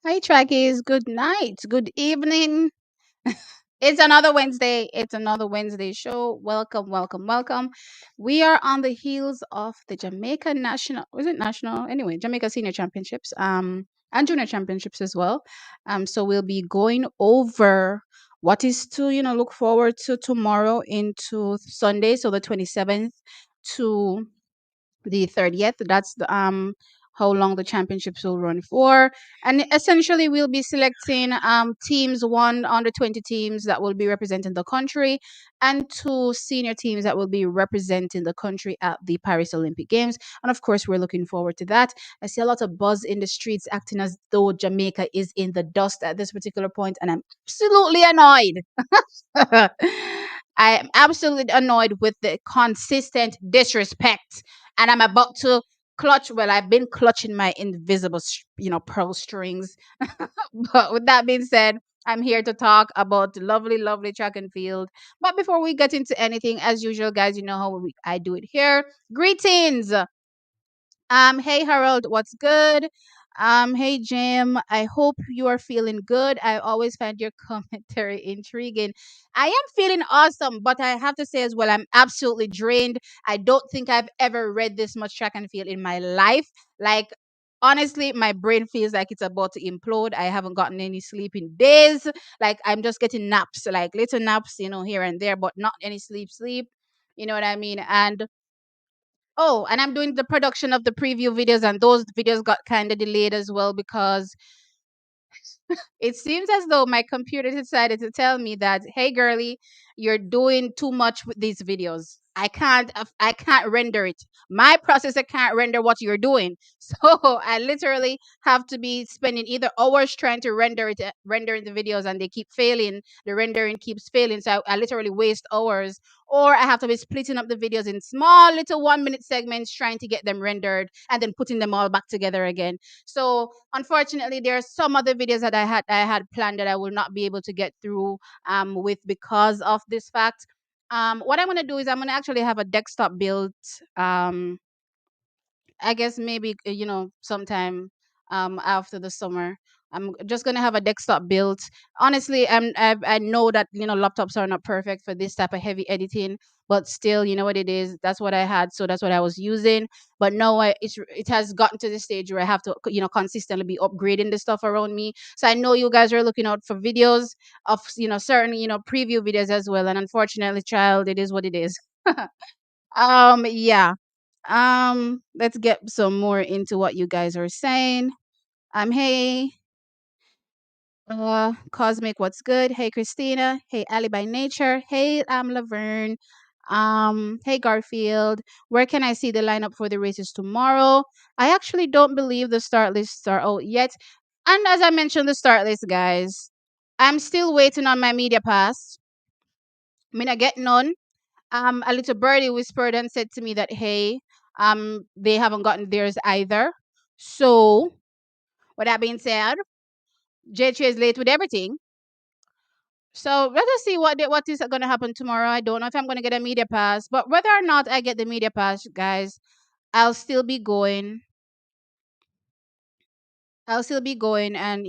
Hi, Trackies. Good night. Good evening. It's another Wednesday. It's another Wednesday show. Welcome, welcome, welcome. We are on the heels of the Jamaica National, was it national? Anyway, Jamaica Senior Championships, and Junior Championships as well. So we'll be going over what is to, look forward to tomorrow into Sunday, so the 27th to the 30th. That's the how long the championships will run for. And essentially we'll be selecting teams, one under 20 teams that will be representing the country, and two senior teams that will be representing the country at the Paris Olympic Games. And of course we're looking forward to that. I see a lot of buzz in the streets acting as though Jamaica is in the dust at this particular point, and I'm absolutely annoyed. I am absolutely annoyed with the consistent disrespect, and I'm about to clutch. Well, I've been clutching my invisible, pearl strings. But with that being said, I'm here to talk about the lovely, lovely track and field. But before we get into anything, as usual, guys, you know how I do it here. Greetings. Hey Harold, what's good? Hey Jim, I hope you are feeling good. I always find your commentary intriguing. I am feeling awesome, but I have to say as well, I'm absolutely drained. I don't think I've ever read this much track and field in my life. Like, honestly, my brain feels like it's about to implode. I haven't gotten any sleep in days. Like, I'm just getting naps, like little naps, here and there, but not any sleep. You know what I mean? And oh, and I'm doing the production of the preview videos, and those videos got kind of delayed as well because it seems as though my computer decided to tell me that, hey, girly, you're doing too much with these videos. I can't render it. My processor can't render what you're doing. So I literally have to be spending either hours trying to rendering the videos, and they keep failing. The rendering keeps failing. So I literally waste hours, or I have to be splitting up the videos in small little 1 minute segments, trying to get them rendered and then putting them all back together again. So unfortunately, there are some other videos that I had planned that I will not be able to get through with because of this fact. What I'm gonna do is I'm gonna actually have a desktop built. Um, I guess maybe sometime after the summer. I'm just gonna have a desktop built. Honestly, I know that laptops are not perfect for this type of heavy editing, but still, you know what it is. That's what I had, so that's what I was using. But now it has gotten to the stage where I have to consistently be upgrading the stuff around me. So I know you guys are looking out for videos of certain preview videos as well. And unfortunately, child, it is what it is. Yeah. Let's get some more into what you guys are saying. Hey, Cosmic, what's good? Hey, Christina. Hey, Ali by Nature. Hey, Laverne. Hey, Garfield. Where can I see the lineup for the races tomorrow? I actually don't believe the start lists are out yet. And as I mentioned, the start list, guys, I'm still waiting on my media pass. I mean, I get none. A little birdie whispered and said to me that, hey, they haven't gotten theirs either. So, with that being said, JH is late with everything. So let us see what is going to happen tomorrow. I don't know if I'm going to get a media pass, but whether or not I get the media pass, guys, I'll still be going. I'll still be going and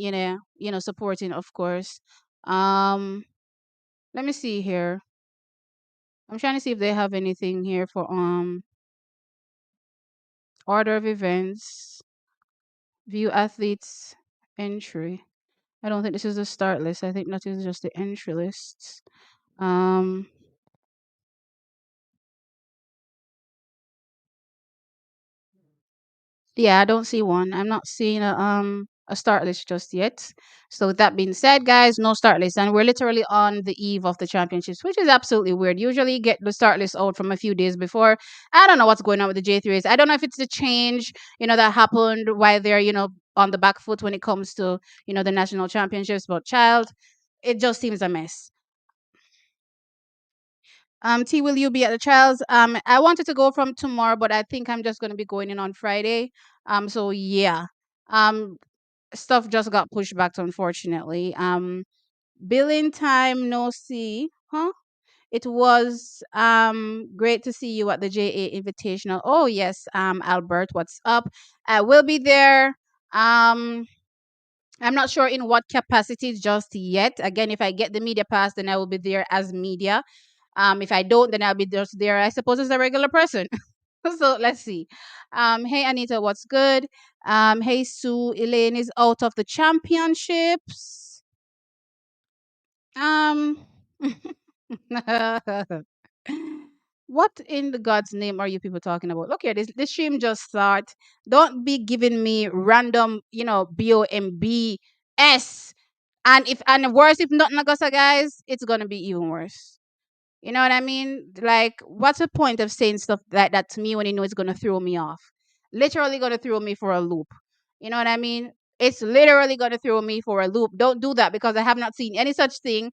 supporting, of course. Um, let me see here. I'm trying to see if they have anything here for order of events. View athletes entry. I don't think this is the start list. I think that is just the entry lists. Um, yeah, I don't see one. I'm not seeing a start list just yet. So with that being said, guys, no start list, and we're literally on the eve of the championships, which is absolutely weird. Usually, you get the start list out from a few days before. I don't know what's going on with the J3s. I don't know if it's the change, that happened while they're on the back foot when it comes to the national championships. But child, it just seems a mess. T, will you be at the trials? I wanted to go from tomorrow, but I think I'm just gonna be going in on Friday. So yeah. Um, Stuff just got pushed back, unfortunately. Billing time, no see, huh? It was great to see you at the JA Invitational. Oh yes, Albert, what's up? I will be there. Um, I'm not sure in what capacity just yet. Again, if I get the media pass, then I will be there as media. If I don't, then I'll be just there, I suppose, as a regular person. So let's see. Hey Anita, what's good? Hey Sue, Elaine is out of the championships. Um, what in the God's name are you people talking about? Look here, this stream just start. Don't be giving me random, BOMBS. And worse, if not Nagosa, guys, it's gonna be even worse. You know what I mean? Like, what's the point of saying stuff like that to me when you know it's gonna throw me off? Literally gonna throw me for a loop. You know what I mean? It's literally gonna throw me for a loop. Don't do that because I have not seen any such thing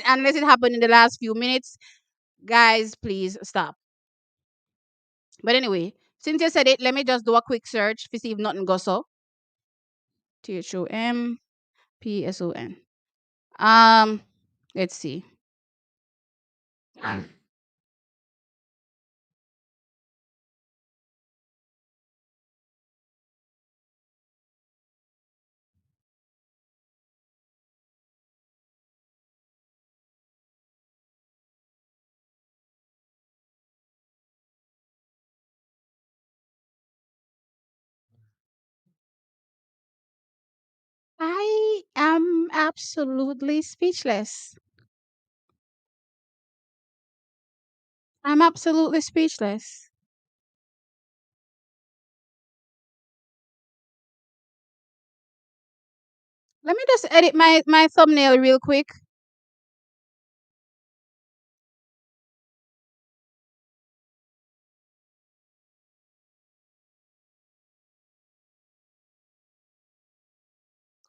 unless it happened in the last few minutes. Guys, please stop. But anyway, since you said it, let me just do a quick search to see if nothing goes so. THOMPSON. Um, let's see. I am absolutely speechless. I'm absolutely speechless. Let me just edit my thumbnail real quick.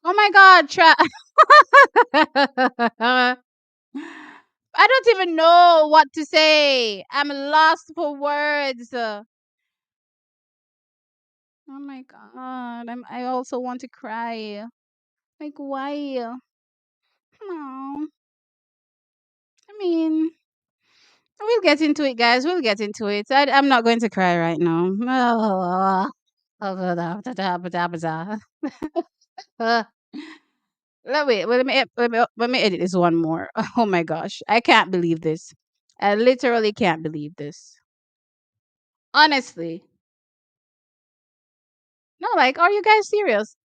Oh my god, I don't even know what to say. I'm lost for words. Oh my god. I also want to cry. Like why? No. I mean, we'll get into it, guys. We'll get into it. I'm not going to cry right now. Uh, let me edit this one more. Oh my gosh, I can't believe this. I literally can't believe this. Honestly, no. Like, are you guys serious?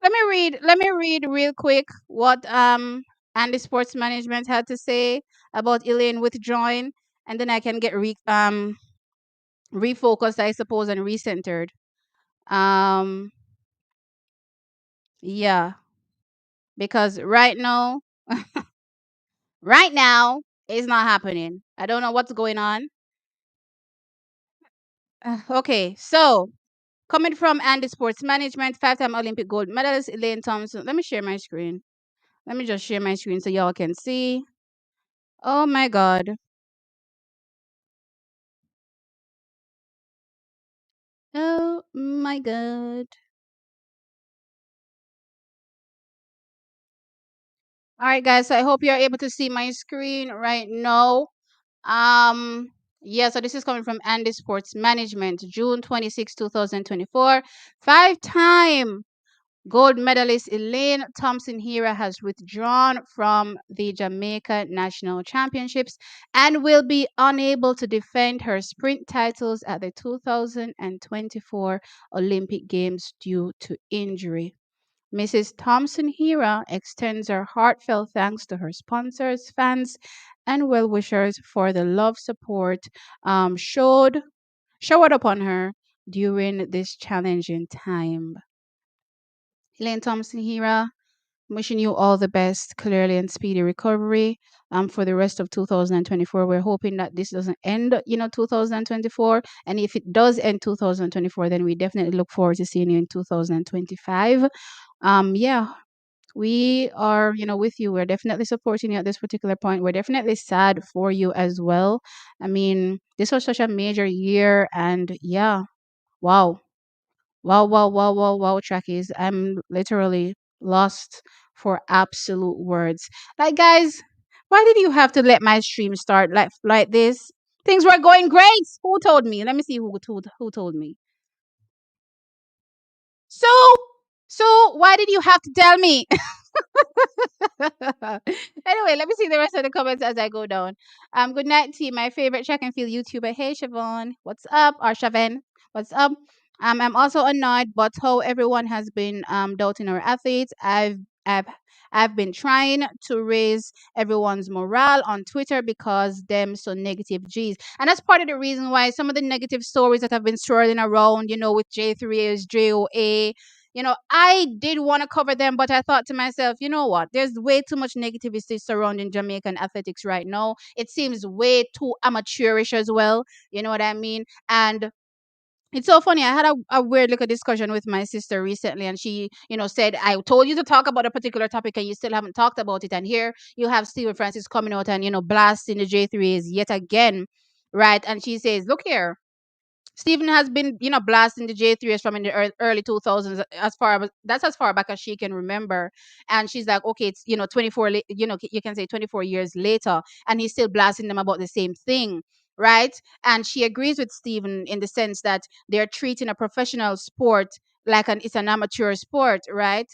Let me read real quick what Andy Sports Management had to say about Elaine withdrawing, and then I can get refocused, I suppose, and recentered. Um, yeah, because right now, it's not happening. I don't know what's going on. Okay, so coming from Andy Sports Management, five-time Olympic gold medalist Elaine Thompson. Let me share my screen. Let me just share my screen so y'all can see. Oh my God. Oh my God. All right, guys. So I hope you're able to see my screen right now. Um, yeah, so this is coming from Andy Sports Management, June 26, 2024. Five-time gold medalist Elaine Thompson Hera has withdrawn from the Jamaica National Championships and will be unable to defend her sprint titles at the 2024 Olympic Games due to injury. Mrs. Thompson Hera extends her heartfelt thanks to her sponsors, fans, and well wishers for the love support showered upon her during this challenging time. Elaine Thompson Hera, wishing you all the best, clearly, and speedy recovery for the rest of 2024. We're hoping that this doesn't end, 2024. And if it does end 2024, then we definitely look forward to seeing you in 2025. Yeah, we are, with you. We're definitely supporting you at this particular point. We're definitely sad for you as well. I mean, this was such a major year, and yeah, wow. Wow, wow, wow, wow, wow, trackies. I'm literally lost for absolute words. Like, guys, why did you have to let my stream start like this? Things were going great. Who told me? Let me see who told me. So So why did you have to tell me? Anyway, let me see the rest of the comments as I go down. Good night, team. My favorite track and field YouTuber. Hey, Siobhan. What's up? Or Shaven. What's up? I'm also annoyed, but how everyone has been doubting our athletes. I've I've been trying to raise everyone's morale on Twitter because them so negative G's. And that's part of the reason why some of the negative stories that have been swirling around, with J3's JOA, I did want to cover them, but I thought to myself, you know what? There's way too much negativity surrounding Jamaican athletics right now. It seems way too amateurish as well. You know what I mean? And it's so funny. I had a weird little discussion with my sister recently, and she, said, I told you to talk about a particular topic and you still haven't talked about it. And here you have Stephen Francis coming out and, blasting the J3s yet again. Right. And she says, look here. Stephen has been, blasting the J3s from in the early 2000s, that's as far back as she can remember. And she's like, okay, it's, 24, you can say 24 years later, and he's still blasting them about the same thing. Right. And she agrees with Stephen in the sense that they're treating a professional sport like it's an amateur sport. Right.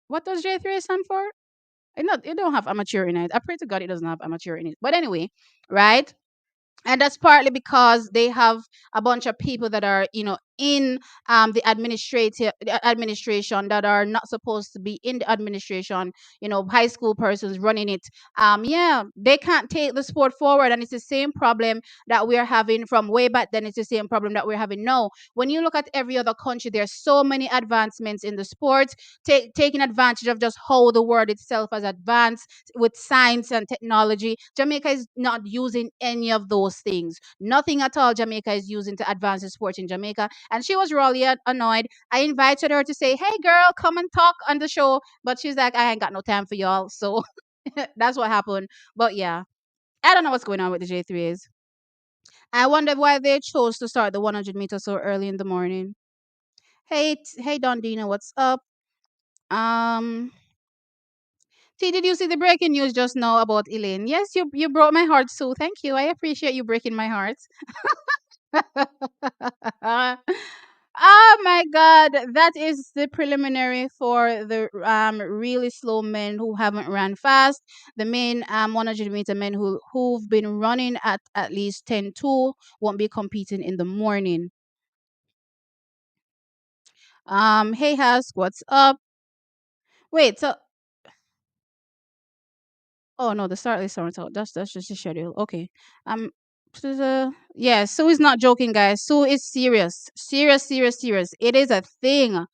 What does J3 stand for? It don't have amateur in it. I pray to God it doesn't have amateur in it. But anyway, right, and that's partly because they have a bunch of people that are in the administration that are not supposed to be in the administration, high school persons running it. Yeah, they can't take the sport forward, and it's the same problem that we're having from way back then. It's the same problem that we're having now. When you look at every other country, there's so many advancements in the sport, taking advantage of just how the world itself has advanced with science and technology. Jamaica is not using any of those things. Nothing at all Jamaica is using to advance the sport in Jamaica. And she was really annoyed. I invited her to say, hey, girl, come and talk on the show. But she's like, I ain't got no time for y'all. So that's what happened. But yeah, I don't know what's going on with the J3s. I wonder why they chose to start the 100 meters so early in the morning. Hey, Dondina, what's up? Um, did you see the breaking news just now about Elaine? Yes, you broke my heart, so thank you. I appreciate you breaking my heart. Oh my God, that is the preliminary for the really slow men who haven't ran fast. The main 100-meter men who've been running at least 10:2 won't be competing in the morning. Hey Husk, what's up? Wait, so oh no, the start list aren't out. That's just the schedule. Okay. Um. Yeah, Sue is not joking, guys. Sue is serious. Serious, serious, serious. It is a thing.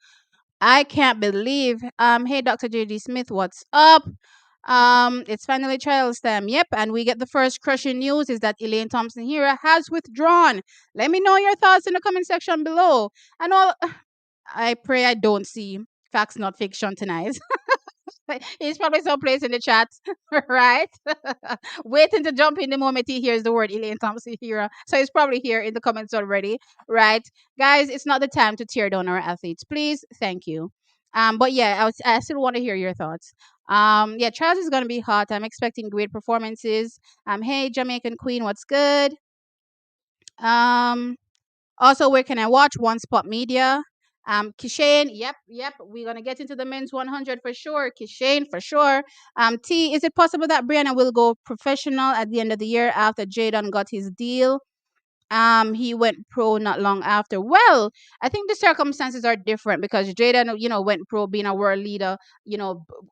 I can't believe. Hey, Dr. JD Smith, what's up? It's finally trials time. Yep, and we get the first crushing news is that Elaine Thompson Hera has withdrawn. Let me know your thoughts in the comment section below. And all I pray I don't see facts not fiction tonight. He's probably someplace in the chat, right? Waiting to jump in the moment he hears the word Elaine Thompson Hero. So he's probably here in the comments already, right? Guys, it's not the time to tear down our athletes. Please, thank you. But yeah, I still want to hear your thoughts. Yeah, trials is gonna be hot. I'm expecting great performances. Hey, Jamaican Queen, what's good? Um, Also, where can I watch? One Spot Media. Kishane, yep. We're gonna get into the men's 100 for sure. Kishane for sure. T, is it possible that Brianna will go professional at the end of the year after Jaden got his deal? He went pro not long after. Well, I think the circumstances are different because Jaden, went pro being a world leader,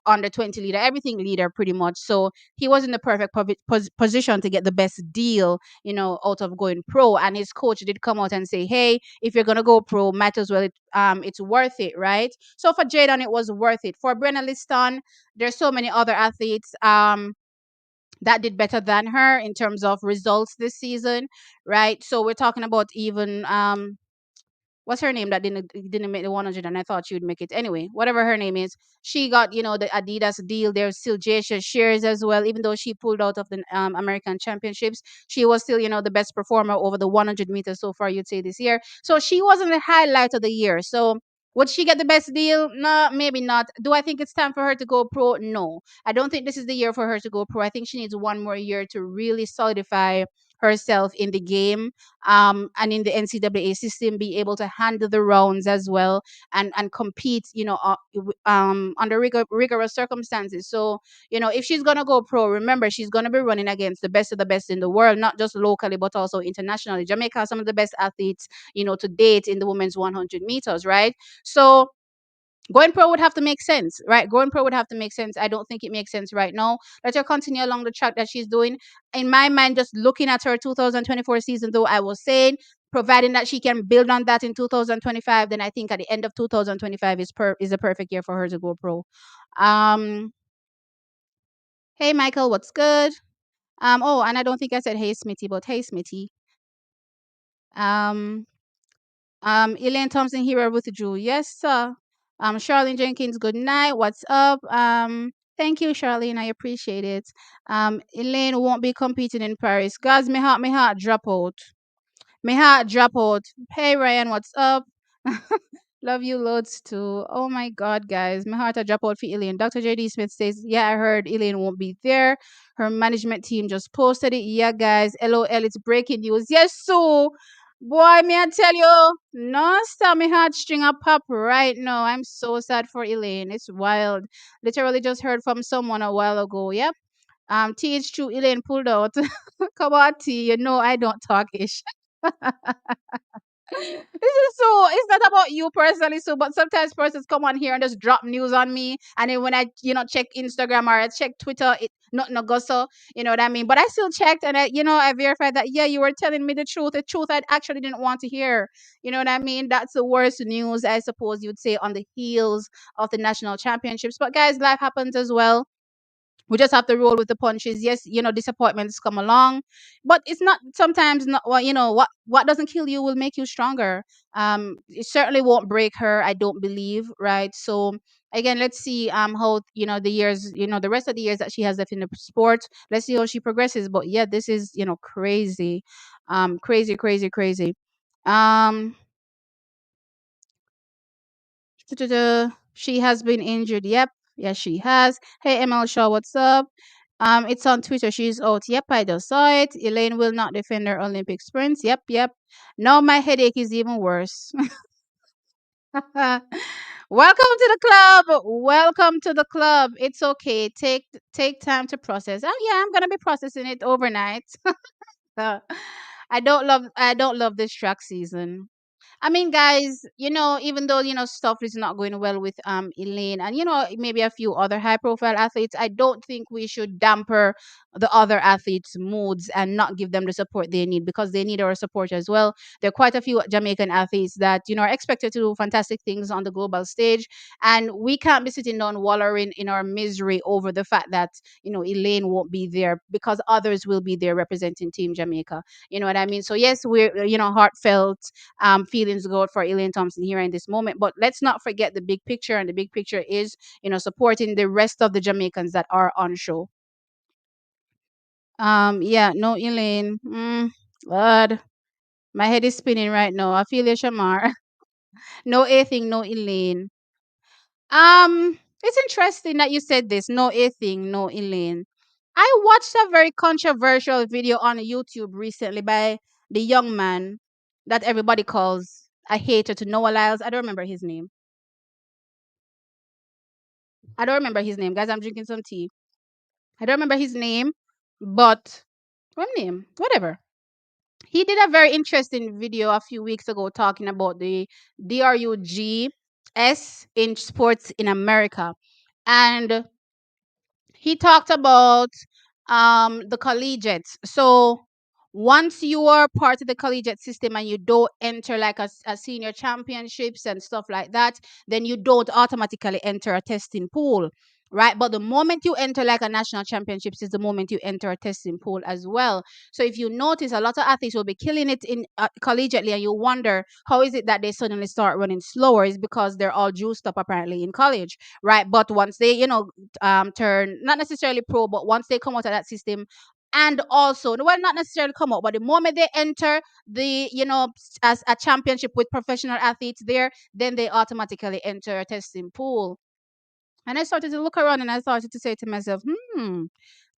under 20 leader, everything leader pretty much. So he was in the perfect position to get the best deal, out of going pro. And his coach did come out and say, hey, if you're gonna go pro, might as well it's worth it, right? So for Jaden, it was worth it. For Brenna Liston, there's so many other athletes. That did better than her in terms of results this season, right? So we're talking about even what's her name that didn't make the 100, and I thought she would make it anyway. Whatever her name is, she got the Adidas deal. There's still Jasia Shears as well, even though she pulled out of the American Championships. She was still the best performer over the 100 meters so far, you'd say, this year. So she wasn't the highlight of the year. So would she get the best deal? No, maybe not. Do I think it's time for her to go pro? No, I don't think this is the year for her to go pro. I think she needs one more year to really solidify herself in the game, and in the NCAA system, be able to handle the rounds as well, and compete, under rigorous circumstances. So, if she's gonna go pro, remember she's gonna be running against the best of the best in the world, not just locally but also internationally. Jamaica has some of the best athletes, to date in the women's 100 meters, right? So going pro would have to make sense, right? Going pro would have to make sense. I don't think it makes sense right now. Let her continue along the track that she's doing. In my mind, just looking at her 2024 season, though, I was saying, providing that she can build on that in 2025, then I think at the end of 2025 is a perfect year for her to go pro. Um, hey Michael, what's good? Oh, and I don't think I said hey Smitty, but hey Smitty. Um, Elaine Thompson here withdrew. Yes, sir. Charlene Jenkins, good night. What's up? Thank you, Charlene. I appreciate it. Elaine won't be competing in Paris. Guys, my heart drop out. My heart drop out. Hey, Ryan, what's up? Love you loads too. Oh my God, guys. My heart a drop out for Elaine. Dr. JD Smith says, yeah, I heard Elaine won't be there. Her management team just posted it. Yeah, guys. LOL, it's breaking news. Yes, so boy, may I tell you, no stop my heartstring a pop right now. I'm so sad for Elaine. It's wild. Literally just heard from someone a while ago. Yep. TH2 Elaine pulled out. Come on, T. You know I don't talk ish. This is so, it's not about you personally, so but sometimes persons come on here and just drop news on me, and then when I check Instagram or I check Twitter, it not no go so, you know what I mean, but I still checked, and I verified that, yeah, you were telling me the truth I actually didn't want to hear. You know what I mean? That's the worst news, I suppose you'd say, on the heels of the national championships. But guys, life happens as well. We just have to roll with the punches. Yes, disappointments come along, but it's not sometimes not what doesn't kill you will make you stronger. It certainly won't break her, I don't believe, right? So again, let's see how the years, the rest of the years that she has left in the sport. Let's see how she progresses. But yeah, this is crazy, crazy, crazy, crazy. Um, she has been injured. Yep. Yes, she has. Hey, ML Shaw, what's up? It's on Twitter. She's out. Yep, I just saw it. Elaine will not defend her Olympic sprints. Yep, yep. Now my headache is even worse. Welcome to the club. Welcome to the club. It's okay. Take time to process. Oh yeah, I'm gonna be processing it overnight. Uh, I don't love this track season. I mean, guys, even though, stuff is not going well with Elaine and maybe a few other high profile athletes, I don't think we should damper the other athletes' moods and not give them the support they need, because they need our support as well. There are quite a few Jamaican athletes that, are expected to do fantastic things on the global stage, and we can't be sitting down wallowing in our misery over the fact that, Elaine won't be there, because others will be there representing Team Jamaica. You know what I mean? So yes, we're, heartfelt feelings go out for Elaine Thompson here in this moment. But let's not forget the big picture, and the big picture is, supporting the rest of the Jamaicans that are on show. Yeah, no Elaine. God, my head is spinning right now. I feel you, Shamar. No A thing, no Elaine. It's interesting that you said this. No A thing, no Elaine. I watched a very controversial video on YouTube recently by the young man that everybody calls a hater to Noah Lyles. I don't remember his name. I don't remember his name, guys. I'm drinking some tea. I don't remember his name, but what name? Whatever. He did a very interesting video a few weeks ago talking about the DRUGS in sports in America. And he talked about the collegiates. So once you are part of the collegiate system and you don't enter like a senior championships and stuff like that, then you don't automatically enter a testing pool, right? But the moment you enter like a national championships is the moment you enter a testing pool as well. So if you notice, a lot of athletes will be killing it in collegiately, and you wonder how is it that they suddenly start running slower. Is because they're all juiced up apparently in college, right? But once they turn, not necessarily pro, but once they come out of that system, and also, well, not necessarily come out, but the moment they enter the as a championship with professional athletes there, then they automatically enter a testing pool. And I started to look around, and I started to say to myself,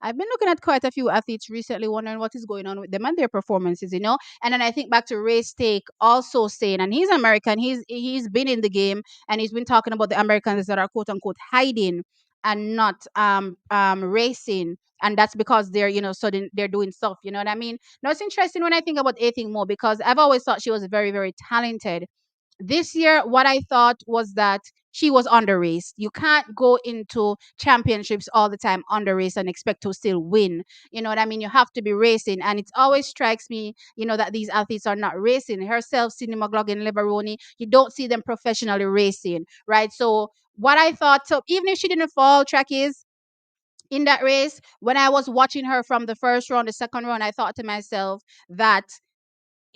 I've been looking at quite a few athletes recently, wondering what is going on with them and their performances, you know. And then I think back to Ray Stake also saying, and he's American, he's been in the game, and he's been talking about the Americans that are quote unquote hiding and not racing. And that's because they're, you know, sudden they're doing stuff, you know what I mean? Now it's interesting when I think about Athing more, because I've always thought she was very, very talented. This year, what I thought was that she was under race. You can't go into championships all the time under race and expect to still win. You know what I mean? You have to be racing. And it always strikes me, you know, that these athletes are not racing. Herself, Cindy McLaughlin, Leveroni, you don't see them professionally racing, right? So what I thought, so even if she didn't fall, track is in that race, when I was watching her from the first round, the second round, I thought to myself that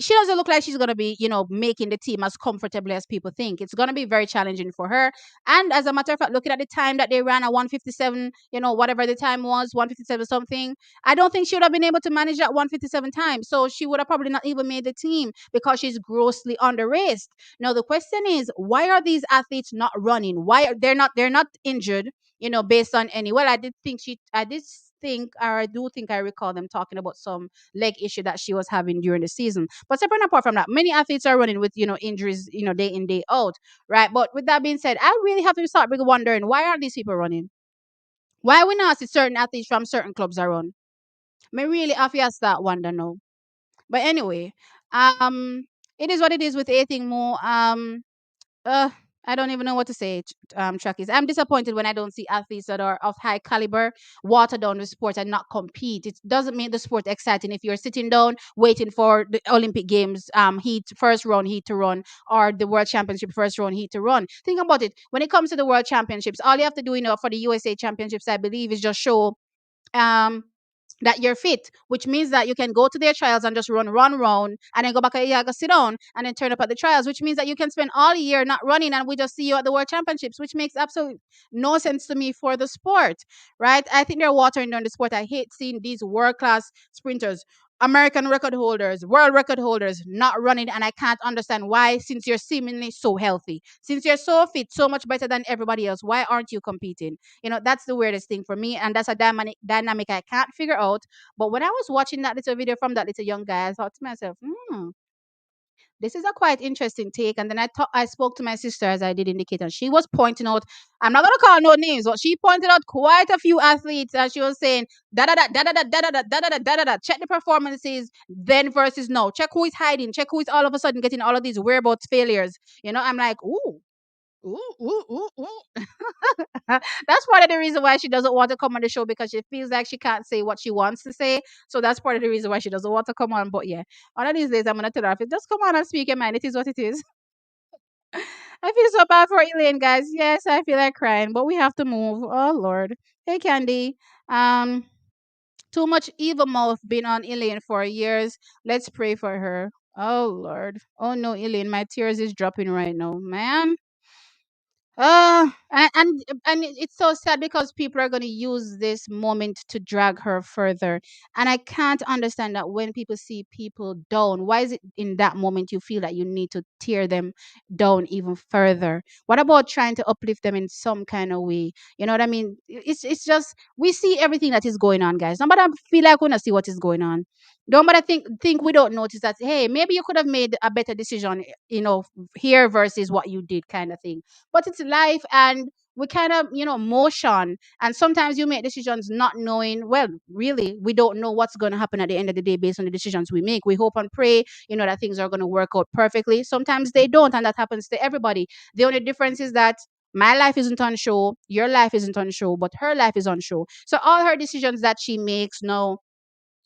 she doesn't look like she's going to be, you know, making the team as comfortably as people think. It's going to be very challenging for her. And as a matter of fact, looking at the time that they ran at 157, you know, whatever the time was, 157 something, I don't think she would have been able to manage that 157 time. So she would have probably not even made the team because she's grossly under raced. Now the question is, why are these athletes not running? Why are they're not injured? You know, based on any. Well, I did think, or I do think I recall them talking about some leg issue that she was having during the season. But separate and apart from that, many athletes are running with, you know, injuries, you know, day in, day out, right? But with that being said, I really have to start wondering, why aren't these people running? Why we not see certain athletes from certain clubs are run? Me really have to ask that wonder now. But anyway, um, it is what it is with anything more. Uh, I don't even know what to say, Chuckies. I'm disappointed when I don't see athletes that are of high caliber water down the sport and not compete. It doesn't make the sport exciting if you're sitting down waiting for the Olympic Games heat first round heat to run, or the World Championship first round heat to run. Think about it. When it comes to the World Championships, all you have to do, you know, for the USA Championships, I believe, is just show um that you're fit, which means that you can go to their trials and just run round, and then go back a year, go sit down, and then turn up at the trials, which means that you can spend all year not running, and we just see you at the World Championships, which makes absolutely no sense to me for the sport, right? I think they're watering down the sport. I hate seeing these world class sprinters, American record holders, world record holders not running, and I can't understand why, since you're seemingly so healthy, since you're so fit, so much better than everybody else, why aren't you competing? You know, that's the weirdest thing for me, and that's a dynamic I can't figure out. But when I was watching that little video from that little young guy, I thought to myself, this is a quite interesting take. And then I spoke to my sister, as I did indicate, and she was pointing out, I'm not gonna call no names, but she pointed out quite a few athletes, and she was saying da da da da da da da da da da da da da da. Check the performances then versus now. Check who is hiding. Check who is all of a sudden getting all of these whereabouts failures. You know, I'm like, ooh. Ooh, ooh, ooh, ooh. That's part of the reason why she doesn't want to come on the show, because she feels like she can't say what she wants to say. So that's part of the reason why she doesn't want to come on. But yeah, one of these days I'm gonna tell her, if it just come on and speak your mind, it is what it is. I feel so bad for Elaine, guys. Yes, I feel like crying, but we have to move. Oh Lord. Hey Candy. Um, too much evil mouth been on Elaine for years. Let's pray for her. Oh Lord. Oh no, Elaine, my tears is dropping right now, man. It's so sad because people are going to use this moment to drag her further, and I can't understand that when people see people down, why is it in that moment you feel that you need to tear them down even further? What about trying to uplift them in some kind of way? You know what I mean? It's just, we see everything that is going on, guys. Nobody feel like we don't see what is going on. Nobody think we don't notice that. Hey, maybe you could have made a better decision, you know, here versus what you did, kind of thing. But it's life, and we kind of, you know, motion, and sometimes you make decisions not knowing, well, really we don't know what's going to happen at the end of the day based on the decisions we make. We hope and pray, you know, that things are going to work out perfectly. Sometimes they don't, and that happens to everybody. The only difference is that my life isn't on show, your life isn't on show, but her life is on show. So all her decisions that she makes now,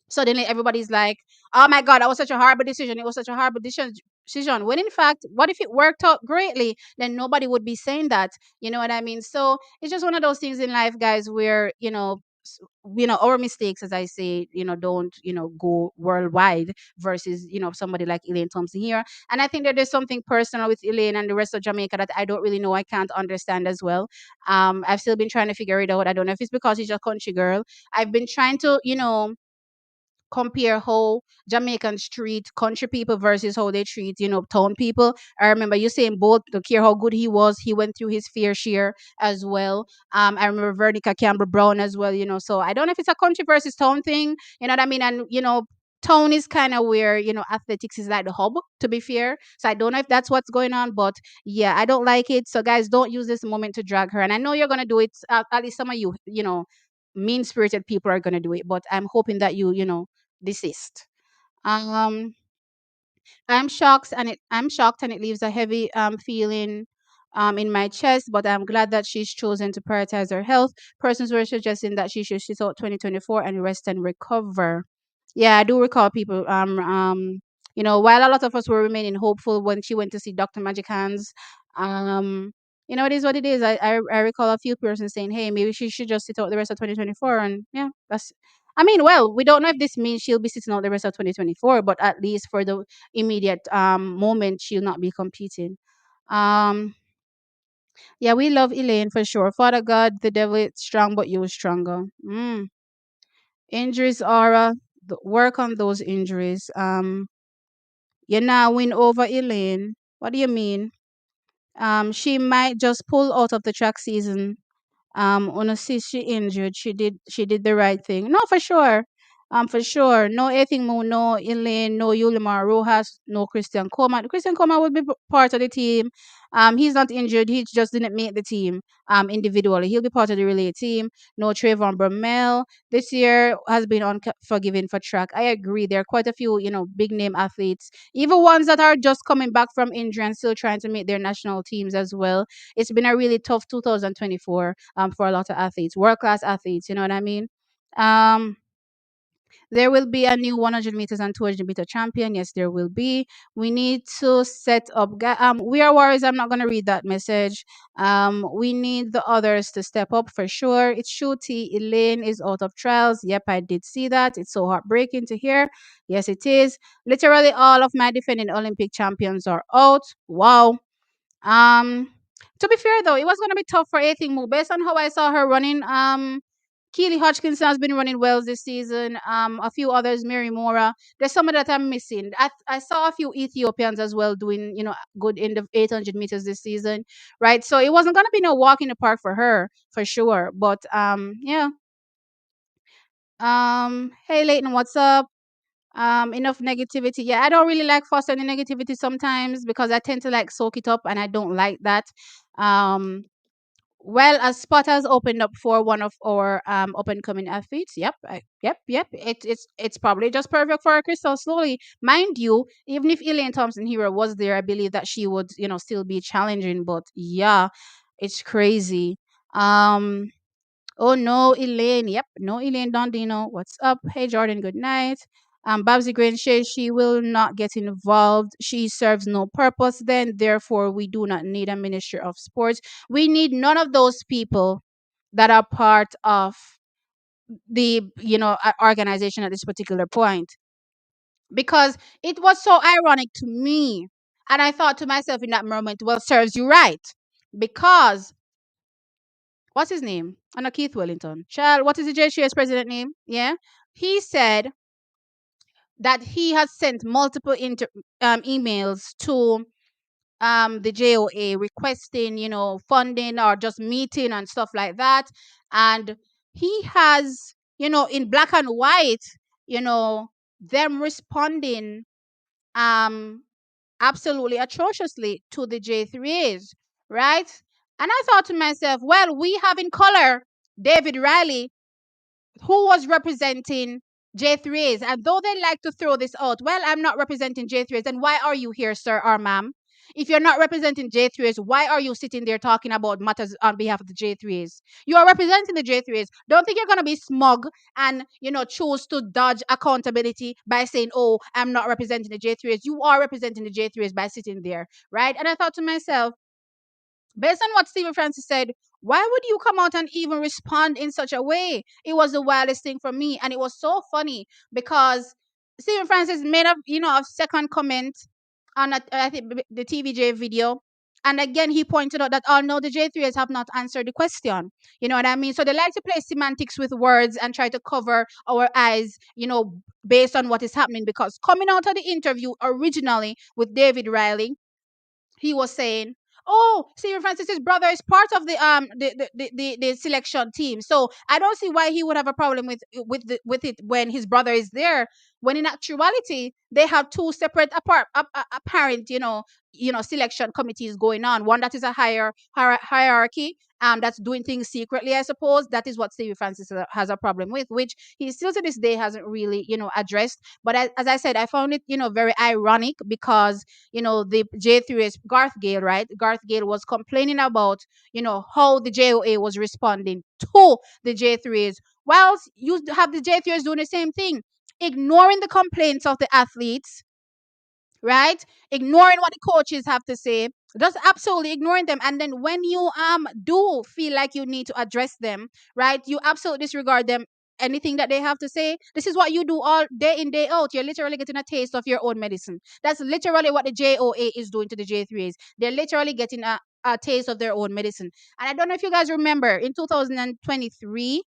suddenly everybody's like, oh my God, that was such a horrible decision, it was such a horrible decision, when in fact, what if it worked out greatly? Then nobody would be saying that. You know what I mean? So it's just one of those things in life, guys, where, you know, our mistakes, as I say, you know, don't, you know, go worldwide versus, you know, somebody like Elaine Thompson here. And I think that there's something personal with Elaine and the rest of Jamaica that I don't really know, I can't understand as well. I've still been trying to figure it out. I don't know if it's because she's a country girl. I've been trying to, you know, compare how Jamaicans treat country people versus how they treat, town people. I remember you saying both, don't care how good he was, he went through his fair share as well. I remember Vernica Campbell Brown as well, so I don't know if it's a country versus town thing, you know what I mean? And, town is kind of where, athletics is like the hub, to be fair. So I don't know if that's what's going on, but yeah, I don't like it. So guys, don't use this moment to drag her. And I know you're going to do it. At least some of you, mean spirited people are going to do it, but I'm hoping that you desist. Um, I'm shocked and it leaves a heavy feeling in my chest, but I'm glad that she's chosen to prioritize her health. Persons were suggesting that she should sit out 2024 and rest and recover. Yeah, I do recall people while a lot of us were remaining hopeful when she went to see Dr. Magic Hands, um it is what it is. I recall a few persons saying, hey, maybe she should just sit out the rest of 2024. And yeah, that's, I mean, well, we don't know if this means she'll be sitting out the rest of 2024, but at least for the immediate moment, she'll not be competing. Um, yeah, we love Elaine for sure. Father God, the devil is strong, but you stronger. Injuries, Aura, work on those injuries. You now win over Elaine. What do you mean? She might just pull out of the track season. Honestly, she injured. She did the right thing. No, for sure. For sure. No Ethan Mo, no Elaine, no Yulimar Rojas, no Christian Coleman. Christian Coleman will be part of the team. He's not injured. He just didn't make the team individually. He'll be part of the relay team. No Trayvon Bromell. This year has been unforgiving for track. I agree. There are quite a few, big name athletes, even ones that are just coming back from injury and still trying to make their national teams as well. It's been a really tough 2024 for a lot of athletes, world class athletes. You know what I mean? Um, there will be a new 100 meters and 200-meter champion. Yes, there will be. We need to set up. We are warriors. I'm not going to read that message. We need the others to step up for sure. It's Shooty. Elaine is out of trials. Yep, I did see that. It's so heartbreaking to hear. Yes, it is. Literally all of my defending Olympic champions are out. Wow. Um, to be fair though, it was gonna be tough for Athing Mu based on how I saw her running. Keely Hodgkinson has been running well this season. A few others, Mary Mora. There's some of that I'm missing. I saw a few Ethiopians as well doing, good in the 800 meters this season, right? So it wasn't gonna be no walk in the park for her for sure. But yeah. Hey Leighton, what's up? Enough negativity. Yeah, I don't really like fostering negativity sometimes because I tend to like soak it up and I don't like that. um well, a spot has opened up for one of our up and coming athletes. Yep, yep. It's probably just perfect for Crystal Slowly, mind you. Even if Elaine Thompson Hero was there, I believe that she would still be challenging. But yeah, it's crazy. um Oh no, Elaine. Yep, no Elaine Dondino. What's up? Hey Jordan, good night. Babsy Green says she will not get involved. She serves no purpose then. Therefore, we do not need a Ministry of Sports. We need none of those people that are part of the organization at this particular point. Because it was so ironic to me. And I thought to myself in that moment, well, serves you right. Because what's his name? I know Keith Wellington. Child, what is the JCS president name? Yeah. He said that he has sent multiple emails to the JOA requesting, funding or just meeting and stuff like that. And he has, in black and white, them responding um absolutely atrociously to the J3s, right? And I thought to myself, well, we have in color David Riley, who was representing J3s. And though they like to throw this out, well, I'm not representing J3s. And why are you here, sir or ma'am? If you're not representing J3s, why are you sitting there talking about matters on behalf of the J3s? You are representing the J3s. Don't think you're going to be smug and, choose to dodge accountability by saying, oh, I'm not representing the J3s. You are representing the J3s by sitting there, right? And I thought to myself, based on what Stephen Francis said, why would you come out and even respond in such a way? It was the wildest thing for me. And it was so funny because Stephen Francis made a second comment on I think the TVJ video. And again, he pointed out that although the J3s have not answered the question, you know what I mean? So they like to play semantics with words and try to cover our eyes, based on what is happening. Because coming out of the interview originally with David Riley, he was saying, "Oh, Stephen Francis's brother is part of the selection team, so I don't see why he would have a problem with it when his brother is there. When in actuality, they have two separate apparent, selection committees going on. One that is a hierarchy, that's doing things secretly. I suppose that is what Stephen Francis has a problem with, which he still to this day hasn't really, addressed. But as I said, I found it, very ironic because the J3's Garth Gale, right? Garth Gale was complaining about, how the JOA was responding to the J3's, whilst you have the J3's doing the same thing, ignoring the complaints of the athletes, right? Ignoring what the coaches have to say, just absolutely ignoring them. And then when you do feel like you need to address them, right? You absolutely disregard them. Anything that they have to say, this is what you do all day in, day out. You're literally getting a taste of your own medicine. That's literally what the JOA is doing to the J3s. They're literally getting a taste of their own medicine. And I don't know if you guys remember in 2023,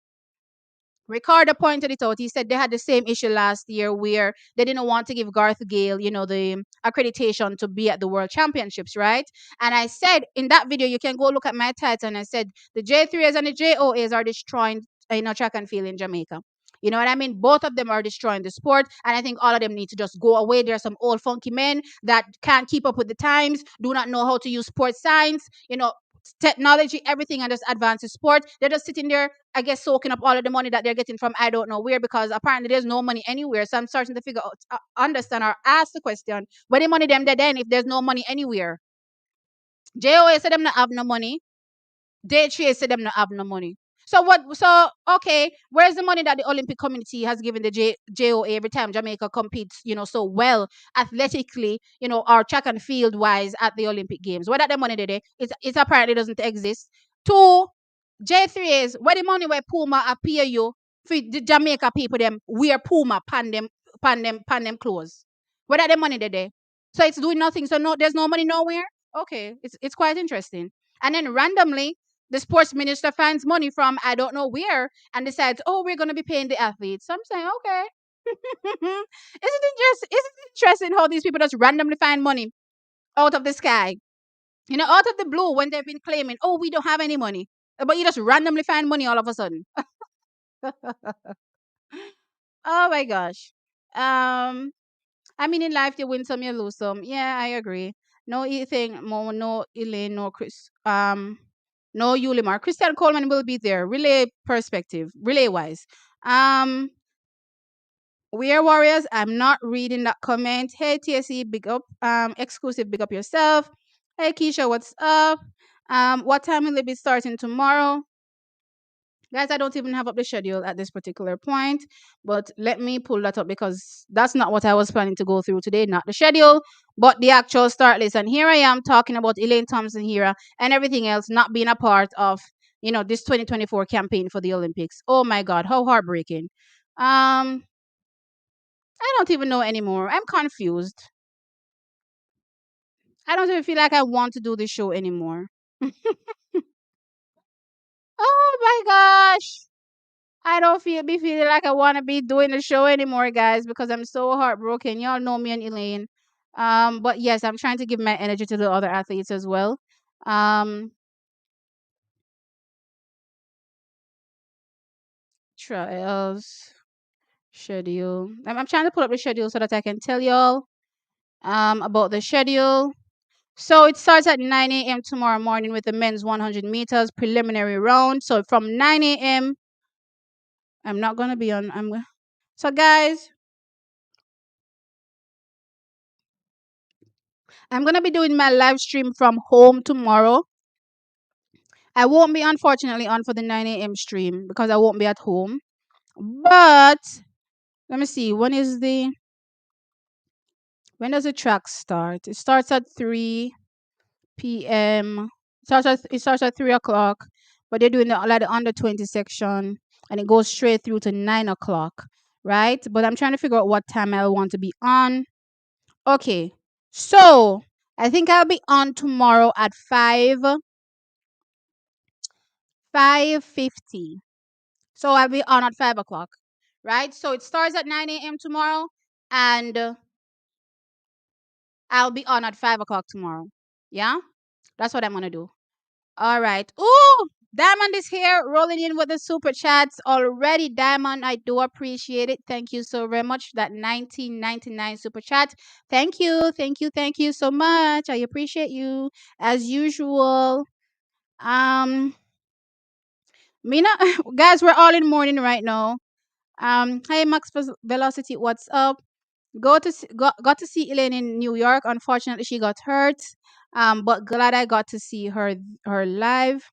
Ricardo pointed it out. He said they had the same issue last year where they didn't want to give Garth Gale, the accreditation to be at the World Championships, right? And I said in that video, you can go look at my title, and I said the J3s and the JOAs are destroying, track and field in Jamaica. You know what I mean? Both of them are destroying the sport, and I think all of them need to just go away. There are some old funky men that can't keep up with the times, do not know how to use sports science, technology, everything, and just advance the sport. They're just sitting there, I guess, soaking up all of the money that they're getting from I don't know where, because apparently there's no money anywhere. So I'm starting to figure out, understand, or ask the question, where the money them there then if there's no money anywhere? JOA said them not have no money. Day said them not have no money. So what? So okay, where's the money that the Olympic community has given the JOA every time Jamaica competes, so well athletically, or track and field wise at the Olympic Games? Where that the money today? It apparently doesn't exist. Two, J3 is where the money where Puma appear you for the Jamaica people them wear Puma pan them clothes. Where that the money today? So it's doing nothing. So no, there's no money nowhere. Okay, it's quite interesting. And then randomly, the sports minister finds money from I don't know where and decides, oh, we're going to be paying the athletes. So I'm saying, okay. Isn't it interesting how these people just randomly find money out of the sky? Out of the blue when they've been claiming, oh, we don't have any money. But you just randomly find money all of a sudden. Oh my gosh. Um, I mean, in life, you win some, you lose some. Yeah, I agree. No Ethan, no Elaine, no Chris. No Yulimar. Christian Coleman will be there. Relay perspective, relay wise. We are warriors. I'm not reading that comment. Hey TSE, big up. Exclusive, big up yourself. Hey Keisha, what's up? What time will it be starting tomorrow? Guys, I don't even have up the schedule at this particular point, but let me pull that up because that's not what I was planning to go through today, not the schedule, but the actual start list. And here I am talking about Elaine Thompson here and everything else not being a part of, this 2024 campaign for the Olympics. Oh my God, how heartbreaking. I don't even know anymore. I'm confused. I don't even feel like I want to do this show anymore. Oh my gosh. I don't be feeling like I want to be doing the show anymore, guys, because I'm so heartbroken. Y'all know me and Elaine. But yes, I'm trying to give my energy to the other athletes as well. Um, Trials schedule. I'm trying to pull up the schedule so that I can tell y'all about the schedule. So it starts at 9 a.m. tomorrow morning with the men's 100 meters preliminary round. So from 9 a.m. I'm not gonna be on. So guys, I'm gonna be doing my live stream from home tomorrow. I won't be unfortunately on for the 9 a.m. stream because I won't be at home. But let me see. When does the track start? It starts at 3 p.m. It starts at 3 o'clock. But they're doing the under 20 section and it goes straight through to 9 o'clock. Right? But I'm trying to figure out what time I want to be on. Okay. So I think I'll be on tomorrow at 5:50. So I'll be on at 5 o'clock, right? So it starts at 9 a.m. tomorrow, and I'll be on at 5 o'clock tomorrow. Yeah, that's what I'm gonna do. All right. Ooh, Diamond is here, rolling in with the super chats already. Diamond, I do appreciate it. Thank you so very much for that 1999 super chat. Thank you, thank you, thank you so much. I appreciate you as usual. Um, Mina, guys, we're all in morning right now. Hi Max Velocity, what's up? Got to see Elaine in New York. Unfortunately, she got hurt. But glad I got to see her live.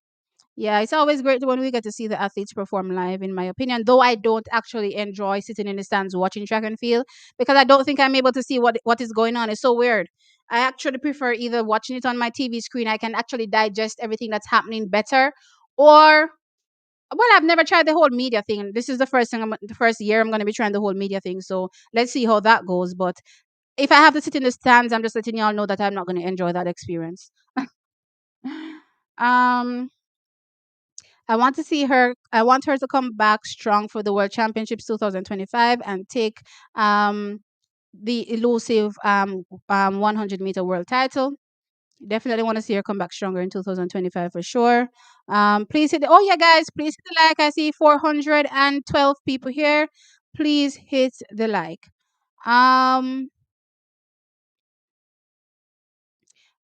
Yeah, it's always great when we get to see the athletes perform live, in my opinion. Though I don't actually enjoy sitting in the stands watching track and field because I don't think I'm able to see what is going on. It's so weird. I actually prefer either watching it on my TV screen. I can actually digest everything that's happening better, or well, I've never tried the whole media thing. This is the first year I'm going to be trying the whole media thing. So let's see how that goes. But if I have to sit in the stands, I'm just letting y'all know that I'm not going to enjoy that experience. um, I want to see her. I want her to come back strong for the World Championships 2025 and take um the elusive 100-meter world title. Definitely want to see her come back stronger in 2025 for sure. Please hit the, oh yeah, guys, please hit the like. I see 412 people here. Please hit the like. Um,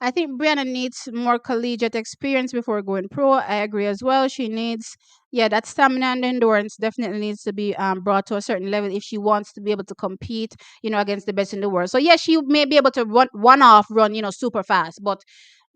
I think Brianna needs more collegiate experience before going pro. I agree as well. She needs, yeah, that stamina and endurance definitely needs to be brought to a certain level if she wants to be able to compete, against the best in the world. So yeah, she may be able to run, super fast, but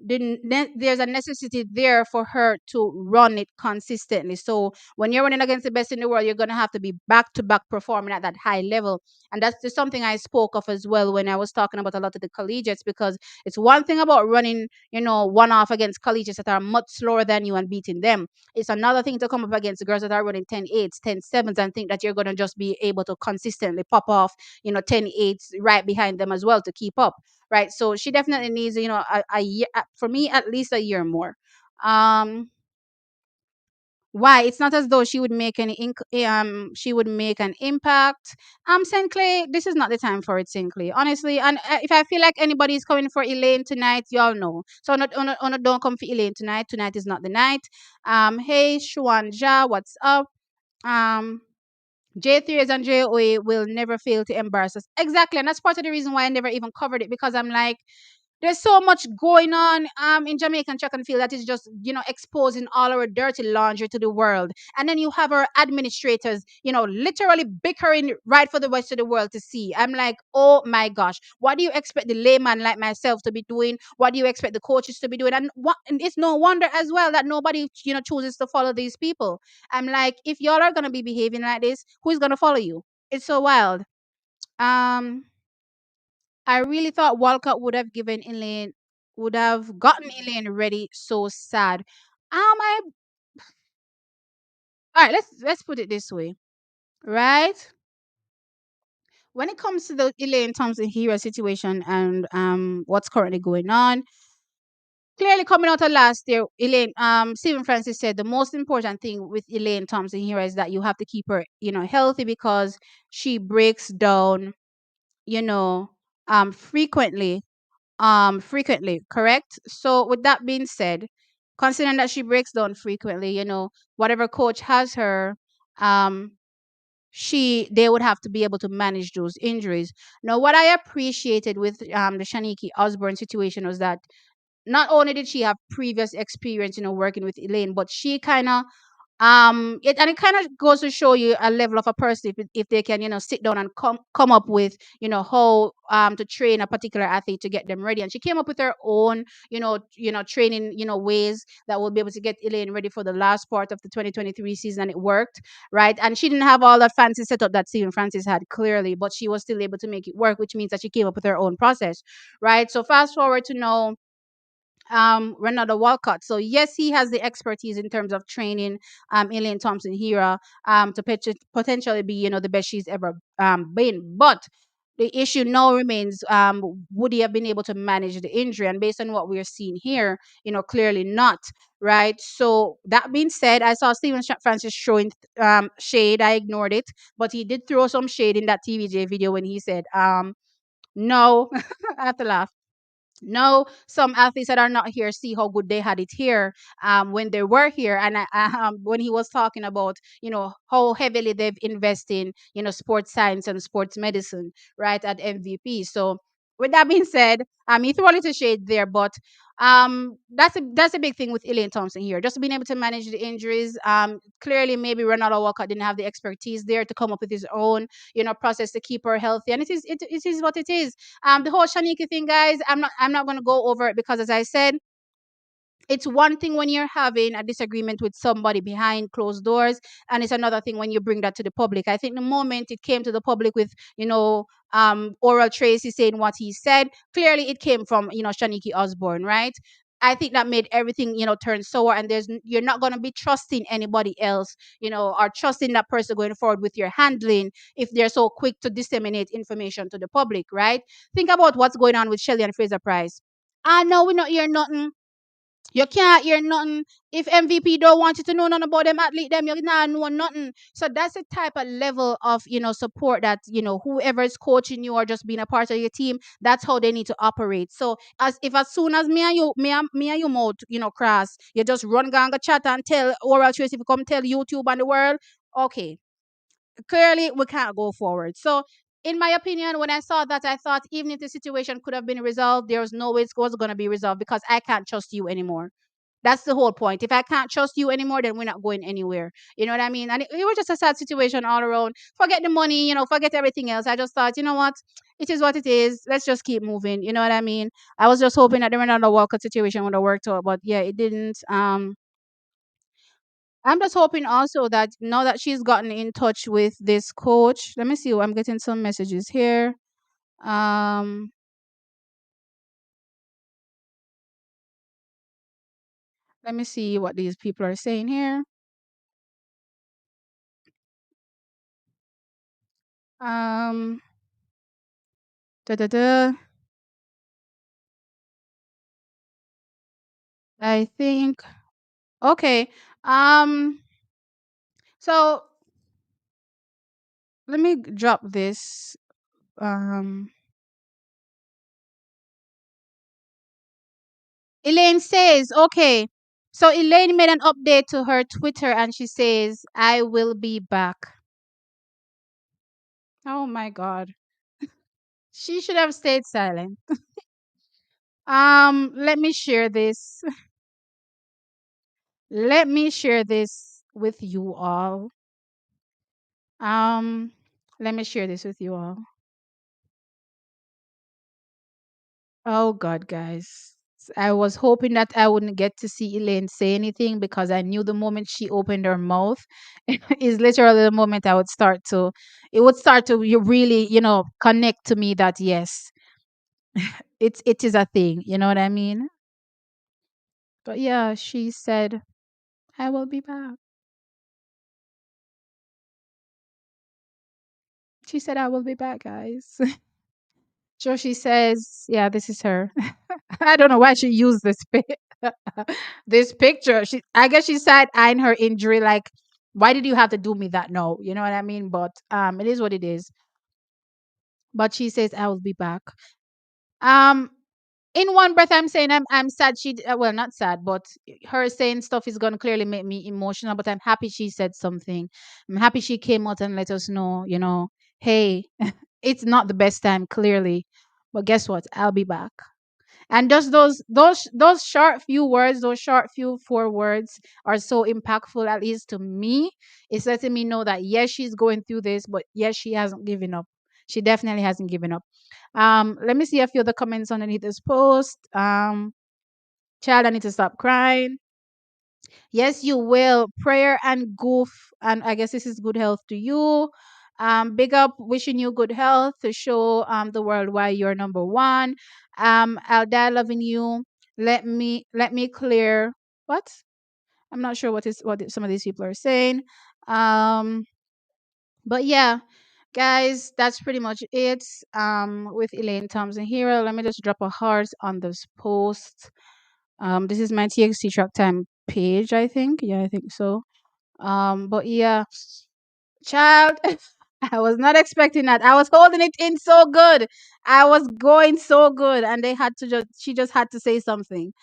there's a necessity there for her to run it consistently. So when you're running against the best in the world, you're going to have to be back to back performing at that high level. And that's just something I spoke of as well when I was talking about a lot of the collegiates, because it's one thing about running, one off against collegiates that are much slower than you and beating them. It's another thing to come up against the girls that are running 10.8s, 10.7s, and think that you're going to just be able to consistently pop off, 10.8s right behind them as well to keep up, right? So she definitely needs, a year, for me, at least a year more. Um, why? It's not as though she would make she would make an impact. Saint Clay, this is not the time for it, Saint Clay, honestly. And if I feel like anybody is coming for Elaine tonight, y'all know. So not don't come for Elaine tonight. Tonight is not the night. Hey Shwanja, what's up? Um, J3s and JOA will never fail to embarrass us. Exactly. And that's part of the reason why I never even covered it, because I'm like, there's so much going on in Jamaican track and field that is just, exposing all our dirty laundry to the world. And then you have our administrators, literally bickering right for the rest of the world to see. I'm like, oh my gosh, what do you expect the layman like myself to be doing? What do you expect the coaches to be doing? And it's no wonder as well that nobody, chooses to follow these people. I'm like, if y'all are gonna be behaving like this, who's gonna follow you? It's so wild. Um I really thought Walcott would have gotten Elaine ready. So sad. I All right. Let's put it this way, right? When it comes to the Elaine Thompson hero situation and what's currently going on, clearly coming out of last year, Stephen Francis said the most important thing with Elaine Thompson hero is that you have to keep her, healthy, because she breaks down, you know, frequently, correct. So with that being said, considering that she breaks down frequently, whatever coach has her, um they would have to be able to manage those injuries. Now, what I appreciated with the Shaniki Osborne situation was that not only did she have previous experience, working with Elaine, but she kind of it kind of goes to show you a level of a person, if they can, sit down and come up with, how to train a particular athlete to get them ready. And she came up with her own, training, ways that will be able to get Elaine ready for the last part of the 2023 season, and it worked, right? And she didn't have all that fancy setup that Stephen Francis had, clearly, but she was still able to make it work, which means that she came up with her own process, right? So fast forward to now, Renata Walcott. So yes, he has the expertise in terms of training Elaine Thompson Hera to potentially be, the best she's ever been. But The issue now remains, would he have been able to manage the injury? And based on what we're seeing here, clearly not, right? So that being said, I saw Stephen Francis showing shade. I ignored it, but he did throw some shade in that TVJ video when he said, no, I have to laugh. No, some athletes that are not here see how good they had it here, when they were here. And when he was talking about, how heavily they've invested in, sports science and sports medicine, right, at MVP. So with that being said, he threw a little shade there, but that's a big thing with Elaine Thompson here, just being able to manage the injuries. Clearly maybe Ronaldo Walcott didn't have the expertise there to come up with his own, process to keep her healthy, and it is what it is. The whole Shaniki thing, guys, I'm not gonna go over it, because as I said, it's one thing when you're having a disagreement with somebody behind closed doors, and it's another thing when you bring that to the public. I think the moment it came to the public with, Oral Tracy saying what he said, clearly it came from, Shaniki Osborne, right? I think that made everything, turn sour, and you're not going to be trusting anybody else, or trusting that person going forward with your handling, if they're so quick to disseminate information to the public, right? Think about what's going on with Shelly and Fraser Price. I know we not hear nothing. You can't hear nothing. If MVP don't want you to know nothing about them athlete, them you not know nothing. So that's the type of level of, support that, whoever is coaching you or just being a part of your team, that's how they need to operate. So as soon as me and you mouth, cross, you just run ganga chat and tell Oral Tracy, if you come tell YouTube and the world, okay, clearly we can't go forward. So in my opinion, when I saw that, I thought even if the situation could have been resolved, there was no way it was going to be resolved, because I can't trust you anymore. That's the whole point. If I can't trust you anymore, then we're not going anywhere. You know what I mean? And it was just a sad situation all around. Forget the money, forget everything else. I just thought, you know what? It is what it is. Let's just keep moving. You know what I mean? I was just hoping that the Ronaldo Walker situation would have worked out, but yeah, it didn't. I'm just hoping also that now that she's gotten in touch with this coach, let me see. I'm getting some messages here. Um, Let me see what these people are saying here. Um, da da da. I think okay. Um, so let me drop this. Um, Elaine says, okay. So Elaine made an update to her Twitter, and she says, "I will be back." Oh my God. She should have stayed silent. Let me share this. Let me share this with you all. Um, Let me share this with you all. Oh God, guys. I was hoping that I wouldn't get to see Elaine say anything, because I knew the moment she opened her mouth is literally the moment it would start to you really, connect to me that yes, it is a thing. You know what I mean? But yeah, she said, I will be back. She said, I will be back, guys. So she says, yeah, this is her. I don't know why she used this picture. I guess she said eyeing her injury, like, why did you have to do me that? No, you know what I mean? But it is what it is. But she says, I will be back. Um, in one breath, I'm saying I'm sad. Well, not sad, but her saying stuff is gonna clearly make me emotional. But I'm happy she said something. I'm happy she came out and let us know. Hey, it's not the best time, clearly, but guess what? I'll be back. And just those short few words, those short few 4 words are so impactful, at least to me. It's letting me know that yes, she's going through this, but yes, she hasn't given up. She definitely hasn't given up. Let me see a few of the comments underneath this post. Child, I need to stop crying. Yes, you will. Prayer and goof, and I guess this is good health to you. Big up, wishing you good health to show the world why you're number one. I'll die loving you. Let me clear what? I'm not sure what some of these people are saying. Um, but yeah, Guys, that's pretty much it. With Elaine Thompson Hero. Let me just drop a heart on this post. This is my TXT Track Time page, I think. Yeah, I think so. But yeah, child, I was not expecting that. I was holding it in so good. I was going so good, and they had to just she just had to say something.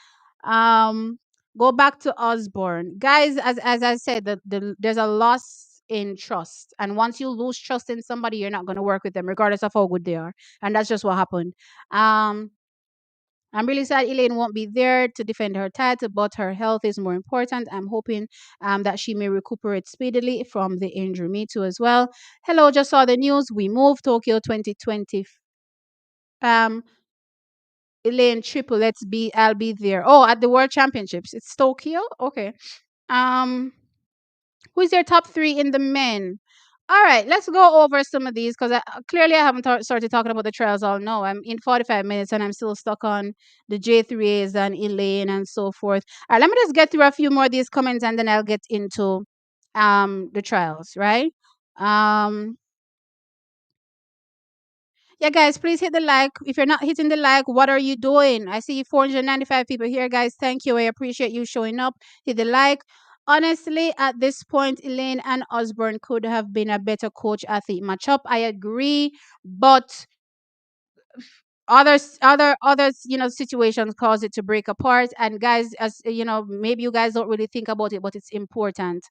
Um, go back to Osborne, guys. As I said, there's a loss in trust, and once you lose trust in somebody, you're not going to work with them, regardless of how good they are, and that's just what happened. Um, I'm really sad Elaine won't be there to defend her title, but her health is more important. I'm hoping that she may recuperate speedily from the injury. Me too, as well. Hello, just saw the news. We moved Tokyo 2020. Um, Elaine triple. Let's be. I'll be there. Oh, at the World Championships. It's Tokyo. Okay. Um, who's your top three in the men? All right, let's go over some of these because clearly I haven't started talking about the trials. All no, I'm in 45 minutes and I'm still stuck on the J3As and Elaine and so forth. All right, let me just get through a few more of these comments and then I'll get into the trials. Right. Um, yeah, guys, please hit the like. If you're not hitting the like, what are you doing? I see 495 people here, guys. Thank you. I appreciate you showing up. Hit the like. Honestly, at this point, Elaine and Osborne could have been a better coach athlete matchup. I agree, but others, situations cause it to break apart. And guys, as you know, maybe you guys don't really think about it, but it's important.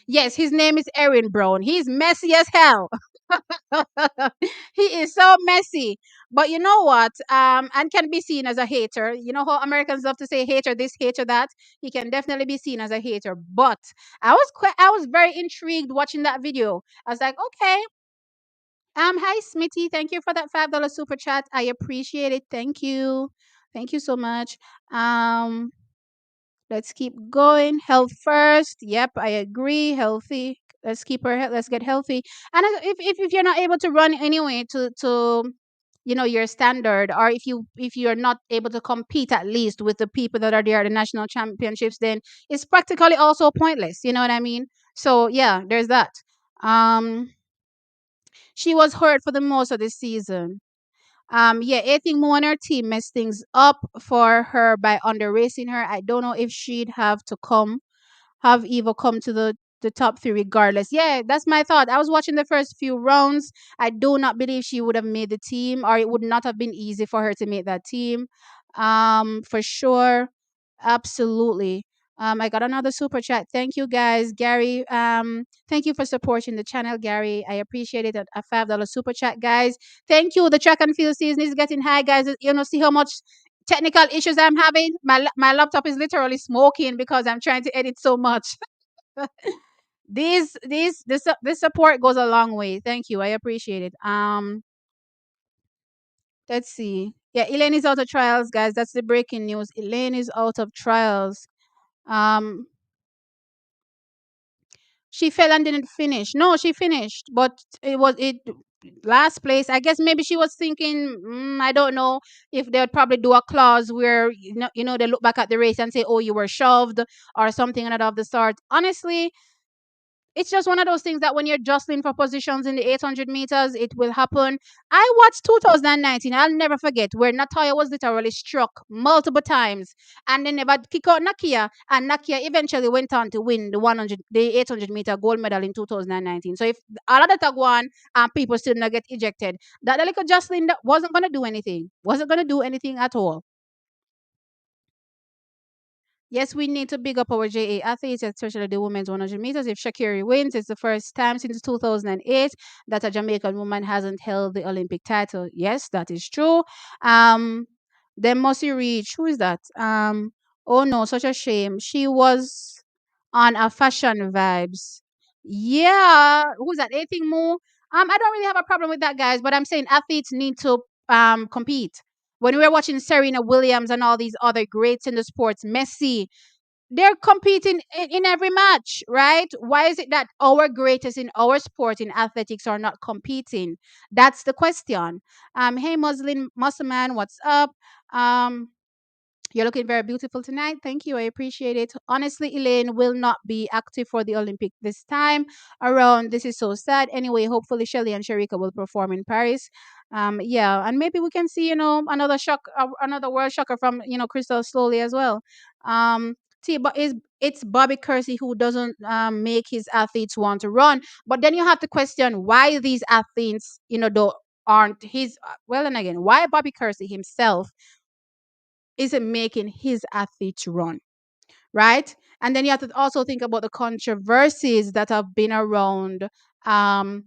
Yes, his name is Erin Brown. He's messy as hell. He is so messy. But you know what? And can be seen as a hater. You know how Americans love to say hater this, hater that. He can definitely be seen as a hater. But I was very intrigued watching that video. I was like, okay. Hi Smitty. Thank you for that $5 super chat. I appreciate it. Thank you. Thank you so much. Um, Let's keep going. Health first. Yep, I agree. Healthy. Let's keep her. Let's get healthy. And if you're not able to run anyway to your standard, or if you're not able to compete at least with the people that are there at the national championships, then it's practically also pointless. You know what I mean? So yeah, there's that. Um, she was hurt for the most of the season. Yeah, I think Mo and her team messed things up for her by under racing her. I don't know if she'd have Eva come to the top three regardless. Yeah, that's my thought. I was watching the first few rounds. I do not believe she would have made the team, or it would not have been easy for her to make that team. For sure. Absolutely. I got another super chat. Thank you guys. Gary, thank you for supporting the channel, Gary. I appreciate it. A $5 super chat, guys. Thank you. The track and field season is getting high, guys. See how much technical issues I'm having. My laptop is literally smoking because I'm trying to edit so much. This support goes a long way. Thank you. I appreciate it. Let's see. Yeah, Elaine is out of trials, guys. That's the breaking news. Elaine is out of trials. Um, she fell and didn't finish. No, she finished, but it last place. I guess maybe she was thinking. I don't know if they'd probably do a clause where they look back at the race and say, "Oh, you were shoved" or something of the sort. Honestly, it's just one of those things that when you're jostling for positions in the 800 meters, it will happen. I watched 2019. I'll never forget where Natalia was literally struck multiple times and they never kick out Nakia. And Nakia eventually went on to win the 800-meter gold medal in 2019. So if all of that go on and people still not get ejected, that little jostling that wasn't going to do anything. Wasn't going to do anything at all. Yes, we need to big up our JA athletes, especially the women's 100 meters. If Shakiri wins, it's the first time since 2008 that a Jamaican woman hasn't held the Olympic title. Yes, that is true. Um, then Mossy Reach, who is that? Oh no, such a shame. She was on a fashion vibes. Yeah, who's that? Anything more? I don't really have a problem with that, guys, but I'm saying athletes need to compete. When we were watching Serena Williams and all these other greats in the sports, Messi, they're competing in every match, right? Why is it that our greatest in our sport in athletics are not competing? That's the question. Hey Muslim Muslim man, what's up? Um You're looking very beautiful tonight. Thank you. I appreciate it. Honestly, Elaine will not be active for the Olympic this time around. This is so sad. Anyway, hopefully Shelly and Sharika will perform in Paris. Yeah, and maybe we can see, another another world shocker from, Crystal slowly as well. See, but it's Bobby Kersey who doesn't make his athletes want to run. But then you have to question why these athletes, don't aren't his. Well, and again, why Bobby Kersey himself isn't making his athletes run, right? And then you have to also think about the controversies that have been around um,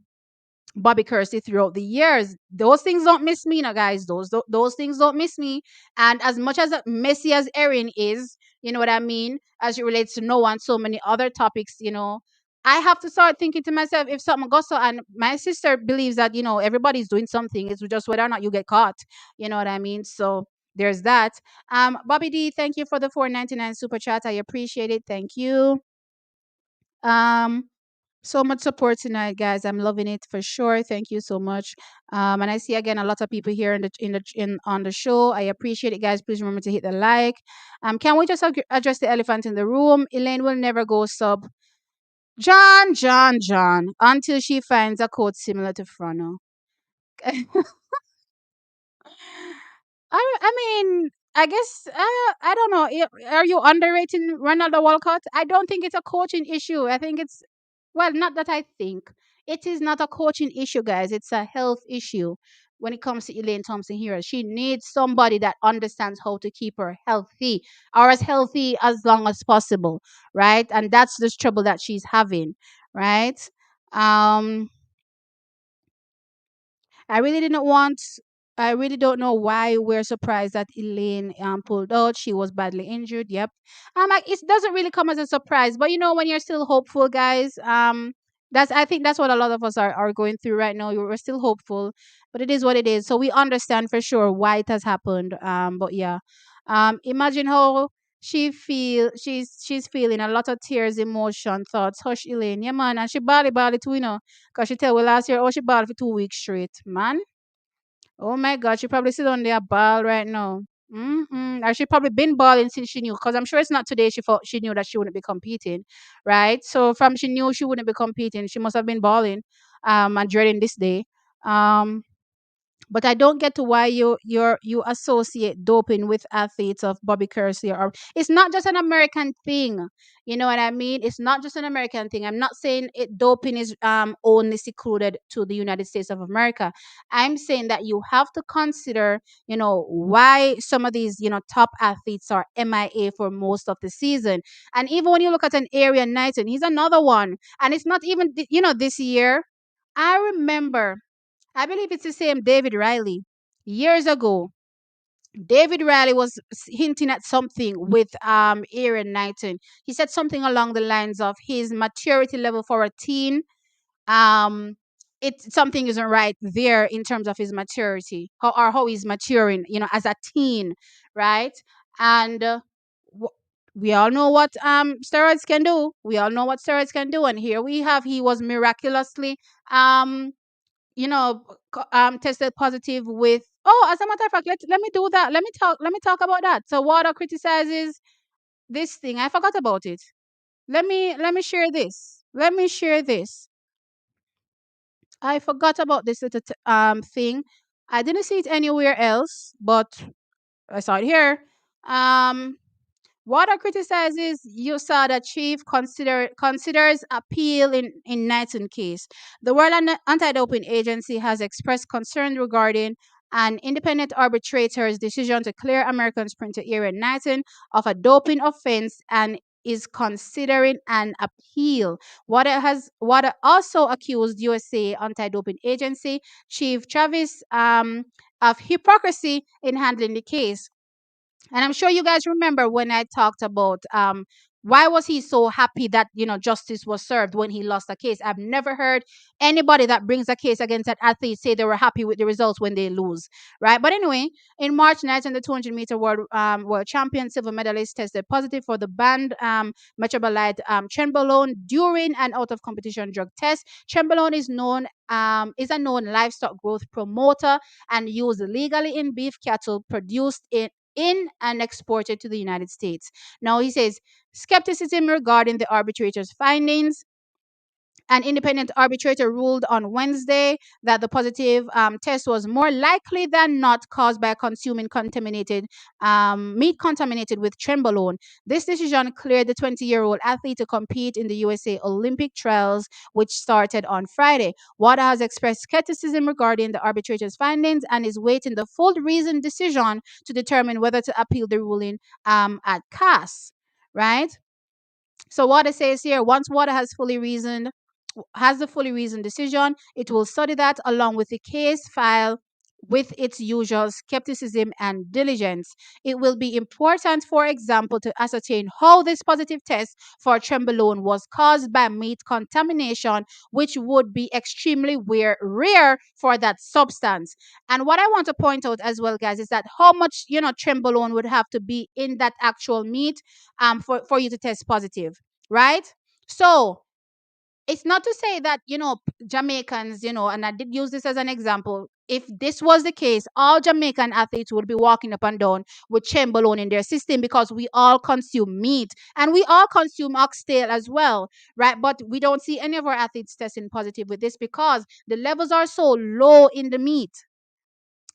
Bobby Kersey throughout the years. Those things don't miss me, now, guys. Those things don't miss me. And as much as messy as Erin is, you know what I mean, as it relates to Noah and so many other topics, I have to start thinking to myself, if something goes so, and my sister believes that everybody's doing something. It's just whether or not you get caught. You know what I mean? So there's that. Bobby D, thank you for the 4.99 super chat. I appreciate it. Thank you. Um, so much support tonight, guys. I'm loving it for sure. Thank you so much. And I see again a lot of people here in on the show. I appreciate it, guys. Please remember to hit the like. Can we just address the elephant in the room? Elaine will never go sub John until she finds a coach similar to Frono. I mean, I guess I don't know. Are you underrating Ronaldo Walcott? I don't think it's a coaching issue. I think it's, well, not that I think it is not a coaching issue, guys. It's a health issue when it comes to Elaine Thompson here. She needs somebody that understands how to keep her healthy, or as healthy as long as possible, right? And that's the trouble that she's having, right? Um, I really didn't want. I really don't know why we're surprised that Elaine pulled out. She was badly injured. Yep. It doesn't really come as a surprise, but when you're still hopeful, guys. I think that's what a lot of us are going through right now. We're still hopeful, but it is what it is. So we understand for sure why it has happened. But yeah. Imagine how she's feeling a lot of tears, emotion, thoughts. Hush, Elaine. Yeah, man, and she bally too, because she tell we last year, oh, she balled for 2 weeks straight. Man. Oh my God, she probably sit on there ball right now. Or she probably been balling since she knew. Because I'm sure it's not today she knew that she wouldn't be competing. Right? So from she knew she wouldn't be competing, she must have been balling and dreading this day. Um but I don't get to why you associate doping with athletes of Bobby Kersey, or it's not just an American thing. You know what I mean? It's not just an American thing. I'm not saying doping is only secluded to the United States of America. I'm saying that you have to consider, why some of these, top athletes are MIA for most of the season. And even when you look at an Arian Knighton, he's another one. And it's not even this year. I remember, I believe it's the same David Riley. Years ago, David Riley was hinting at something with Aaron Knighton. He said something along the lines of his maturity level for a teen. Um, something isn't right there in terms of his maturity, how he's maturing, as a teen, right? And we all know what steroids can do. We all know what steroids can do, and here we have he was miraculously um tested positive with, oh, as a matter of fact, let me do that, let me talk about that. So water criticizes this thing. I forgot about it. Let me share this. I forgot about this little thing. I didn't see it anywhere else, but I saw it here. um Water criticizes USADA chief considers appeal in Knighton case. The World Anti-Doping Agency has expressed concern regarding an independent arbitrator's decision to clear American sprinter Aaron Knighton of a doping offense and is considering an appeal. Water also accused USA Anti-Doping Agency Chief Travis of hypocrisy in handling the case. And I'm sure you guys remember when I talked about why was he so happy that justice was served when he lost a case. I've never heard anybody that brings a case against an athlete say they were happy with the results when they lose, right? But anyway, in March 9th, the 200-meter world champion silver medalist tested positive for the banned metabolite trenbolone during an out of competition drug test. Trenbolone is a known livestock growth promoter and used legally in beef cattle produced in and exported to the United States. Now he says skepticism regarding the arbitrator's findings. An independent arbitrator ruled on Wednesday that the positive test was more likely than not caused by consuming contaminated meat contaminated with trenbolone. This decision cleared the 20-year-old athlete to compete in the USA Olympic trials, which started on Friday. WADA has expressed skepticism regarding the arbitrator's findings and is waiting the full reasoned decision to determine whether to appeal the ruling at CAS. Right? So WADA says here, once WADA has the fully reasoned decision, it will study that along with the case file with its usual skepticism and diligence. It will be important, for example, to ascertain how this positive test for trembolone was caused by meat contamination, which would be extremely rare for that substance. And what I want to point out as well, guys, is that how much trembolone would have to be in that actual meat for you to test positive, right? So it's not to say that Jamaicans, and I did use this as an example. If this was the case, all Jamaican athletes would be walking up and down with Chamberlain in their system, because we all consume meat and we all consume oxtail as well, right? But we don't see any of our athletes testing positive with this because the levels are so low in the meat.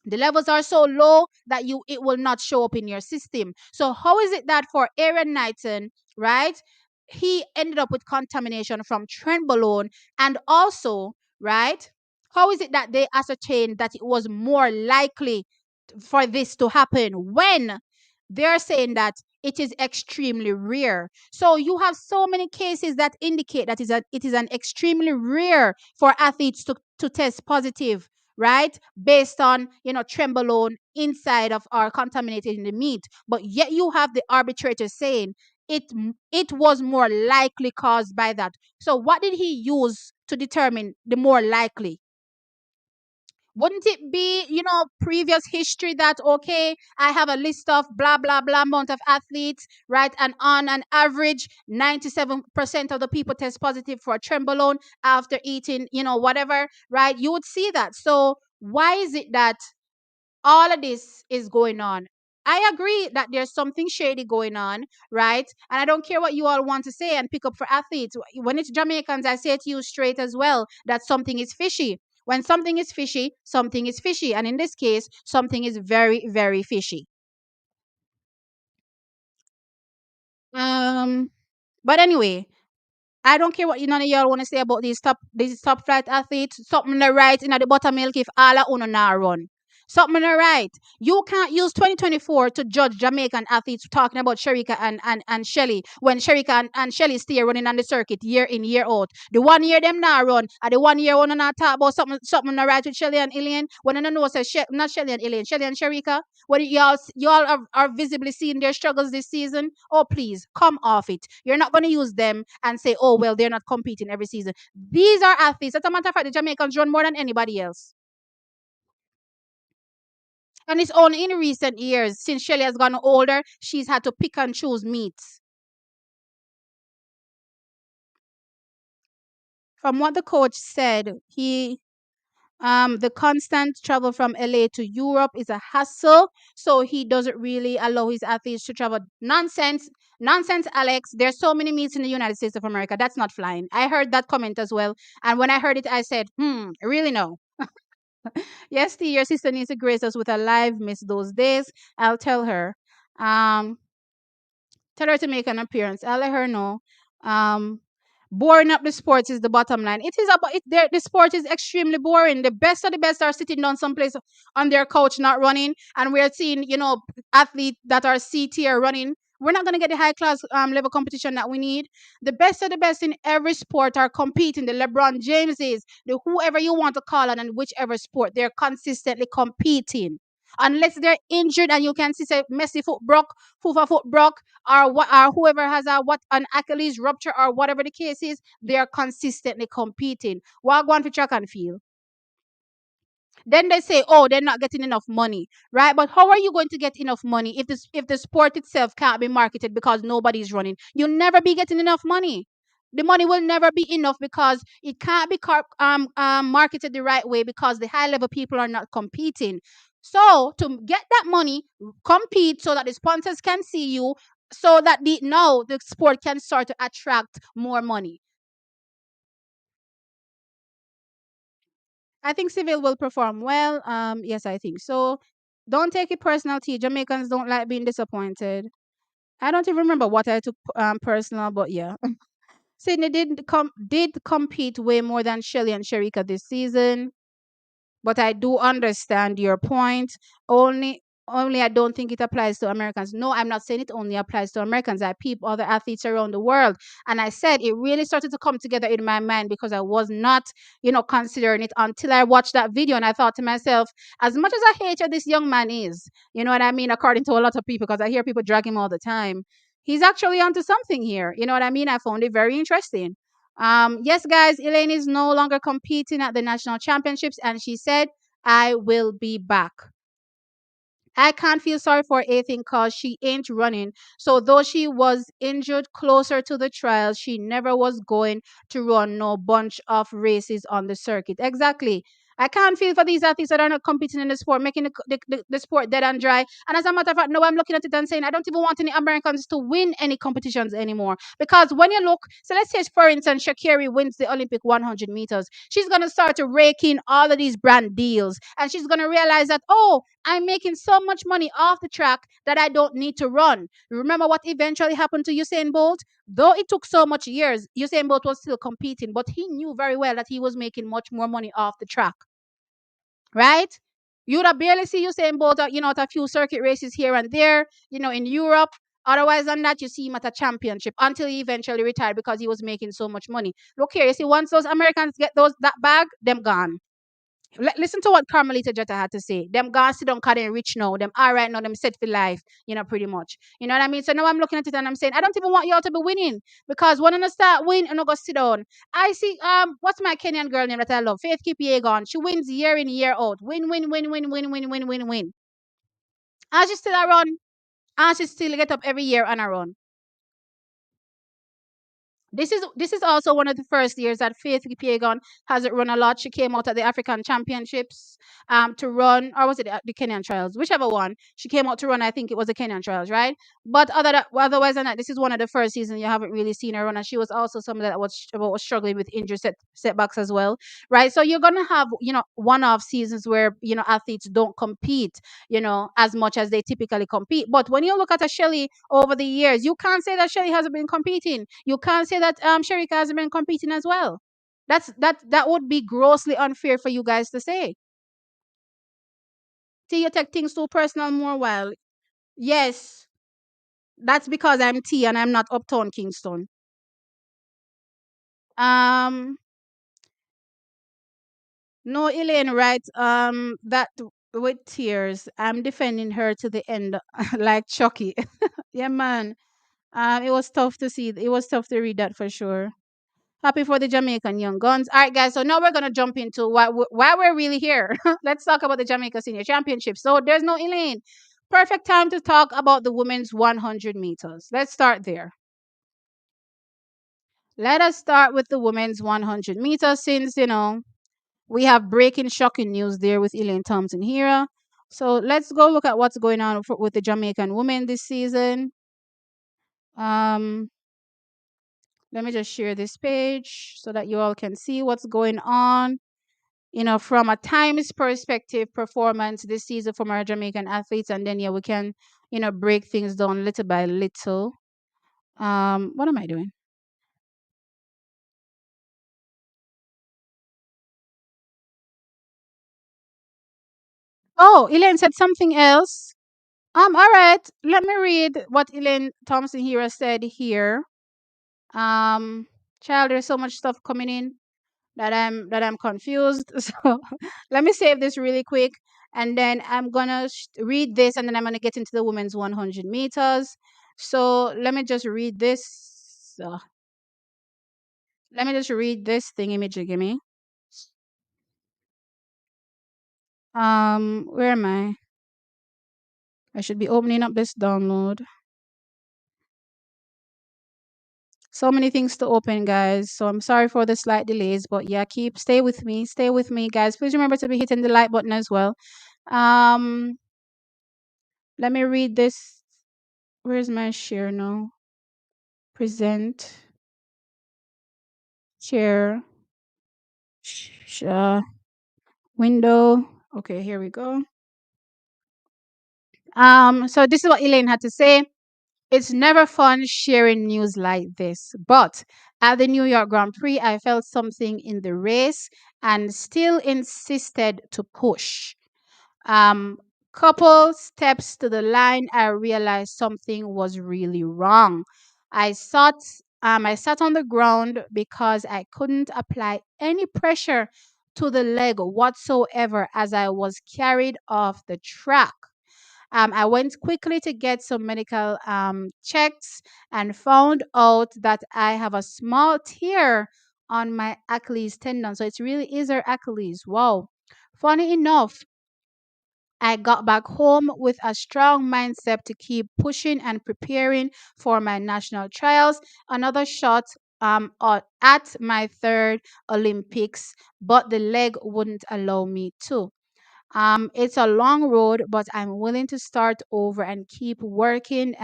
The levels are so low that it will not show up in your system. So how is it that for Aaron Knighton, right, he ended up with contamination from trenbolone, and also, right, how is it that they ascertained that it was more likely for this to happen when they're saying that it is extremely rare? So you have so many cases that indicate that it is an extremely rare for athletes to test positive, right? Based on, trembolone inside of or contaminated in the meat. But yet you have the arbitrator saying it was more likely caused by that. So what did he use to determine the more likely? Wouldn't it be, previous history that, okay, I have a list of blah, blah, blah amount of athletes, right? And on an average, 97% of the people test positive for trembolone after eating, whatever, right? You would see that. So why is it that all of this is going on? I agree that there's something shady going on, right? And I don't care what you all want to say and pick up for athletes. When it's Jamaicans, I say to you straight as well that something is fishy. When something is fishy, something is fishy. And in this case, something is very, very fishy. Um, but anyway, I don't care what none of y'all want to say about these top flight athletes. Something to right in at the buttermilk if all a uno now run. Something to right. You can't use 2024 to judge Jamaican athletes talking about Sherika and Shelly when Sherika and Shelly stay running on the circuit year in, year out. The 1 year them now run, and the 1 year one not talk about something to right with Shelly and Elaine. When I don't know say not Shelly and Elaine, Shelly and Sherika. When y'all are visibly seeing their struggles this season, oh please come off it. You're not going to use them and say, oh well, they're not competing every season. These are athletes. As a matter of fact, the Jamaicans run more than anybody else. And it's only in recent years, since Shelly has gotten older, she's had to pick and choose meats. From what the coach said, the constant travel from LA to Europe is a hassle, so he doesn't really allow his athletes to travel. Nonsense, Alex. There's so many meets in the United States of America. That's not flying. I heard that comment as well, and when I heard it, I said, really no. Yes, T, your sister needs to grace us with a live. Miss those days. I'll tell her. Um, Tell her to make an appearance. I'll let her know. Um, Boring up the sports is the bottom line. It is about it. The sport is extremely boring. The best of the best are sitting down someplace on their couch, not running, and we're seeing athletes that are C tier running. We're not gonna get the high class level competition that we need. The best of the best in every sport are competing. The LeBron Jameses, the whoever you want to call on, and whichever sport, they're consistently competing. Unless they're injured and you can see say Messi foot broke, Fufa foot broke, or whoever has an Achilles rupture or whatever the case is, they are consistently competing. While going for track and field, then they say, oh, they're not getting enough money, right? But how are you going to get enough money if the sport itself can't be marketed because nobody's running? You'll never be getting enough money. The money will never be enough because it can't be marketed the right way because the high level people are not competing. So to get that money, compete so that the sponsors can see you, so that the sport can start to attract more money. I think Civil will perform well. Yes, I think so. Don't take it personal, T. Jamaicans don't like being disappointed. I don't even remember what I took personal, but yeah. Sydney did compete way more than Shelly and Sharika this season. But I do understand your point. Only I don't think it applies to Americans. No, I'm not saying it only applies to Americans. I peep other athletes around the world. And I said it really started to come together in my mind because I was not, considering it until I watched that video, and I thought to myself, as much as I hate who this young man is, you know what I mean, according to a lot of people, because I hear people drag him all the time. He's actually onto something here. You know what I mean? I found it very interesting. Yes, guys, Elaine is no longer competing at the national championships, and she said, I will be back. I can't feel sorry for Ethan because she ain't running. So though she was injured closer to the trials, she never was going to run no bunch of races on the circuit. Exactly. I can't feel for these athletes that are not competing in the sport, making the sport dead and dry. And as a matter of fact, now I'm looking at it and saying I don't even want any Americans to win any competitions anymore. Because when you look, so let's say, for instance, Shakiri wins the Olympic 100 meters. She's going to start to rake in all of these brand deals. And she's going to realize that, oh, I'm making so much money off the track that I don't need to run. Remember what eventually happened to Usain Bolt? Though it took so much years, Usain Bolt was still competing, but he knew very well that he was making much more money off the track, right? You'd have barely see Usain Bolt, at a few circuit races here and there, in Europe. Otherwise than that, you see him at a championship until he eventually retired because he was making so much money. Look here, you see, once those Americans get that bag, them gone. Listen to what Carmelita Jetta had to say. Them guys sit down cause they rich now. Them all right now, them set for life, pretty much. You know what I mean? So now I'm looking at it and I'm saying, I don't even want y'all to be winning. Because when I start win, and I go sit down. I see what's my Kenyan girl name that I love? Faith Kipyegon. She wins year in, year out. Win, win, win, win, win, win, win, win, win. And she still a run. And she still get up every year and a run. This is also one of the first years that Faith Kipyegon hasn't run a lot. She came out at the African Championships to run, or was it the Kenyan Trials? Whichever one. She came out to run. I think it was the Kenyan Trials, right? But otherwise than that, this is one of the first seasons you haven't really seen her run, and she was also somebody that was struggling with injury setbacks as well, right? So you're gonna have one-off seasons where athletes don't compete as much as they typically compete. But when you look at a Shelly over the years, you can't say that Shelly hasn't been competing. You can't say that Sherika hasn't been competing as well. That would be grossly unfair for you guys to say. See, you take things too personal more while. Yes, that's because I'm T and I'm not Uptown Kingston. Um, no, Elaine, right? That with tears, I'm defending her to the end, like Chucky. Yeah, man. It was tough to see. It was tough to read that for sure. Happy for the Jamaican Young Guns. All right, guys. So now we're gonna jump into why we're really here. Let's talk about the Jamaica Senior Championship. So there's no Elaine. Perfect time to talk about the women's 100 meters. Let's start there. Let us start with the women's 100 meters, since we have breaking, shocking news there with Elaine Thompson here. So let's go look at what's going on with the Jamaican women this season. Um, Let me just share this page so that you all can see what's going on. From a times perspective, performance this season from our Jamaican athletes, and then we can, break things down little by little. What am I doing? Oh, Elaine said something else. All right. Let me read what Elaine Thompson here said here. Um, Child, there's so much stuff coming in that I'm confused. So let me save this really quick, and then I'm gonna read this, and then I'm gonna get into the women's 100 meters. So let me just read this. Let me just read this thing, image gimme. Where am I? I should be opening up this download. So many things to open, guys. So I'm sorry for the slight delays, but yeah, stay with me, guys. Please remember to be hitting the like button as well. Um, let me read this. Where's my share now? Present, share, sh- uh, window. Okay, here we go. So this is what Elaine had to say. It's never fun sharing news like this, but at the New York Grand Prix, I felt something in the race and still insisted to push. Um, Couple steps to the line, I realized something was really wrong. I sat, I sat on the ground because I couldn't apply any pressure to the leg whatsoever as I was carried off the track. I went quickly to get some medical checks and found out that I have a small tear on my Achilles tendon. So it really is her Achilles. Wow. Funny enough, I got back home with a strong mindset to keep pushing and preparing for my national trials. Another shot at my third Olympics, but the leg wouldn't allow me to. It's a long road, but I'm willing to start over and keep working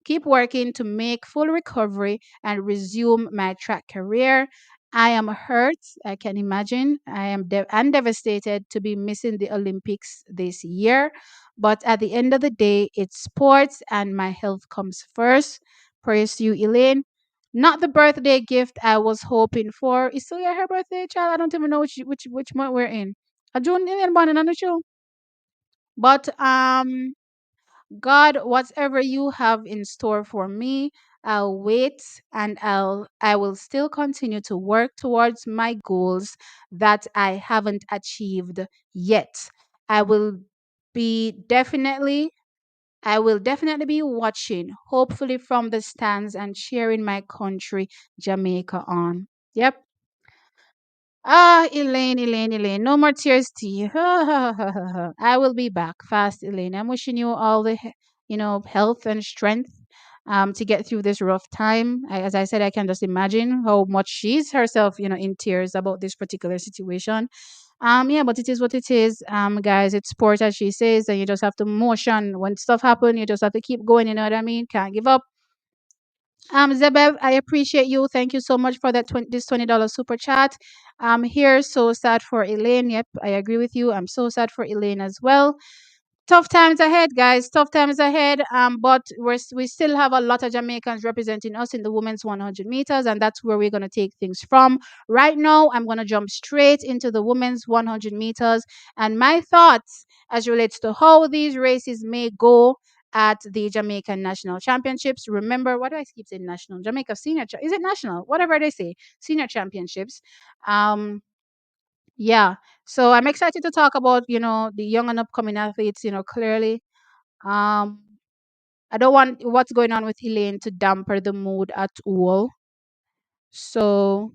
to make full recovery and resume my track career. I am hurt, I can imagine. I'm devastated to be missing the Olympics this year. But at the end of the day, it's sports and my health comes first. Praise to you, Elaine. Not the birthday gift I was hoping for. Is still her birthday, child? I don't even know which month we're in. A June Elaine born on the show. But God, whatever you have in store for me, I'll wait and I will still continue to work towards my goals that I haven't achieved yet. I will be definitely I will definitely be watching, hopefully from the stands and cheering my country, Jamaica on. Yep. Ah, Elaine, no more tears, tea. I will be back fast, Elaine. I'm wishing you all the, health and strength, to get through this rough time. As I said, I can just imagine how much she's herself, in tears about this particular situation. Yeah, but it is what it is. Guys, it's sport, as she says, and you just have to motion. When stuff happen, you just have to keep going. You know what I mean? Can't give up. Zebev, I appreciate you. Thank you so much for that this $20 super chat. I'm here so sad for Elaine. Yep, I agree with you. I'm so sad for Elaine as well. Tough times ahead, guys. Tough times ahead. But we still have a lot of Jamaicans representing us in the women's 100 meters, and that's where we're gonna take things from. Right now, I'm gonna jump straight into the women's 100 meters and my thoughts as relates to how these races may go at the Jamaican National Championships. Remember, what do I keep saying? National Jamaica Senior? Is it national? Whatever they say, Senior Championships. Um, yeah. So I'm excited to talk about, the young and upcoming athletes, clearly. Um, I don't want what's going on with Elaine to damper the mood at all. So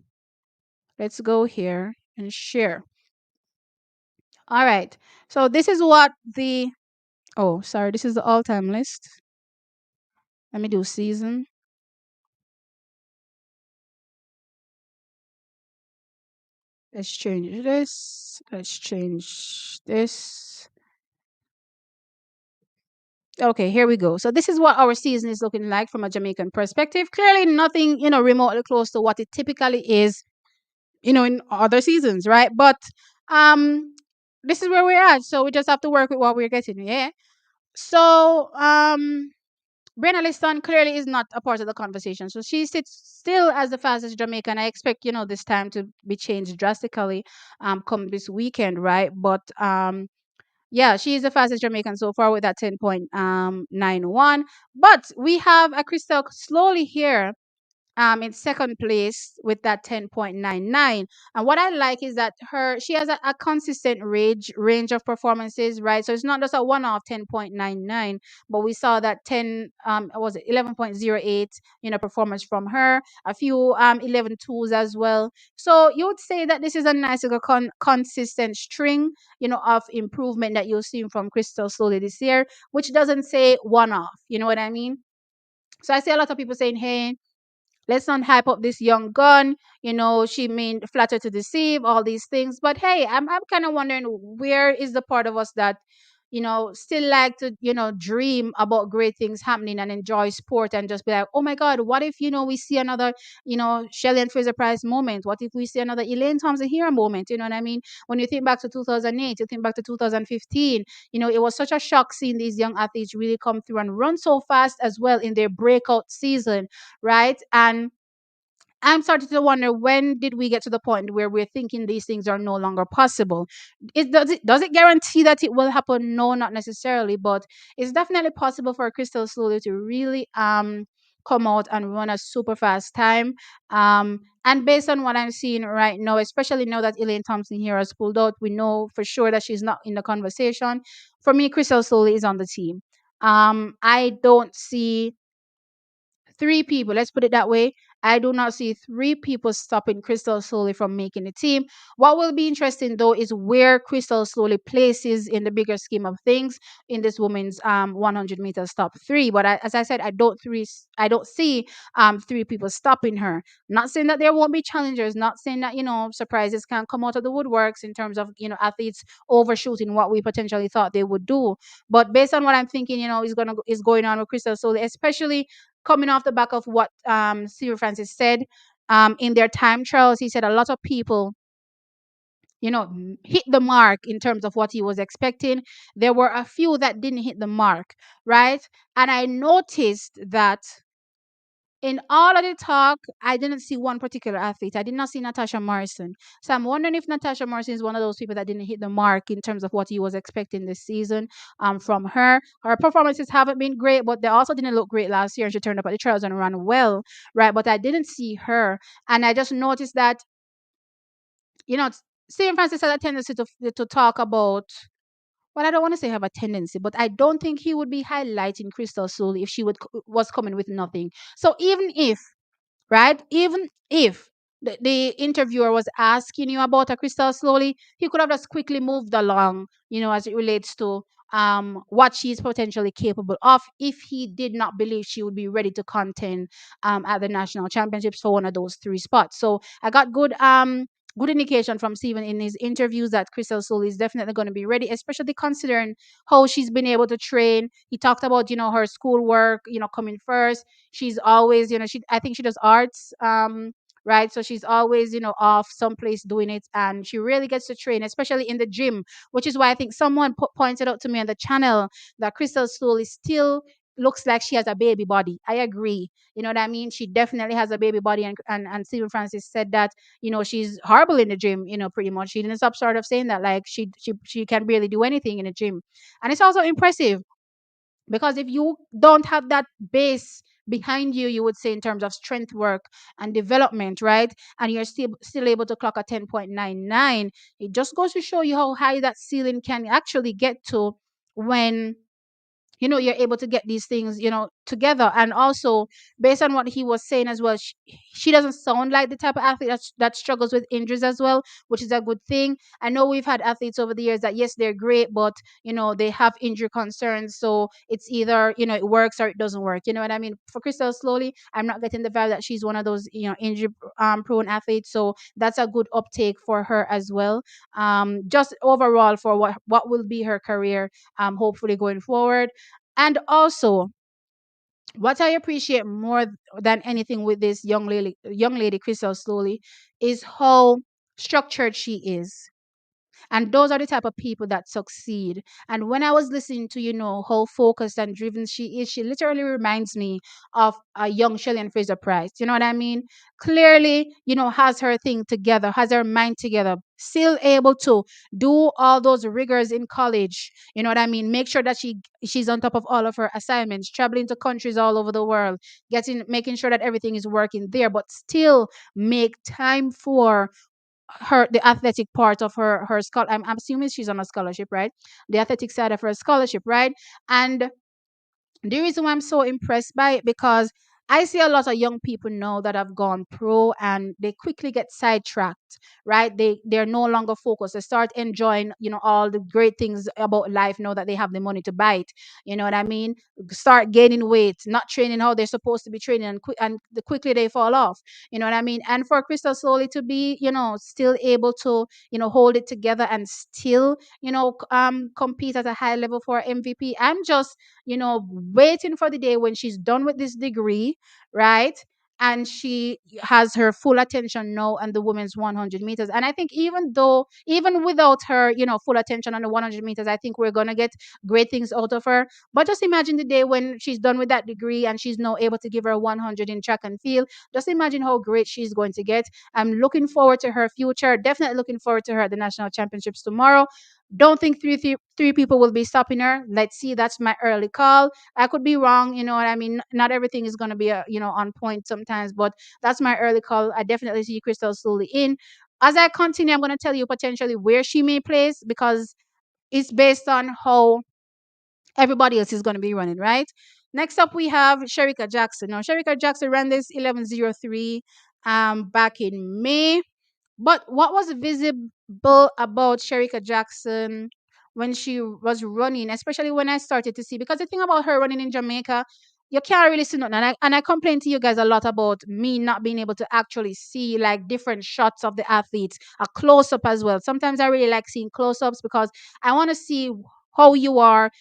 let's go here and share. All right. So this is what this is the all time list. Let me do season. Let's change this. Let's change this. Okay, here we go. So this is what our season is looking like from a Jamaican perspective. Clearly nothing, remotely close to what it typically is, in other seasons, right? But um this is where we're at. So we just have to work with what we're getting, yeah. So Brenna Liston clearly is not a part of the conversation. So she sits still as the fastest Jamaican. I expect, this time to be changed drastically come this weekend, right? But yeah, she is the fastest Jamaican so far with that 10.91. But we have a Crystal slowly here in second place with that 10.99. And what I like is that she has a consistent range of performances, right? So it's not just a one-off 10.99, but we saw that 10 was it 11.08, performance from her, a few 11 twos as well. So you would say that this is a nice little consistent string, of improvement that you'll see from Crystal slowly this year, which doesn't say one off, you know what I mean? So I see a lot of people saying, hey, let's not hype up this young gun. She mean flatter to deceive, all these things. But hey, I'm kind of wondering, where is the part of us that still like to dream about great things happening and enjoy sport, and just be like, oh my god, what if we see another Shelley and Fraser Price moment? What if we see another Elaine Thompson Hero moment? You know what I mean? When you think back to 2008, you think back to 2015, it was such a shock seeing these young athletes really come through and run so fast as well in their breakout season, right? And I'm starting to wonder, when did we get to the point where we're thinking these things are no longer possible? Does it guarantee that it will happen? No, not necessarily, but it's definitely possible for Crystal Slowly to really come out and run a super fast time. And based on what I'm seeing right now, especially now that Elaine Thompson here has pulled out, we know for sure that she's not in the conversation. For me, Crystal Slowly is on the team. I don't see three people, let's put it that way. I do not see three people stopping Crystal Slowly from making the team. What will be interesting though is where Crystal Slowly places in the bigger scheme of things in this women's 100 meters top three. But as I said, I don't see three people stopping her. Not saying that there won't be challengers, not saying that surprises can come out of the woodworks in terms of athletes overshooting what we potentially thought they would do. But based on what I'm thinking, is going on with Crystal Slowly, especially coming off the back of what Cyril Francis said in their time trials. He said a lot of people, hit the mark in terms of what he was expecting. There were a few that didn't hit the mark, right? And I noticed that in all of the talk, I didn't see one particular athlete. I did not see Natasha Morrison. So I'm wondering if Natasha Morrison is one of those people that didn't hit the mark in terms of what he was expecting this season from her. Her performances haven't been great, but they also didn't look great last year. And she turned up at the trials and ran well, right? But I didn't see her. And I just noticed that, you know, Stephen Francis has a tendency to talk about, well, I don't want to say have a tendency, but I don't think he would be highlighting Crystal Solly if she was coming with nothing. So even if, right? Even if the interviewer was asking you about a Crystal Slowly, he could have just quickly moved along, as it relates to what she's potentially capable of, if he did not believe she would be ready to contend at the national championships for one of those three spots. So I got good indication from Stephen in his interviews that Crystal Soul is definitely going to be ready, especially considering how she's been able to train. He talked about, her schoolwork, coming first. She's always, I think she does arts, right? So she's always, off someplace doing it, and she really gets to train, especially in the gym, which is why I think someone pointed out to me on the channel that Crystal Soul is still looks like she has a baby body. I agree. You know what I mean? She definitely has a baby body, and Stephen Francis said that, she's horrible in the gym, pretty much. She didn't stop sort of saying that, like, she can barely do anything in the gym. And it's also impressive, because if you don't have that base behind you, you would say, in terms of strength work and development, right? And you're still able to clock a 10.99, it just goes to show you how high that ceiling can actually get to when you're able to get these things together. And also, based on what he was saying as well, she doesn't sound like the type of athlete that struggles with injuries as well, which is a good thing. I know we've had athletes over the years that, yes, they're great, but they have injury concerns, so it's either it works or it doesn't work. You know what I mean? For Crystal Slowly, I'm not getting the vibe that she's one of those injury prone athletes, so that's a good uptake for her as well. Just overall for what will be her career, hopefully going forward. And also, what I appreciate more than anything with this young lady Crystal Slowly, is how structured she is. And those are the type of people that succeed. And when I was listening to, how focused and driven she is, she literally reminds me of a young Shelley and Fraser Price. You know what I mean? Clearly, has her thing together, has her mind together, still able to do all those rigors in college. You know what I mean? Make sure that she's on top of all of her assignments, traveling to countries all over the world, making sure that everything is working there, but still make time for the athletic part of her school. I'm assuming she's on a scholarship, right? The athletic side of her scholarship, right? And the reason why I'm so impressed by it, because I see a lot of young people now that have gone pro and they quickly get sidetracked, right? They're no longer focused. They start enjoying, all the great things about life now that they have the money to buy it. You know what I mean? Start gaining weight, not training how they're supposed to be training, and quickly they fall off. You know what I mean? And for Crystal Slowly to be, still able to, hold it together and still, compete at a high level for MVP. I'm just, waiting for the day when she's done with this degree, right? And she has her full attention now on the women's 100 meters. And I think even without her, full attention on the 100 meters, I think we're going to get great things out of her. But just imagine the day when she's done with that degree and she's now able to give her 100 in track and field. Just imagine how great she's going to get. I'm looking forward to her future. Definitely looking forward to her at the national championships tomorrow. Don't think three people will be stopping her. Let's see. That's my early call. I could be wrong. You know what I mean? Not everything is going to be on point sometimes, but that's my early call. I definitely see Crystal slowly in. As I continue, I'm going to tell you potentially where she may place, because it's based on how everybody else is going to be running, right? Next up, we have Sherika Jackson. Now, Sherika Jackson ran this 11:03 back in May. But what was visible about Sherika Jackson when she was running, especially when I started to see, because the thing about her running in Jamaica, you can't really see nothing. And I complain to you guys a lot about me not being able to actually see like different shots of the athletes, a close up as well. Sometimes I really like seeing close ups because I want to see how you are,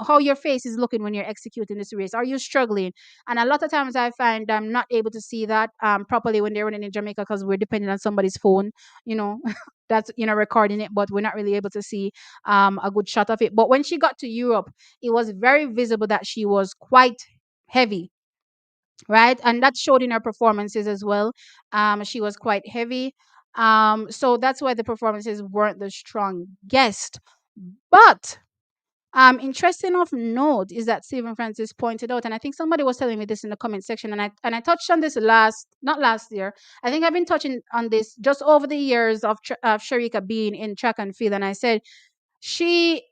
how your face is looking when you're executing this race. Are you struggling? And a lot of times I find I'm not able to see that properly when they're running in Jamaica because we're depending on somebody's phone, you know, that's, recording it, but we're not really able to see a good shot of it. But when she got to Europe, it was very visible that she was quite heavy, right? And that showed in her performances as well. She was quite heavy. So that's why the performances weren't the strongest. But interesting of note is that Stephen Francis pointed out, and I think somebody was telling me this in the comment section, and I touched on this not last year. I think I've been touching on this just over the years of Sharika being in track and field, and I said she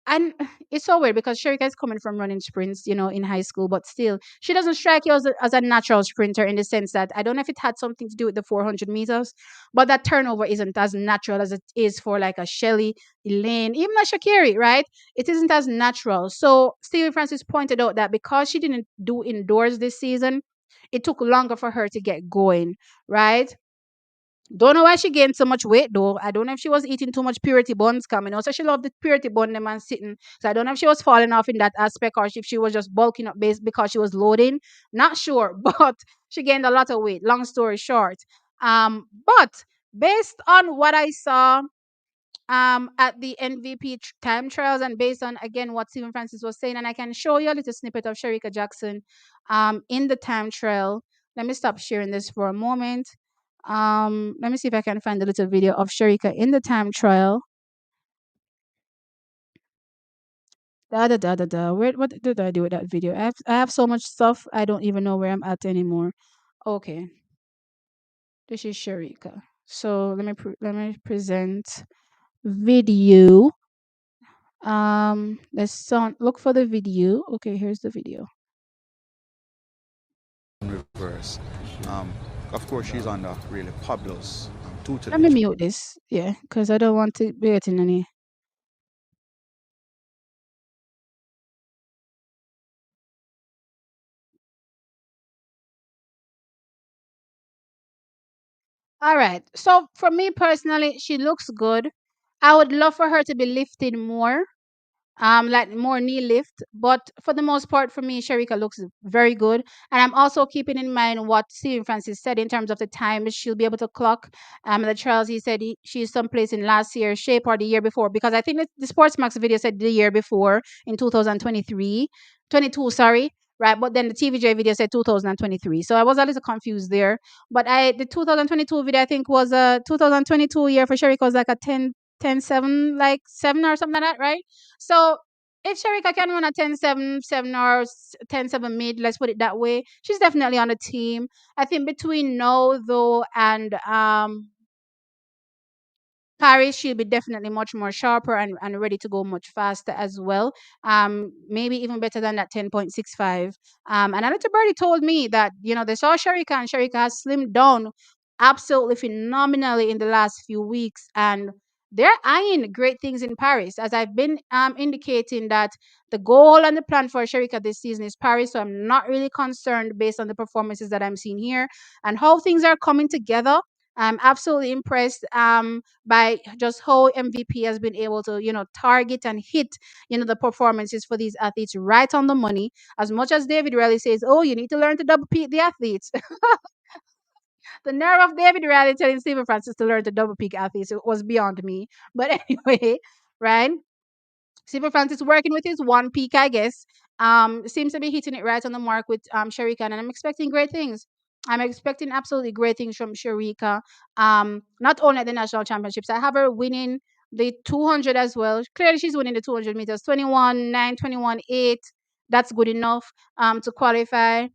and it's so weird because Sherika is coming from running sprints, in high school, but still, she doesn't strike you as a natural sprinter in the sense that I don't know if it had something to do with the 400 meters, but that turnover isn't as natural as it is for like a Shelly, Elaine, even a Shakiri, right? It isn't as natural. So Stephen Francis pointed out that because she didn't do indoors this season, it took longer for her to get going, right? Don't know why she gained so much weight though. I don't know if she was eating too much purity buns coming. Also, she loved the purity bun them and sitting. So I don't know if she was falling off in that aspect or if she was just bulking up base because she was loading. Not sure, but she gained a lot of weight. Long story short. But based on what I saw at the MVP time trials, and based on again what Stephen Francis was saying, and I can show you a little snippet of Sharika Jackson in the time trial. Let me stop sharing this for a moment. Let me see if I can find a little video of Sharika in the time trial. Da da da da da. Where, what did I do with that video? I have so much stuff I don't even know where I'm at anymore. Okay, this is Sharika. So let me present video. Let's look for the video. Okay, here's the video. Reverse. Um, of course, she's under really Pablo's Let me tutelage. mute this. Yeah, because I don't want to be getting any. All right. So for me personally, she looks good. I would love for her to be lifted more, like more knee lift. But for the most part, for me, Sharika looks very good. And I'm also keeping in mind what Stephen Francis said in terms of the time she'll be able to clock. The trials, he said she's someplace in last year's shape or the year before, because I think the Sportsmax video said the year before in 2023, 22, sorry. Right, but then the TVJ video said 2023, so I was a little confused there. But the 2022 video I think was a 2022 year for Sharika was like a 10-7, like 7 or something like that, right? So if Sharika can run a 10-7-7 or 10-7 mid, let's put it that way, she's definitely on the team. I think between now though and Paris, she'll be definitely much more sharper and ready to go much faster as well. Maybe even better than that 10.65. And Anita Birdie told me that, they saw Sharika, and Sharika has slimmed down absolutely phenomenally in the last few weeks. And they're eyeing great things in Paris, as I've been indicating that the goal and the plan for Sharika this season is Paris. So I'm not really concerned based on the performances that I'm seeing here and how things are coming together. I'm absolutely impressed by just how MVP has been able to, target and hit, the performances for these athletes right on the money. As much as David Riley says, oh, you need to learn to double peak the athletes. The nerve of David Riley telling Stephen Francis to learn to double peak athletes, it was beyond me. But anyway, right? Stephen Francis working with his one peak, I guess. Seems to be hitting it right on the mark with Sharika, and I'm expecting great things. I'm expecting absolutely great things from Sharika. Not only at the national championships, I have her winning the 200 as well. Clearly, she's winning the 200 meters, 21.9, 21.8. That's good enough to qualify.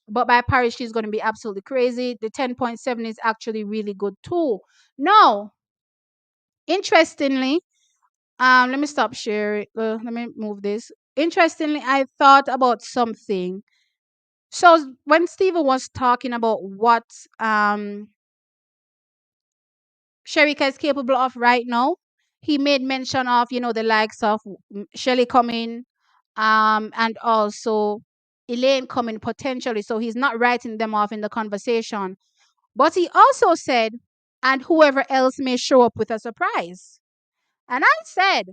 But by Paris, she's going to be absolutely crazy. The 10.7 is actually really good too. Now, interestingly, let me stop sharing. Let me move this. Interestingly, I thought about something. So when Steven was talking about what Sherika is capable of right now, he made mention of, the likes of Shelly coming, and also Elaine coming potentially. So he's not writing them off in the conversation. But he also said, and whoever else may show up with a surprise. And I said,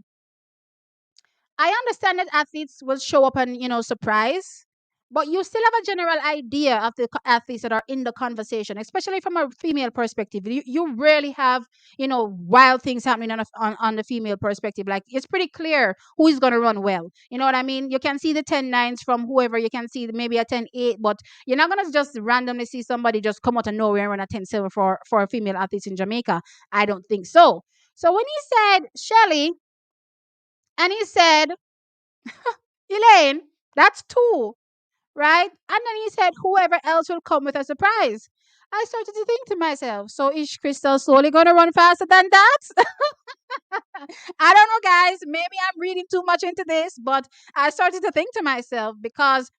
I understand that athletes will show up and, surprise, but you still have a general idea of the athletes that are in the conversation, especially from a female perspective. You rarely have, wild things happening on the female perspective. Like, it's pretty clear who is going to run well. You know what I mean? You can see the 10.9s from whoever, you can see maybe a 10.8, but you're not going to just randomly see somebody just come out of nowhere and run a 10.7 for a female athletes in Jamaica. I don't think so. So when he said Shelly, and he said Elaine, that's two, right? And then he said, whoever else will come with a surprise. I started to think to myself, so is Crystal slowly going to run faster than that? I don't know, guys. Maybe I'm reading too much into this, but I started to think to myself because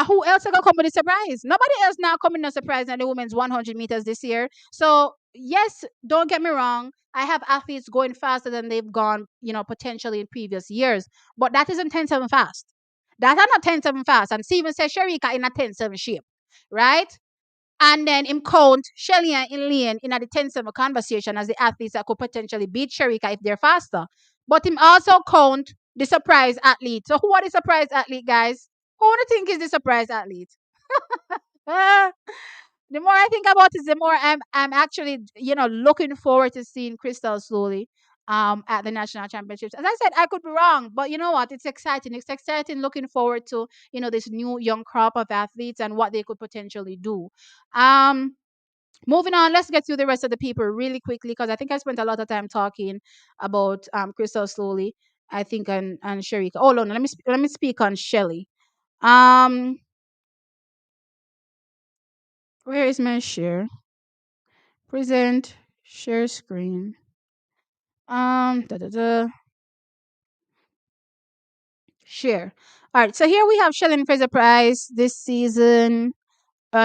who else are going to come with a surprise? Nobody else now coming a surprise in the women's 100 meters this year. So, yes, don't get me wrong. I have athletes going faster than they've gone, potentially in previous years. But that isn't 10.7 fast. That are not 10.7 fast. And Steven says Sharika in a 10.7 shape, right? And then him count Shelly and Elaine in a the 10.7 conversation as the athletes that could potentially beat Sharika if they're faster. But him also count the surprise athlete. So who are the surprise athlete, guys? Who do you think is the surprise athlete? Ah, the more I think about it, the more I'm actually, looking forward to seeing Crystal slowly at the national championships. As I said, I could be wrong, but you know what? It's exciting. It's exciting looking forward to, this new young crop of athletes and what they could potentially do. Um Moving on, let's get through the rest of the people really quickly because I think I spent a lot of time talking about Crystal slowly. I think and Sharika. Oh no, let me speak on Shelly. Um where is my share? Present, share screen. Da, da, da, share. All right, so here we have Shelly Fraser Price this season.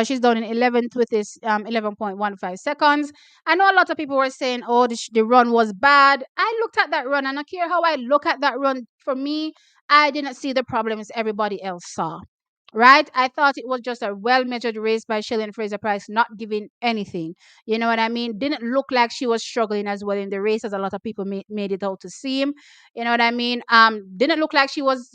She's done in 11th with this 11.15 seconds. I know a lot of people were saying, oh, the run was bad. I looked at that run, and I care how I look at that run. For me, I didn't see the problems everybody else saw. Right? I thought it was just a well measured race by Shelley Fraser Price, not giving anything. You know what I mean? Didn't look like she was struggling as well in the race as a lot of people made it out to seem. You know what I mean? Didn't look like she was,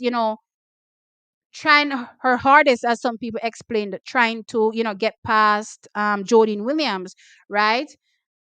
trying her hardest, as some people explained, trying to, get past Jordan Williams, right?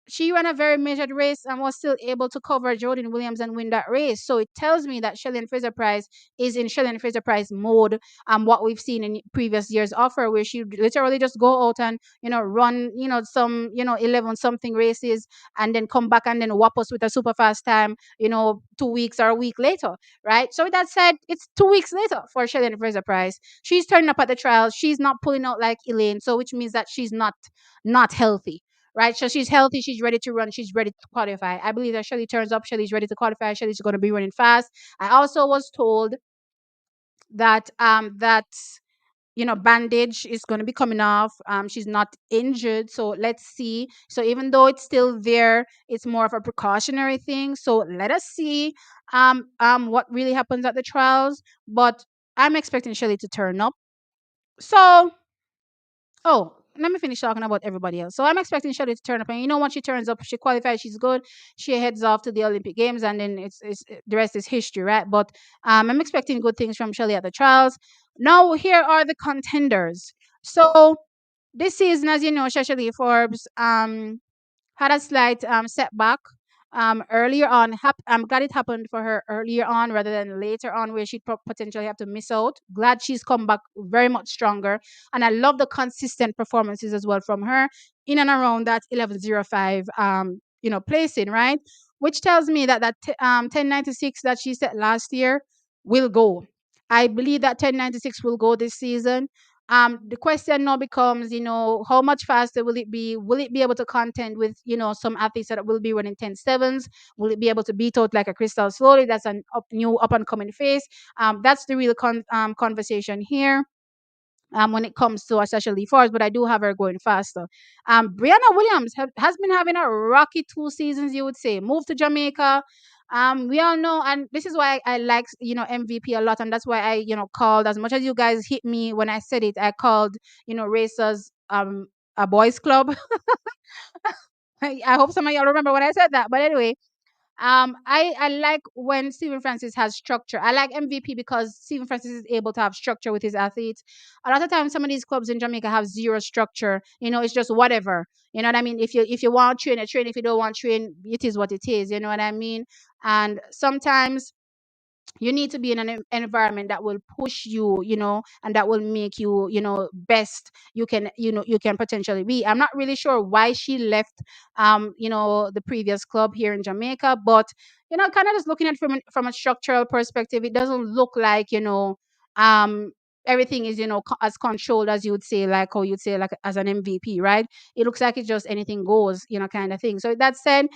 She ran a very measured race and was still able to cover Jordan Williams and win that race. So it tells me that Shelley Fraser Price is in Shelley Fraser Price mode, what we've seen in previous years of her, where she literally just go out and, run, some, 11 something races and then come back and then whop us with a super fast time, 2 weeks or a week later, right? So with that said, it's 2 weeks later for Shelley Fraser Price. She's turning up at the trials. She's not pulling out like Elaine, so which means that she's not healthy, right? So she's healthy, she's ready to run, she's ready to qualify. I believe that Shelly turns up, Shelly's ready to qualify, Shelly's going to be running fast. I also was told that bandage is going to be coming off. She's not injured, so let's see. So even though it's still there, it's more of a precautionary thing. So let us see what really happens at the trials. But I'm expecting Shelly to turn up. So, oh, let me finish talking about everybody else. So I'm expecting Shelly to turn up, and once she turns up, she qualifies, she's good. She heads off to the Olympic Games, and then it's the rest is history, right? But I'm expecting good things from Shelly at the trials. Now here are the contenders. So this season, as you know, Shashali Forbes had a slight setback earlier on. I'm glad it happened for her earlier on rather than later on, where she'd potentially have to miss out. Glad she's come back very much stronger, and I love the consistent performances as well from her in and around that 11:05 placing, right, which tells me that 10:96 that she set last year will go. I believe that 10:96 will go this season. The question now becomes, how much faster will it be? Will it be able to contend with, some athletes that will be running 10.7s? Will it be able to beat out like a Crystal Slowly? That's a new up and coming face. That's the real conversation here. When it comes to especially Force, but I do have her going faster. Brianna Williams has been having a rocky 2 seasons, you would say. Moved to Jamaica. We all know, and this is why I like MVP a lot, and that's why I called, as much as you guys hit me when I said it, I called racers a boys club. I hope some of y'all remember when I said that, but anyway, I like when Stephen Francis has structure. I like MVP because Stephen Francis is able to have structure with his athletes. A lot of times, some of these clubs in Jamaica have zero structure. It's just whatever. You know what I mean? If you want to train, a train. If you don't want to train, it is what it is. You know what I mean? And sometimes you need to be in an environment that will push you, and that will make you, best you can potentially be. I'm not really sure why she left the previous club here in Jamaica, but kind of just looking at it from a structural perspective, it doesn't look like um everything is as controlled as you would say, like how you'd say, like as an MVP, right? It looks like it's just anything goes, kind of thing. So that said,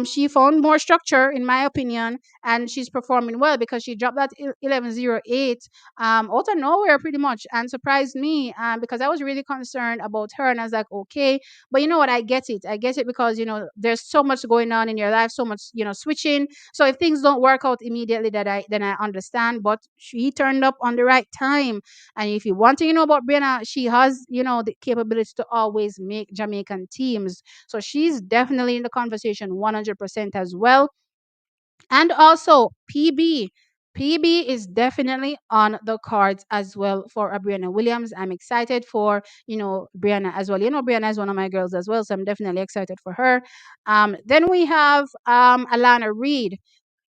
she found more structure, in my opinion, and she's performing well because she dropped that 11:08 out of nowhere pretty much, and surprised me because I was really concerned about her, and I was like, okay, but you know what, I get it because there's so much going on in your life, so much switching. So if things don't work out immediately, then I understand, but she turned up on the right time. And if you want to know about Brianna, she has the capability to always make Jamaican teams, so she's definitely in the conversation 100% as well. And also PB. PB is definitely on the cards as well for Brianna Williams. I'm excited for, Brianna as well. Brianna is one of my girls as well, so I'm definitely excited for her. Then we have Alana Reed,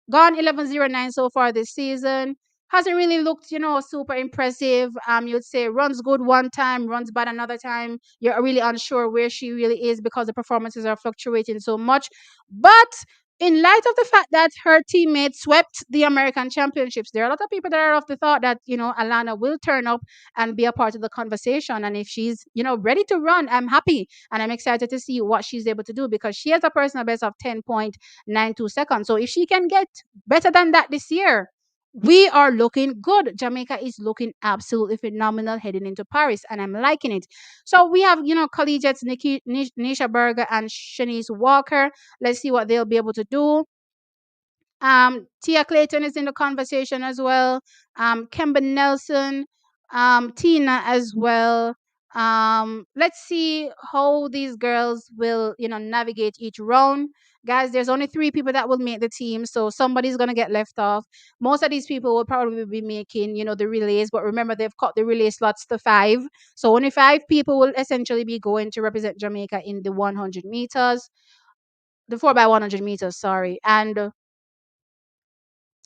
gone 11:09 so far this season. Hasn't really looked, super impressive. You'd say runs good one time, runs bad another time. You're really unsure where she really is because the performances are fluctuating so much. But in light of the fact that her teammates swept the American Championships, there are a lot of people that are of the thought that, Alana will turn up and be a part of the conversation. And if she's, ready to run, I'm happy. And I'm excited to see what she's able to do because she has a personal best of 10.92 seconds. So if she can get better than that this year, we are looking good. Jamaica is looking absolutely phenomenal heading into Paris, and I'm liking it. So we have, collegiates Nisha Berger and Shanice Walker. Let's see what they'll be able to do. Tia Clayton is in the conversation as well. Kemba Nelson, Tina as well. Let's see how these girls will, navigate each round. Guys, there's only 3 people that will make the team, so somebody's gonna get left off. Most of these people will probably be making, the relays, but remember they've cut the relay slots to 5, so only 5 people will essentially be going to represent Jamaica in the 100 meters, the 4x100 meters. Sorry, and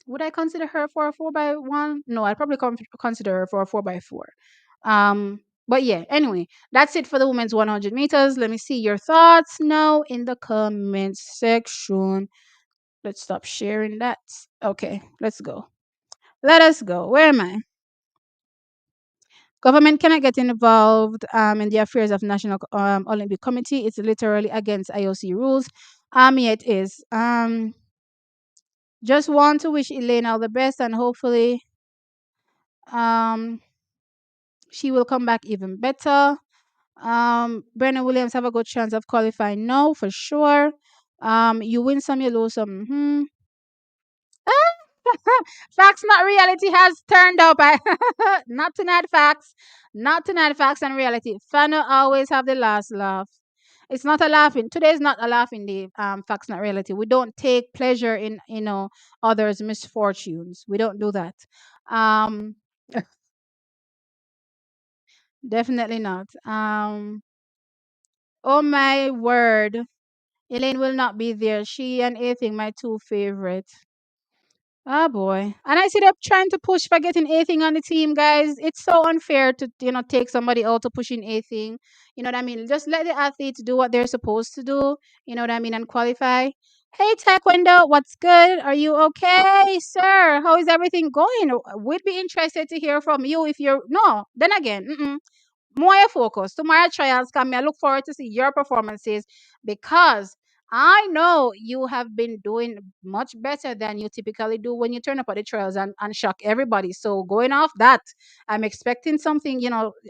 would I consider her for a 4x1? No, I'd probably consider her for a 4x4. But yeah, anyway, that's it for the women's 100 meters. Let me see your thoughts now in the comments section. Let's stop sharing that. Okay, let's go. Let us go. Where am I? Government cannot get involved in the affairs of National Olympic Committee. It's literally against IOC rules. Yeah, it is. Just want to wish Elaine all the best, and hopefully, um, she will come back even better. Brennan Williams have a good chance of qualifying now for sure. You win some, you lose some. Facts, not reality, has turned up. Not tonight, facts. Not tonight, facts and reality. Fano always have the last laugh. It's not a laughing. Today is not a laughing day. Facts, not reality. We don't take pleasure in others' misfortunes. We don't do that. Um, definitely not. Oh my word, Elaine will not be there. She and Athing, my two favorite. Oh boy. And I see them trying to push for getting a thing on the team, guys. It's so unfair to, take somebody out to push in a thing. You know what I mean? Just let the athletes do what they're supposed to do. You know what I mean? And qualify. Hey, Taekwondo, what's good? Are you okay, sir? How is everything going? We'd be interested to hear from you if you're. No, then again, more focus. Tomorrow trials come. I look forward to see your performances because I know you have been doing much better than you typically do when you turn up at the trials and shock everybody. So going off that, I'm expecting something,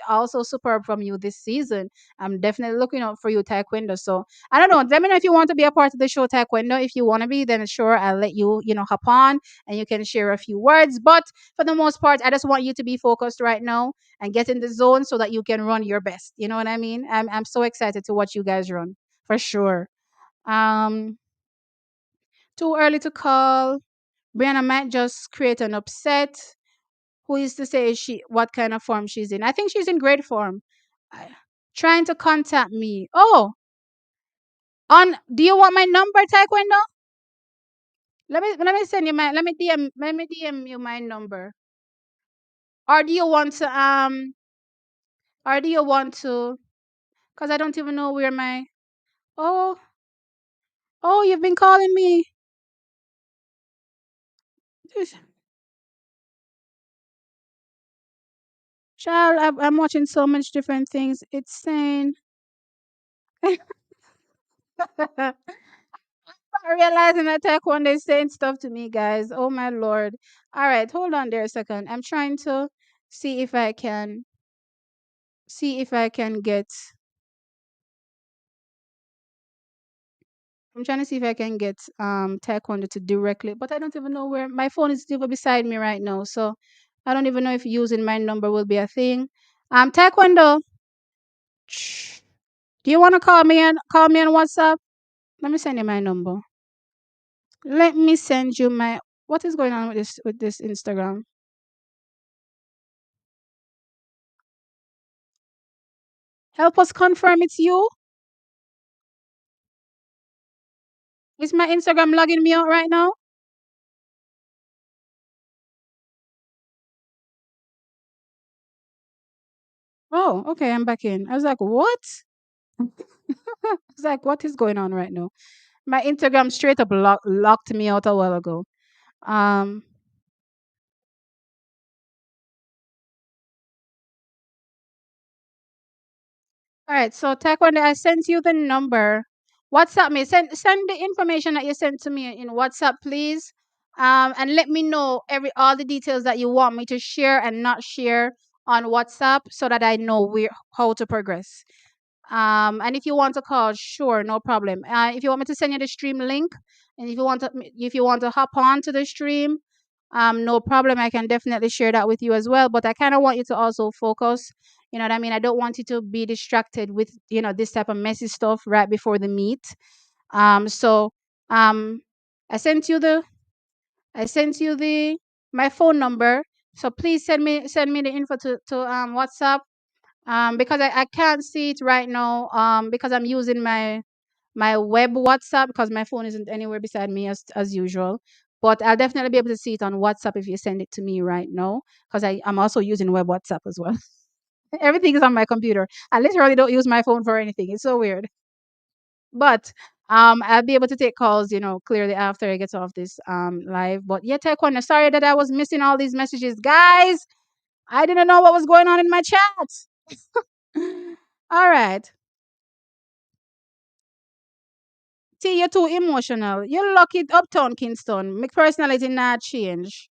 also superb from you this season. I'm definitely looking out for you, Taekwondo. So I don't know. Let me know if you want to be a part of the show, Taekwondo. If you want to be, then sure, I'll let you, hop on and you can share a few words. But for the most part, I just want you to be focused right now and get in the zone so that you can run your best. You know what I mean? I'm so excited to watch you guys run for sure. Um, too early to call. Brianna might just create an upset. Who is to say what kind of form she's in? I think she's in great form. Uh, Trying to contact me. Oh, on. Do you want my number, Taekwondo? Let me send you my let me DM you my number. Or do you want to or do you want to? Because I don't even know where my. Oh, oh, you've been calling me. This- Child, I'm watching so much different things. It's saying. I'm realizing that Taekwondo is saying stuff to me, guys. Oh my lord. All right, hold on there a second. I'm trying to see if I can see if I can get. I'm trying to see if I can get Taekwondo to directly, but I don't even know where my phone is still beside me right now. So I don't even know if using my number will be a thing. Taekwondo. Do you want to call me on WhatsApp? Let me send you my number. Let me send you my. What is going on with this Instagram? Help us confirm it's you. Is my Instagram logging me out right now? Oh, okay, I'm back in. I was like, what? I was like, what is going on right now? My Instagram straight up locked me out a while ago. Um, all right, so Taekwondo, I sent you the number. WhatsApp me. Send the information that you sent to me in WhatsApp, please. And let me know all the details that you want me to share and not share on WhatsApp so that I know how to progress. And if you want to call, sure, no problem. If you want me to send you the stream link, and if you want to hop on to the stream, no problem. I can definitely share that with you as well. But I kind of want you to also focus. You know what I mean? I don't want you to be distracted with this type of messy stuff right before the meet. So um, I sent you the I sent you the my phone number. So please send me the info to WhatsApp because I can't see it right now because I'm using my web WhatsApp because my phone isn't anywhere beside me as usual. But I'll definitely be able to see it on WhatsApp if you send it to me right now because I'm also using web WhatsApp as well. Everything is on my computer. I literally don't use my phone for anything. It's so weird. But I'll be able to take calls, clearly after I get off this live. But yeah, Taekwondo, sorry that I was missing all these messages. Guys, I didn't know what was going on in my chat. All right. See, you're too emotional. You're lucky uptown Kingston. My personality not change.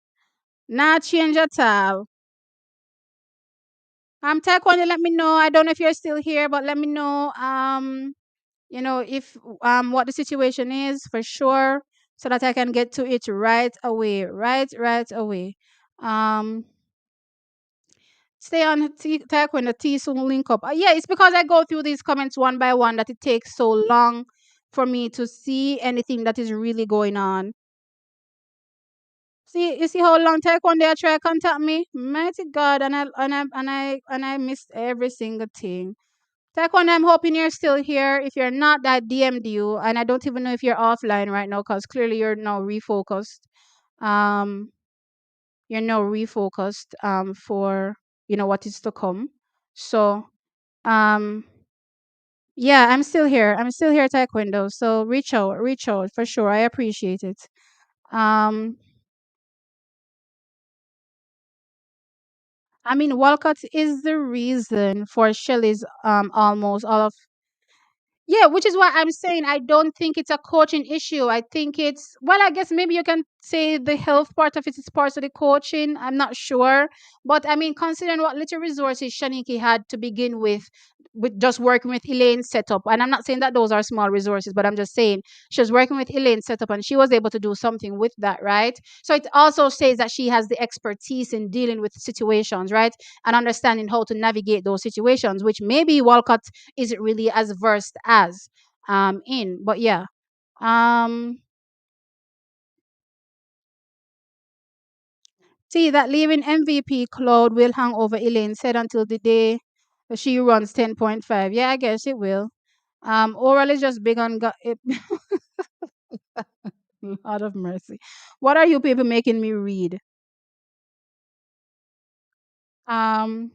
Not change at all. Taekwondo, let me know. I don't know if you're still here, but let me know. If what the situation is for sure, so that I can get to it right away. Right away. Um Stay on Taekwondo T soon link up. Yeah, it's because I go through these comments one by one that it takes so long for me to see anything that is really going on. See, you see how long Taekwondo they try to contact me? Mighty God, and I missed every single thing. Taekwondo, I'm hoping you're still here. If you're not, I DM'd you, and I don't even know if you're offline right now because clearly you're now refocused. Um, you're now refocused. For what is to come. So, um, yeah, I'm still here. I'm still here, Taekwondo. So reach out for sure. I appreciate it. Um, I mean, Walcott is the reason for Shelley's almost all of. Yeah, which is why I'm saying I don't think it's a coaching issue. I think it's, well, I guess maybe you can say the health part of it is part of the coaching. I'm not sure. But I mean, considering what little resources Shaniki had to begin with just working with Elaine's setup, and I'm not saying that those are small resources, but I'm just saying she was working with Elaine's setup and she was able to do something with that, right? So it also says that she has the expertise in dealing with situations, right? And understanding how to navigate those situations, which maybe Walcott isn't really as versed as in. But yeah. Um See that leaving MVP cloud will hang over Elaine said until the day she runs 10.5. Yeah, I guess it will. Oral is just big on Lord of mercy. What are you people making me read? Um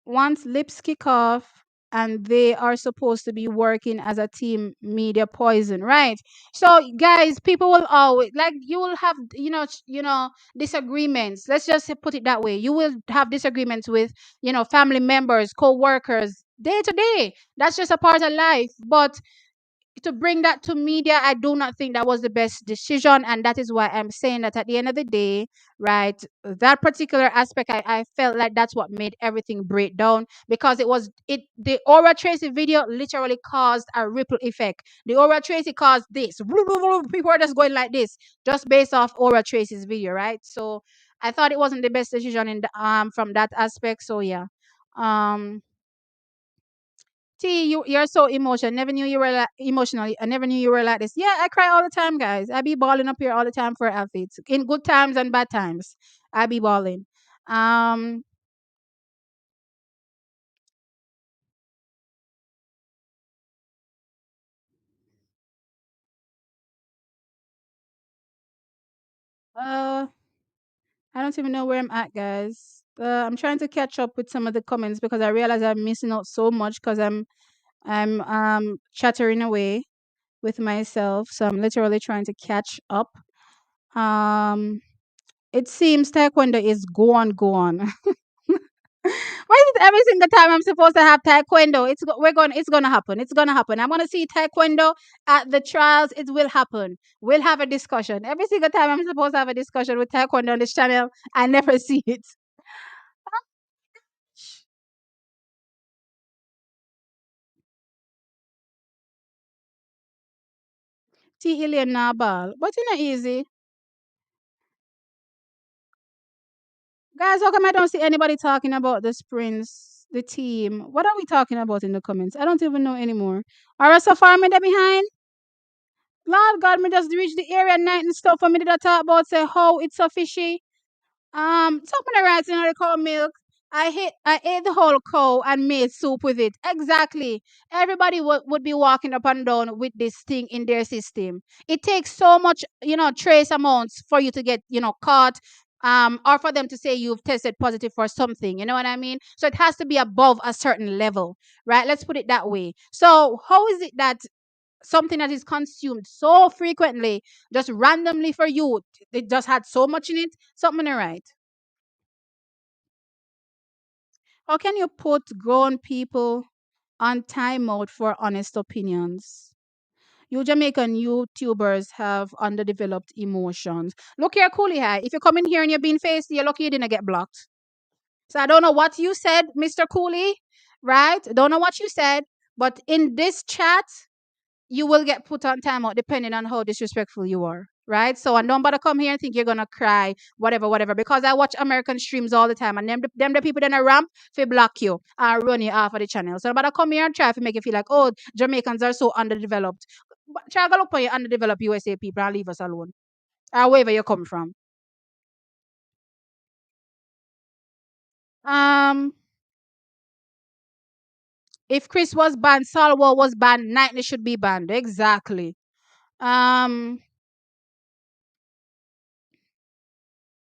Once lips kick off and they are supposed to be working as a team, media poison, right? So guys, people will always, like, you will have, disagreements. Let's just put it that way. You will have disagreements with, family members, co-workers, day to day. That's just a part of life. But to bring that to media, I do not think that was the best decision. And that is why I'm saying that at the end of the day, right, that particular aspect, I felt like that's what made everything break down, because the Aura Tracy video literally caused a ripple effect. The Aura Tracy caused this. People are just going like this, just based off Aura Tracy's video, right? So I thought it wasn't the best decision from that aspect. So yeah. Um T, you're so emotional. Never knew you were like emotional. I never knew you were like this. Yeah, I cry all the time, guys. I be balling up here all the time for athletes, in good times and bad times. I be balling. Um, uh, I don't even know where I'm at, guys. I'm trying to catch up with some of the comments because I realize I'm missing out so much because I'm chattering away with myself. So I'm literally trying to catch up. Um, it seems Taekwondo is go on. Why is it every single time I'm supposed to have taekwondo? It's gonna happen. It's gonna happen. I want to see taekwondo at the trials. It will happen. We'll have a discussion. Every single time I'm supposed to have a discussion with taekwondo on this channel, I never see it. See Ilian Nabal. But it's not easy. Guys, how come I don't see anybody talking about the sprints, the team? What are we talking about in the comments? I don't even know anymore. Are us so far me there behind? Lord God, me just reach the area night and stuff for me to talk about say how it's so fishy. Talking of rice, they call milk. I ate the whole cow and made soup with it. Exactly. Everybody would be walking up and down with this thing in their system. It takes so much, trace amounts for you to get, caught. Or for them to say you've tested positive for something, you know what I mean? So it has to be above a certain level, right? Let's put it that way. So how is it that something that is consumed so frequently, just randomly for you, it just had so much in it, something ain't right. How can you put grown people on timeout for honest opinions? You Jamaican YouTubers have underdeveloped emotions. Look here, Coolie High. If you come in here and you're being faced, you're lucky you didn't get blocked. So I don't know what you said, Mr. Cooley, right? Don't know what you said, but in this chat, you will get put on timeout depending on how disrespectful you are. Right? So and don't bother come here and think you're gonna cry, whatever, whatever. Because I watch American streams all the time and them the people that are ramp they block you and run you off of the channel. So don't bother come here and try to make you feel like, oh, Jamaicans are so underdeveloped. But try to look for your underdeveloped USA people and leave us alone. Or wherever you come from. Um if Chris was banned, Salwa was banned, Knightley should be banned. Exactly. Um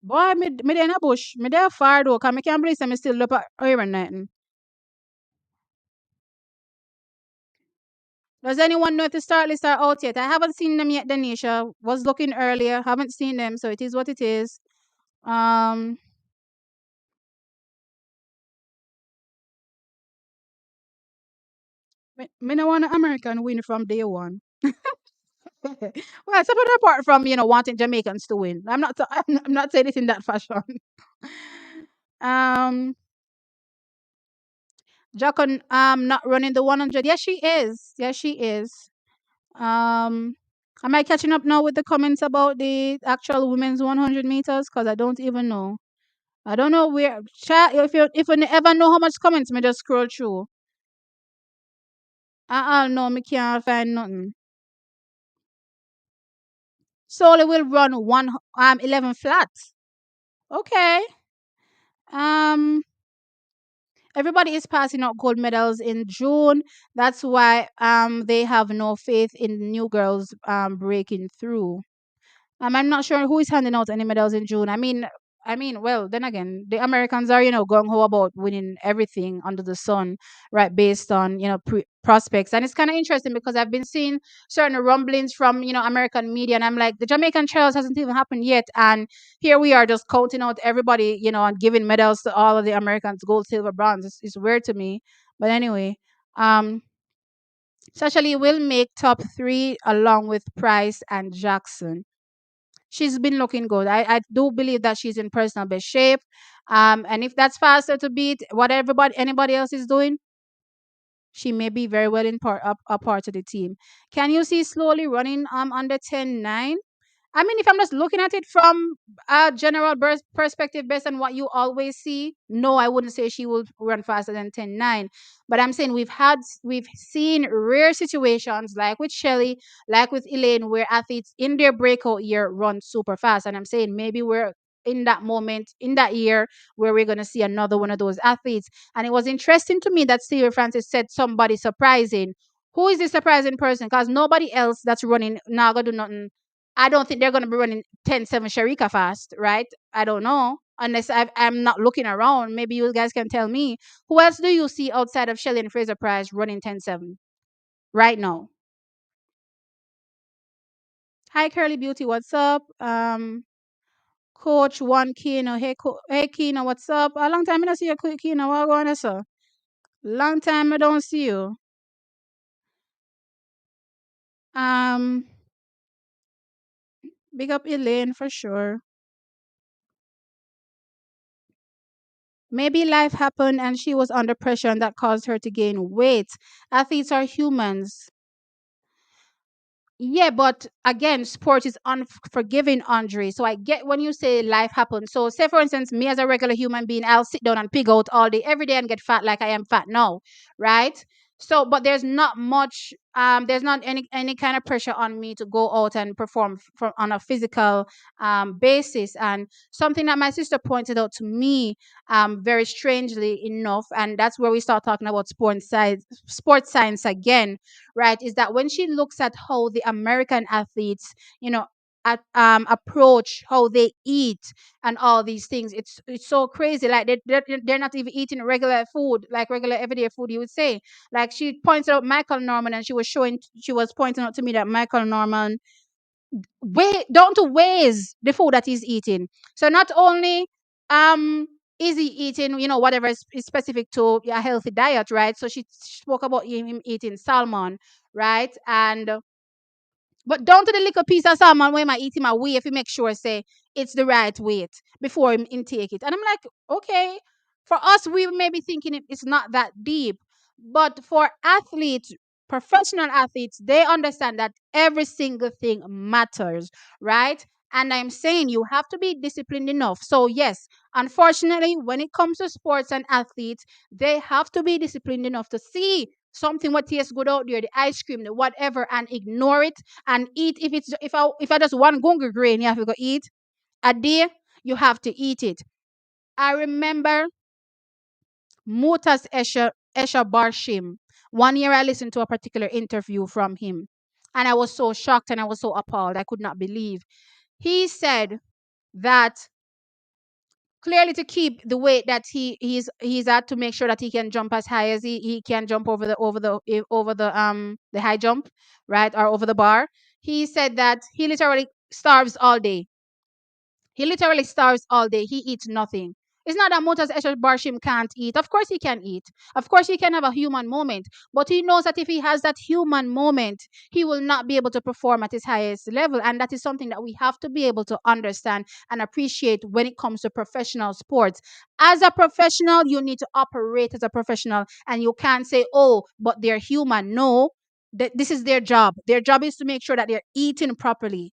Boy, me dey in a bush. Me dey far though, cause me can't believe say me still up at Iron Nighting. Does anyone know if the start lists are out yet? I haven't seen them yet, Denisha. Was looking earlier, haven't seen them, so it is what it is. Um, me no want an American win from day one. Well, separate apart from wanting Jamaicans to win. I'm not saying it in that fashion. um, Jacon not running the 100. Yes, she is. Yes, she is. Um, am I catching up now with the comments about the actual women's 100 meters? Because I don't even know. I don't know where. Chat, if you ever know how much comments, me just scroll through. No, me can't find nothing. Soli will run 11 flat. Okay. Um, everybody is passing out gold medals in June. That's why they have no faith in new girls breaking through. I'm not sure who is handing out any medals in June. Well, then again, the Americans are, gung ho about winning everything under the sun, right? Based on, prospects, and it's kind of interesting because I've been seeing certain rumblings from, American media, and I'm like, the Jamaican trials hasn't even happened yet, and here we are just counting out everybody, and giving medals to all of the Americans, gold, silver, bronze. It's weird to me, but anyway, um. Sasha Lee will make top three along with Price and Jackson. She's been looking good. I do believe that she's in personal best shape. And if that's faster to beat what anybody else is doing, she may be very well in a part of the team. Can you see slowly running under 10:9? I mean, if I'm just looking at it from a general perspective based on what you always see, no, I wouldn't say she will run faster than 10:9. But I'm saying we've seen rare situations like with Shelly, like with Elaine, where athletes in their breakout year run super fast. And I'm saying maybe we're in that moment, in that year, where we're gonna see another one of those athletes. And it was interesting to me that Steve Francis said somebody surprising. Who is the surprising person? Because nobody else that's running now gonna do nothing. I don't think they're going to be running 10-7 Sharika fast, right? I don't know. Unless I'm not looking around. Maybe you guys can tell me. Who else do you see outside of Shelly and Fraser Price running 10-7 right now? Hi, Curly Beauty. What's up? Coach One Kino. Hey, Kino. What's up? A long time I don't see you, Kino. What going on, sir? Long time I don't see you. Um, Big up Elaine for sure. Maybe life happened and she was under pressure and that caused her to gain weight. Athletes are humans. Yeah, but again, sport is unforgiving, Andre. So I get when you say life happens. So, say for instance, me as a regular human being, I'll sit down and pig out all day, every day, and get fat like I am fat now, right? So, but there's not much, there's not any kind of pressure on me to go out and perform on a physical basis. And something that my sister pointed out to me, very strangely enough, and that's where we start talking about sports science again, right, is that when she looks at how the American athletes, you know, approach how they eat and all these things. It's so crazy. Like they're not even eating regular food, like regular everyday food, you would say. Like she pointed out Michael Norman, and she was pointing out to me that Michael Norman way down to ways the food that he's eating. So not only um is he eating, whatever is specific to a healthy diet, right? So she spoke about him eating salmon, right? And but down to the little piece of salmon when I eat him away, if you make sure say it's the right weight before him intake it. And I'm like, okay, for us we may be thinking it's not that deep, but for athletes, professional athletes, they understand that every single thing matters, right? And I'm saying you have to be disciplined enough. So yes, unfortunately, when it comes to sports and athletes, they have to be disciplined enough to see something what tastes good out there, the ice cream, the whatever, and ignore it and eat. If I just one gunga grain you have to go eat a day, you have to eat it. I remember Mutas Esha Barshim. One year I listened to a particular interview from him, and I was so shocked and I was so appalled. I could not believe. He said that clearly to keep the weight that he's at, to make sure that he can jump as high as he can jump over the high jump, right, or over the bar. He said that he literally starves all day. He eats nothing. It's not that Mutas Esha Barshim can't eat. Of course he can eat. Of course he can have a human moment. But he knows that if he has that human moment, he will not be able to perform at his highest level. And that is something that we have to be able to understand and appreciate when it comes to professional sports. As a professional, you need to operate as a professional. And you can't say, oh, but they're human. No, this is their job. Their job is to make sure that they're eating properly.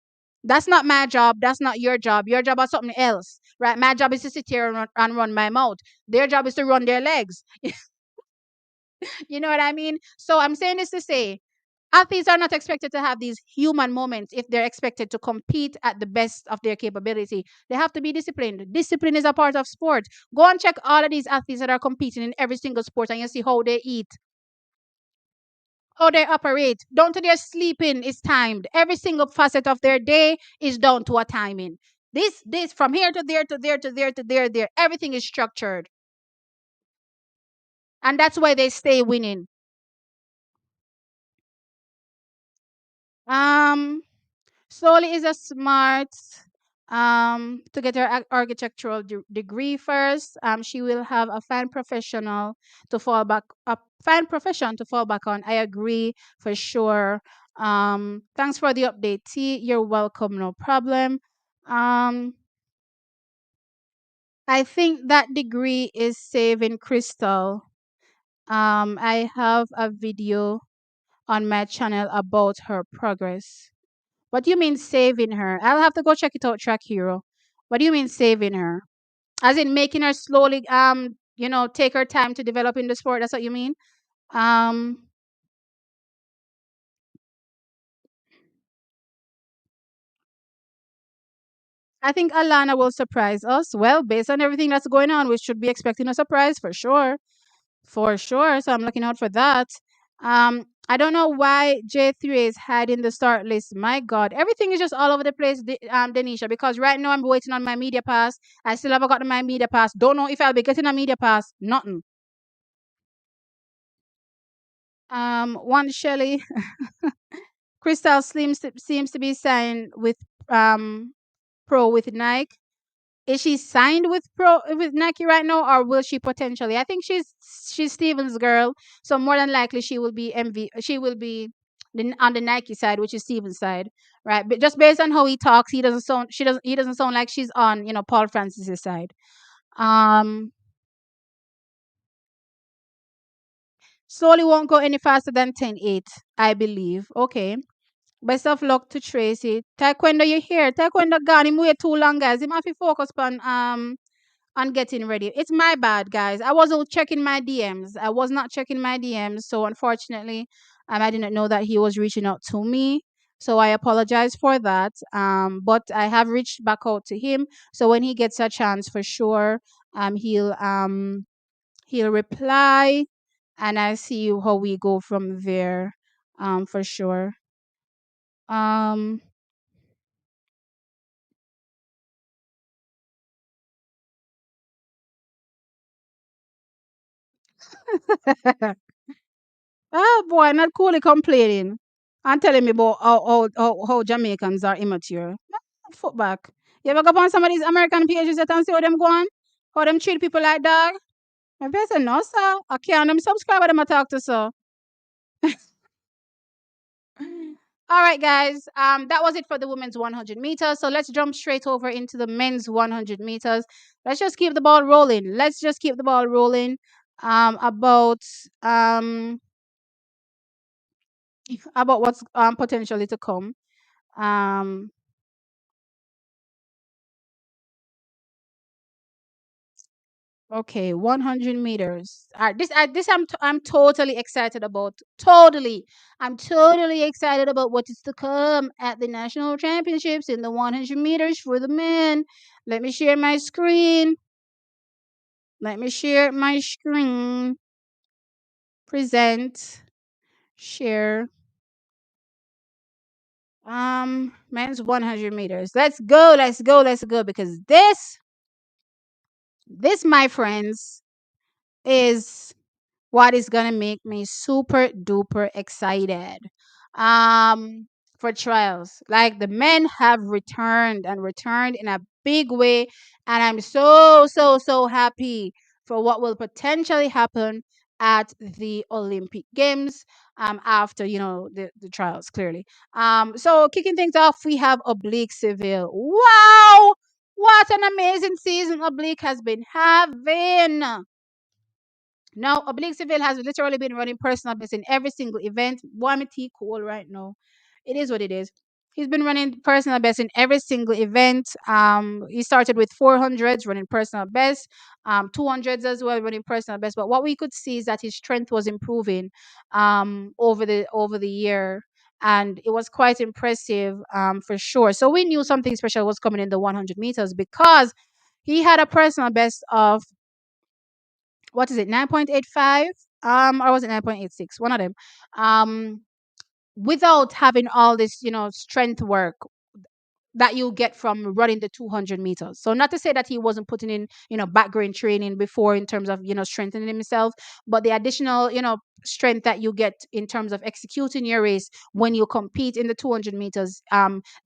That's not my job. That's not your job. Your job is something else, right? My job is to sit here and run my mouth. Their job is to run their legs. You know what I mean? So I'm saying this to say athletes are not expected to have these human moments if they're expected to compete at the best of their capability. They have to be disciplined. Discipline is a part of sport. Go and check all of these athletes that are competing in every single sport and you see how they eat, how they operate. Down to their sleeping is timed. Every single facet of their day is down to a timing. This from here to there to there to there to there. Everything is structured, and that's why they stay winning. Um, Slowly is a smart to get her architectural degree first. She will have a fine professional to fall back a fine profession to fall back on. I agree for sure. Thanks for the update, T. You're welcome, no problem. Um, I think that degree is saving Crystal. I have a video on my channel about her progress. What do you mean saving her? I'll have to go check it out, Track Hero. What do you mean saving her? As in making her slowly take her time to develop in the sport. That's what you mean? Um I think Alana will surprise us. Well, based on everything that's going on, we should be expecting a surprise for sure. For sure. So I'm looking out for that. I don't know why J3 is hiding the start list. My God, everything is just all over the place, Denisha. Because right now I'm waiting on my media pass. I still haven't gotten my media pass. Don't know if I'll be getting a media pass. Nothing. One Shelly, Crystal seems to be signed with Pro with Nike. Is she signed with Nike right now, or will she potentially? I think she's Steven's girl, so more than likely she will be She will be on the Nike side, which is Steven's side, right? But just based on how he talks, he doesn't sound like she's on Paul Francis's side. Um, Slowly won't go any faster than 10:8, I believe. Okay. Best of luck to Tracy. Taekwondo, you here? Taekwondo gone him way too long, guys. Him have to focus on getting ready. It's my bad, guys. I wasn't checking my DMs. I was not checking my DMs, so unfortunately, I didn't know that he was reaching out to me. So I apologize for that. But I have reached back out to him. So when he gets a chance, for sure, he'll reply, and I see how we go from there. For sure. Um, Oh boy, not coolly complaining and telling me about how Jamaicans are immature. Foot back. You ever go on some of these American pages that and see how them go on? How them treat people like dog? I say no, sir. I can't them subscribe them I talk to, sir. All right, guys. That was it for the women's 100 meters. So let's jump straight over into the men's 100 meters. Let's just keep the ball rolling. Let's just keep the ball rolling. About um about what's potentially to come. Um, okay, 100 meters. I'm totally excited about. Totally, I'm totally excited about what is to come at the national championships in the 100 meters for the men. Let me share my screen. Let me share my screen. Present. Share. Men's 100 meters. Let's go. Let's go. Let's go. Because this, my friends, is what is gonna make me super duper excited um for trials. Like the men have returned and returned in a big way, and I'm so happy for what will potentially happen at the Olympic Games after the trials clearly. So kicking things off, we have Oblique Seville. Wow, what an amazing season Oblique has been having. Now, Oblique Seville has literally been running personal best in every single event. Boy, I'm cool right now. It is what it is. He's been running personal best in every single event. He started with 400s running personal best, 200s as well running personal best. But what we could see is that his strength was improving over the year, and it was quite impressive for sure. So we knew something special was coming in the 100 meters because he had a personal best of what is it 9.85 or was it 9.86, one of them, um without having all this strength work that you get from running the 200 meters. So not to say that he wasn't putting in, background training before in terms of, strengthening himself, but the additional, strength that you get in terms of executing your race when you compete in the 200 meters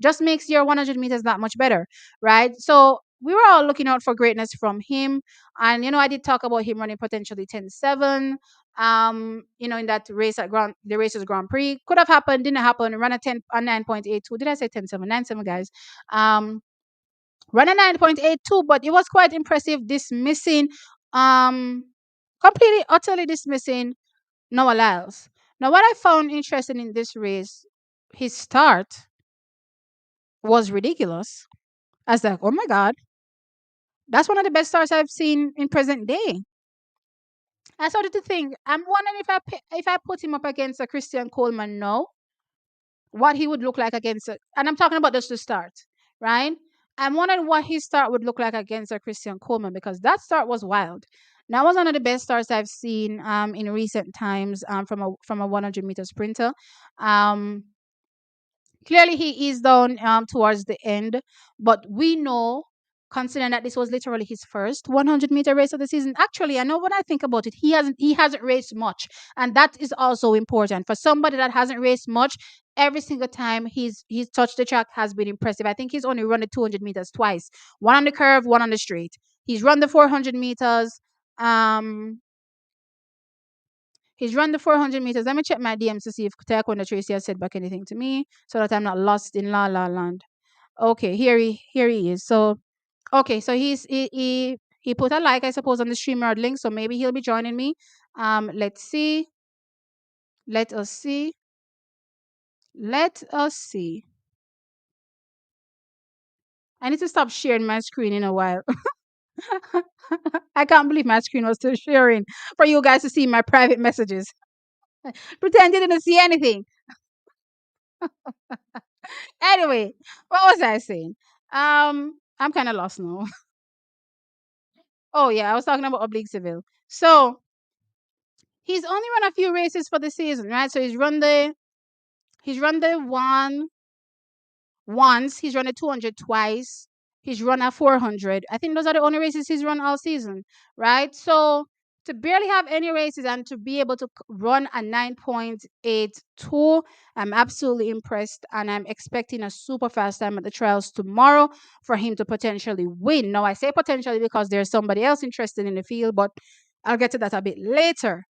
just makes your 100 meters that much better, right? So we were all looking out for greatness from him. And, I did talk about him running potentially 10-7 in that race at the races Grand Prix. Could have happened, didn't happen. Ran a 9.82. Did I say 10-7? 9-7, guys. Um, Ran a 9.82, but it was quite impressive, dismissing, um, completely, utterly dismissing Noah Lyles. Now, what I found interesting in this race, his start was ridiculous. I was like, oh my God, that's one of the best starts I've seen in present day. I started to think, I'm wondering if I put him up against a Christian Coleman now, what he would look like against it. And I'm talking about just the start, right? I'm wondering what his start would look like against a Christian Coleman because that start was wild. That was one of the best starts I've seen in recent times from a 100-meter sprinter. Um, Clearly, he is down towards the end, but we know, considering that this was literally his first 100-meter race of the season. Actually, I know when I think about it, he hasn't raced much, and that is also important for somebody that hasn't raced much. Every single time he's touched the track has been impressive. I think he's only run the 200 meters twice, one on the curve, one on the straight. He's run the 400 meters. Um, He's run the 400 meters. Let me check my DMs to see if Taekwondo Tracy has said back anything to me so that I'm not lost in La La Land. Okay, here he is. So, okay, so he put a like, I suppose, on the StreamYard link, so maybe he'll be joining me. Let's see. Let us see. Let us see. I need to stop sharing my screen in a while. I can't believe my screen was still sharing for you guys to see my private messages. Pretend you didn't see anything. Anyway, what was I saying? I'm kind of lost now. Oh yeah, I was talking about Oblique Seville. So he's only run a few races for the season, right? So he's run the one once, he's run a 200 twice, he's run a 400. I think those are the only races he's run all season, right? So to barely have any races and to be able to run a 9.82, I'm absolutely impressed, and I'm expecting a super fast time at the trials tomorrow for him to potentially win. Now, I say potentially because there's somebody else interested in the field, but I'll get to that a bit later.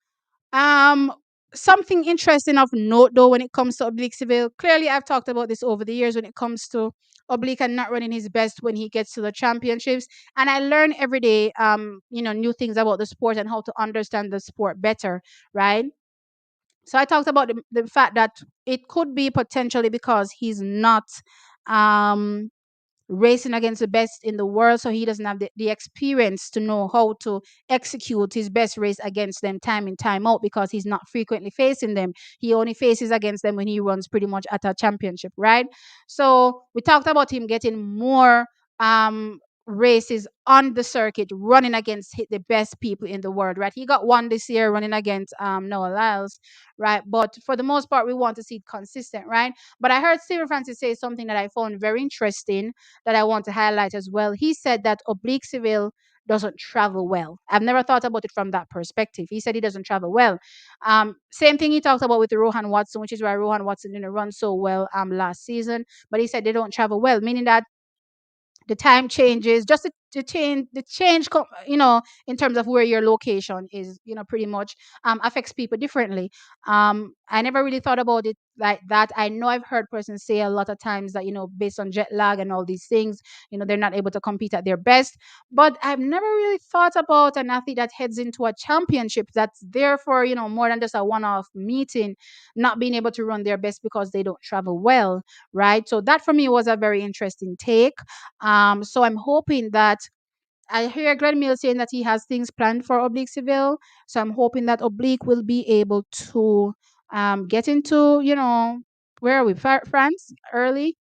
Um, Something interesting of note though when it comes to Oblique Seville. Clearly, I've talked about this over the years when it comes to Oblique and not running his best when he gets to the championships. And I learn every day, new things about the sport and how to understand the sport better, right? So I talked about the fact that it could be potentially because he's not um racing against the best in the world, so he doesn't have the experience to know how to execute his best race against them time in time out, because he's not frequently facing them. He only faces against them when he runs pretty much at a championship, right? So we talked about him getting more races on the circuit running against the best people in the world, right? He got one this year running against Noah Lyles, right? But for the most part we want to see it consistent, right? But I heard Stephen Francis say something that I found very interesting that I want to highlight as well. He said that Oblique Seville doesn't travel well. I've never thought about it from that perspective. He said he doesn't travel well. Same thing he talked about with Rohan Watson, which is why Rohan Watson didn't run so well last season. But he said they don't travel well, meaning that the time changes, just in terms of where your location is, pretty much affects people differently. I never really thought about it like that. I know I've heard persons say a lot of times that, based on jet lag and all these things, they're not able to compete at their best. But I've never really thought about an athlete that heads into a championship that's there for, more than just a one-off meeting, not being able to run their best because they don't travel well, right? So that for me was a very interesting take. So I'm hoping that I hear Glenn Mill saying that he has things planned for Oblique Seville. So I'm hoping that Oblique will be able to get into, where are we? France early,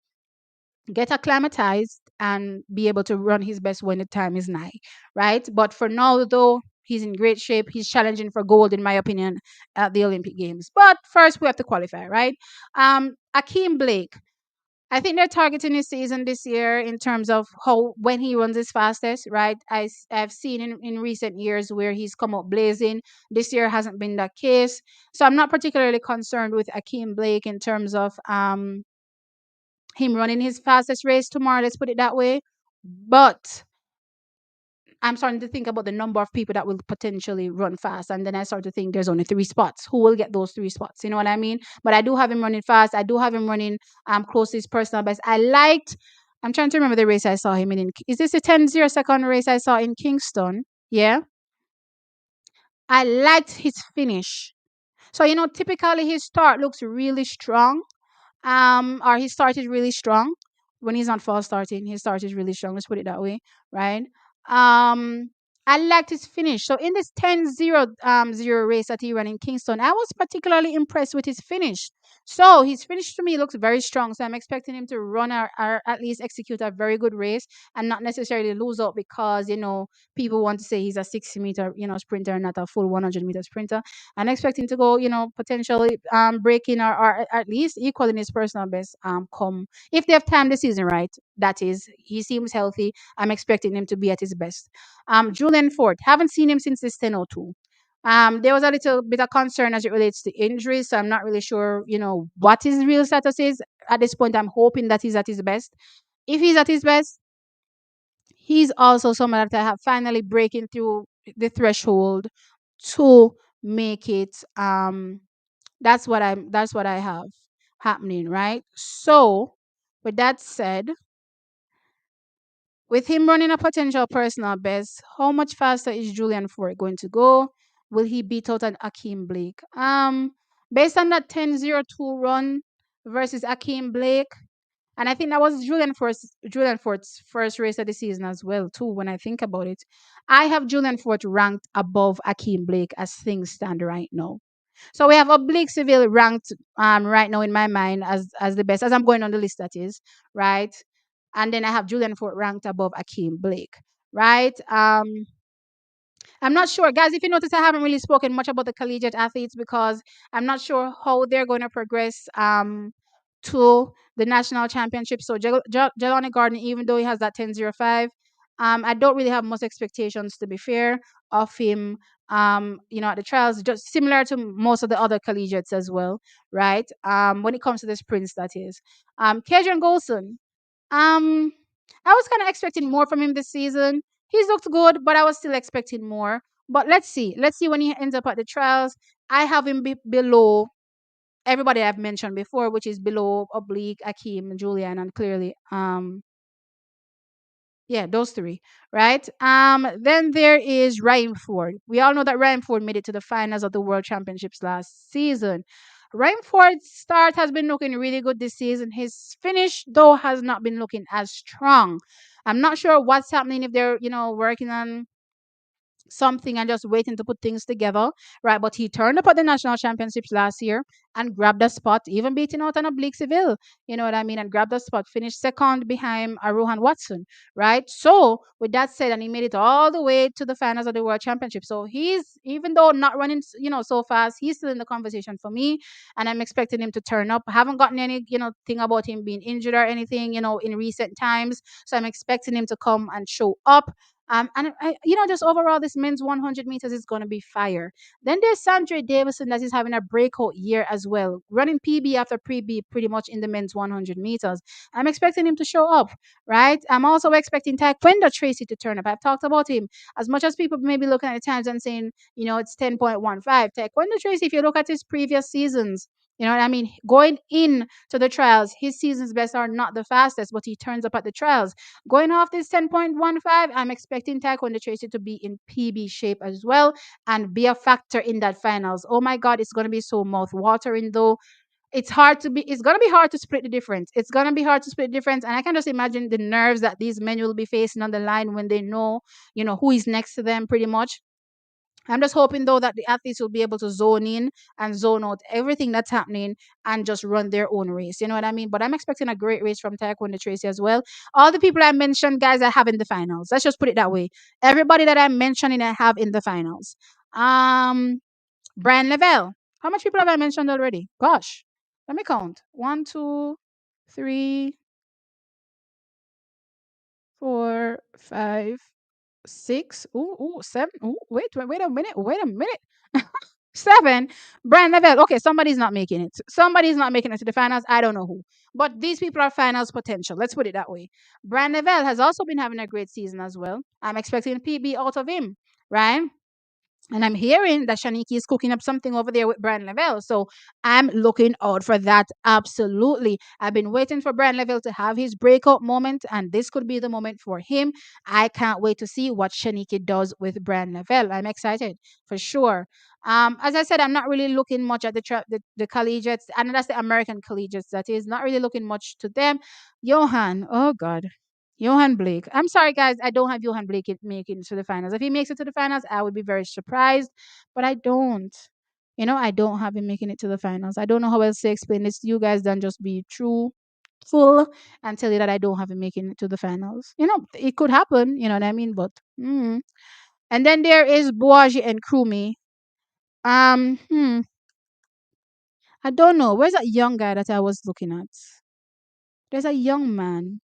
get acclimatized, and be able to run his best when the time is nigh, right? But for now, though, he's in great shape. He's challenging for gold, in my opinion, at the Olympic Games. But first, we have to qualify, right? Akeem Blake. I think they're targeting his season this year in terms of how when he runs his fastest, right? I've seen in recent years where he's come up blazing. This year hasn't been that case. So I'm not particularly concerned with Akeem Blake in terms of him running his fastest race tomorrow, let's put it that way. But I'm starting to think about the number of people that will potentially run fast. And then I start to think there's only 3 spots. Who will get those 3 spots? You know what I mean? But I do have him running fast. I do have him running close to his personal best. I'm trying to remember the race I saw him in. Is this a 10-0 second race I saw in Kingston? Yeah. I liked his finish. So, typically his start looks really strong. Or he started really strong. When he's not false starting, his start is really strong. Let's put it that way, right? Um, I liked his finish. So in this 10-0 race that he ran in Kingston, I was particularly impressed with his finish. So his finish to me looks very strong. So I'm expecting him to run or at least execute a very good race and not necessarily lose out because, people want to say he's a 60-meter, sprinter, not a full 100-meter sprinter. I'm expecting to go, potentially breaking or at least equaling his personal best come if they have time this season, right? That is, he seems healthy. I'm expecting him to be at his best. Julian Ford, haven't seen him since this 10:02. There was a little bit of concern as it relates to injuries, so I'm not really sure, what his real status is. At this point, I'm hoping that he's at his best. If he's at his best, he's also someone that I have finally breaking through the threshold to make it that's what I have happening, right? So with that said, with him running a potential personal best, how much faster is Julian Ford going to go? Will he beat out an Akeem Blake? Based on that 10-02 run versus Akeem Blake, and I think that was Julian Ford's first race of the season as well, too, when I think about it. I have Julian Ford ranked above Akeem Blake as things stand right now. So we have Oblique Seville ranked right now in my mind as the best, as I'm going on the list, that is, right? And then I have Julian Ford ranked above Akeem Blake, right? I'm not sure, guys. If you notice, I haven't really spoken much about the collegiate athletes because I'm not sure how they're going to progress to the national championship. So Jelani Gardner, even though he has that 10-05, I don't really have much expectations, to be fair, of him. At the trials, just similar to most of the other collegiates as well, right? When it comes to the sprints, that is. Kedron Golson. Um, I was kind of expecting more from him this season. He's looked good, but I was still expecting more. But let's see. Let's see when he ends up at the trials. I have him below everybody I've mentioned before, which is below Oblique, Akeem, Julian, and clearly, yeah, those three, right? Then there is Ryan Ford. We all know that Ryan Ford made it to the finals of the World Championships last season. Ryan Ford's start has been looking really good this season. His finish, though, has not been looking as strong. I'm not sure what's happening, if they're, working on something and just waiting to put things together, right? But he turned up at the national championships last year and grabbed a spot, even beating out an Oblique Seville, you know what I mean, and grabbed a spot, finished second behind Rohan Watson, right? So, with that said, and he made it all the way to the finals of the World Championship. So, he's, even though not running, so fast, he's still in the conversation for me, and I'm expecting him to turn up. I haven't gotten any, thing about him being injured or anything, in recent times. So, I'm expecting him to come and show up. And just overall, this men's 100 meters is going to be fire. Then there's Sandra Davison that is having a breakout year as well, running PB after PB pretty much in the men's 100 meters. I'm expecting him to show up, right? I'm also expecting Taekwondo Tracy to turn up. I've talked about him. As much as people may be looking at the times and saying, it's 10.15. Taekwondo Tracy, if you look at his previous seasons, you know what I mean? Going in to the trials, his season's best are not the fastest, but he turns up at the trials. Going off this 10.15, I'm expecting Taekwondo Tracy to be in PB shape as well and be a factor in that finals. Oh my God, it's going to be so mouth watering though. It's going to be hard to split the difference. It's going to be hard to split the difference. And I can just imagine the nerves that these men will be facing on the line when they know, who is next to them pretty much. I'm just hoping though that the athletes will be able to zone in and zone out everything that's happening and just run their own race. You know what I mean? But I'm expecting a great race from Taekwondo Tracy as well. All the people I mentioned, guys, I have in the finals. Let's just put it that way. Everybody that I'm mentioning, I have in the finals. Brian Lavelle. How much people have I mentioned already? Gosh, let me count. One, two, three, four, five, six. Ooh, seven. Ooh, wait a minute. Wait a minute. Seven. Brian Lavelle. Okay, somebody's not making it. Somebody's not making it to the finals. I don't know who. But these people are finals potential. Let's put it that way. Brian Lavelle has also been having a great season as well. I'm expecting PB out of him, right? And I'm hearing that Shaniki is cooking up something over there with Brian Lavelle. So I'm looking out for that. Absolutely. I've been waiting for Brian Lavelle to have his breakout moment, and this could be the moment for him. I can't wait to see what Shaniki does with Brian Lavelle. I'm excited for sure. As I said, I'm not really looking much at the collegiates, and that's the American collegiates. That is not really looking much to them. Johan, oh God, Johan Blake. I'm sorry, guys. I don't have Johan Blake making it to the finals. If he makes it to the finals, I would be very surprised. But I don't. I don't have him making it to the finals. I don't know how else to explain this to you guys than just be truthful and tell you that I don't have him making it to the finals. It could happen. You know what I mean? But and then there is Boaji and Krumi. Um, hmm, I don't know. Where's that young guy that I was looking at? There's a young man.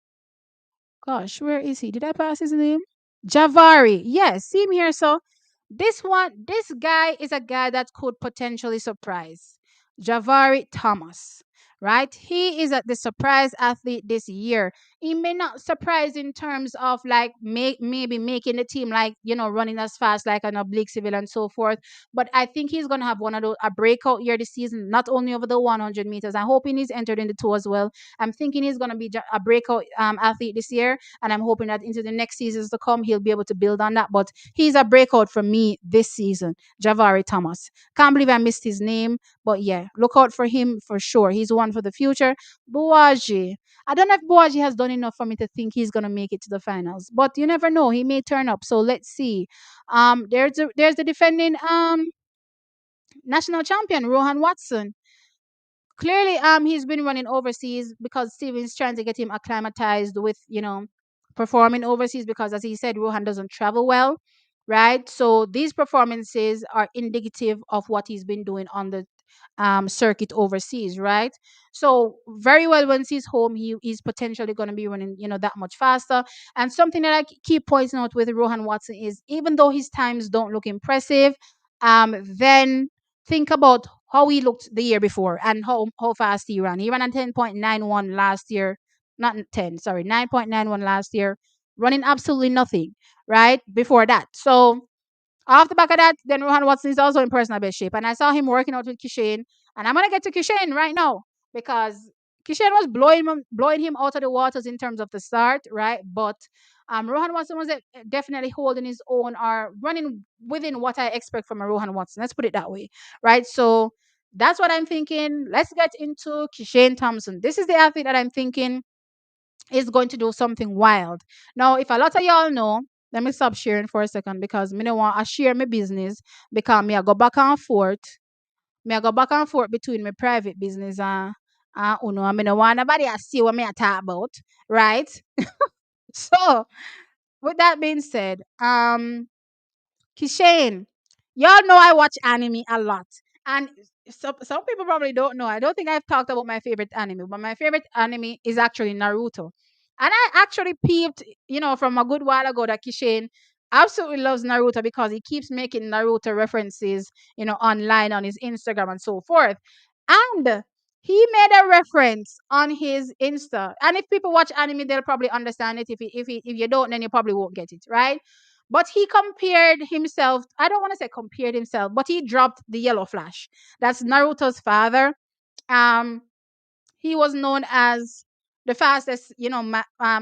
Gosh, where is he? Did I pass his name? Javari. Yes, see him here. So this guy is a guy that could potentially surprise. Javari Thomas, right? He is the surprise athlete this year. He may not surprise in terms of like maybe making the team, like running as fast like an Oblique Civil and so forth. But I think he's gonna have one of those a breakout year this season, not only over the 100 meters. I'm hoping he's entered in the two as well. I'm thinking he's gonna be a breakout athlete this year, and I'm hoping that into the next seasons to come he'll be able to build on that. But he's a breakout for me this season, Javari Thomas. Can't believe I missed his name, but yeah, look out for him for sure. He's one for the future. Buaji. I don't know if Buaji has done enough for me to think he's gonna make it to the finals, but you never know. He may turn up. So let's see. There's the defending national champion Rohan Watson. Clearly, he's been running overseas because Steven's trying to get him acclimatized with performing overseas, because as he said, Rohan doesn't travel well, right? So these performances are indicative of what he's been doing on the circuit overseas, right? So very well, once he's home, he is potentially going to be running, that much faster. And something that I keep pointing out with Rohan Watson is, even though his times don't look impressive, then think about how he looked the year before and how fast he ran. He ran at 10.91 last year, not 10, sorry, 9.91 last year, running absolutely nothing, right? Before that. So off the back of that, then Rohan Watson is also in personal best shape. And I saw him working out with Kishane. And I'm going to get to Kishane right now because Kishane was blowing him out of the waters in terms of the start, right? But Rohan Watson was definitely holding his own or running within what I expect from a Rohan Watson. Let's put it that way, right? So that's what I'm thinking. Let's get into Kishane Thompson. This is the athlete that I'm thinking is going to do something wild. Now, if a lot of y'all know, let me stop sharing for a second because me don't want to share my business because me I go back and forth. Me I go back and forth between my private business and uno. I me don't want nobody to see what me I talk about, right? So, with that being said, Kishane, y'all know I watch anime a lot. And some people probably don't know. I don't think I've talked about my favorite anime, but my favorite anime is actually Naruto. And I actually peeped, from a good while ago that Kishane absolutely loves Naruto because he keeps making Naruto references, online on his Instagram and so forth. And he made a reference on his Insta. And if people watch anime, they'll probably understand it. If you don't, then you probably won't get it, right? But he compared himself. I don't want to say compared himself, but he dropped the yellow flash. That's Naruto's father. Um, he was known as the fastest,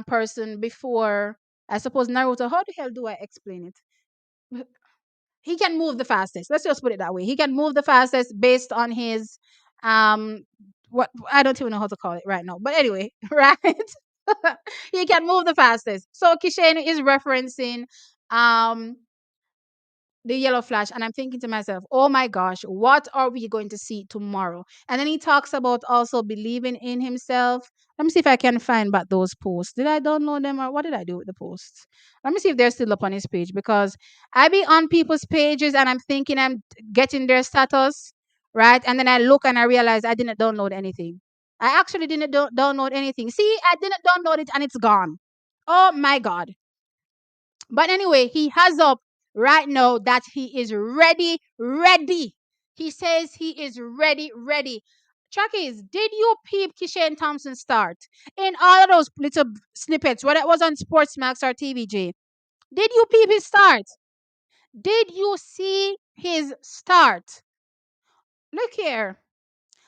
person before. I suppose Naruto. How the hell do I explain it? He can move the fastest. Let's just put it that way. He can move the fastest based on his um what I don't even know how to call it right now. But anyway, right? He can move the fastest. So Kishane is referencing um the yellow flash, and I'm thinking to myself, oh my gosh, what are we going to see tomorrow? And then he talks about also believing in himself. Let me see if I can find back those posts. Did I download them, or what did I do with the posts? Let me see if they're still up on his page, because I be on people's pages and I'm thinking I'm getting their status, right? And then I look and I realize I didn't download anything. I actually didn't download anything. See, I didn't download it and it's gone. Oh my God. But anyway, he has up right now that he is ready, ready. He says he is ready, ready. Chuckies, did you peep Kishane Thompson start in all of those little snippets, whether it was on Sportsmax or TVJ? Did you peep his start? Did you see his start? Look here.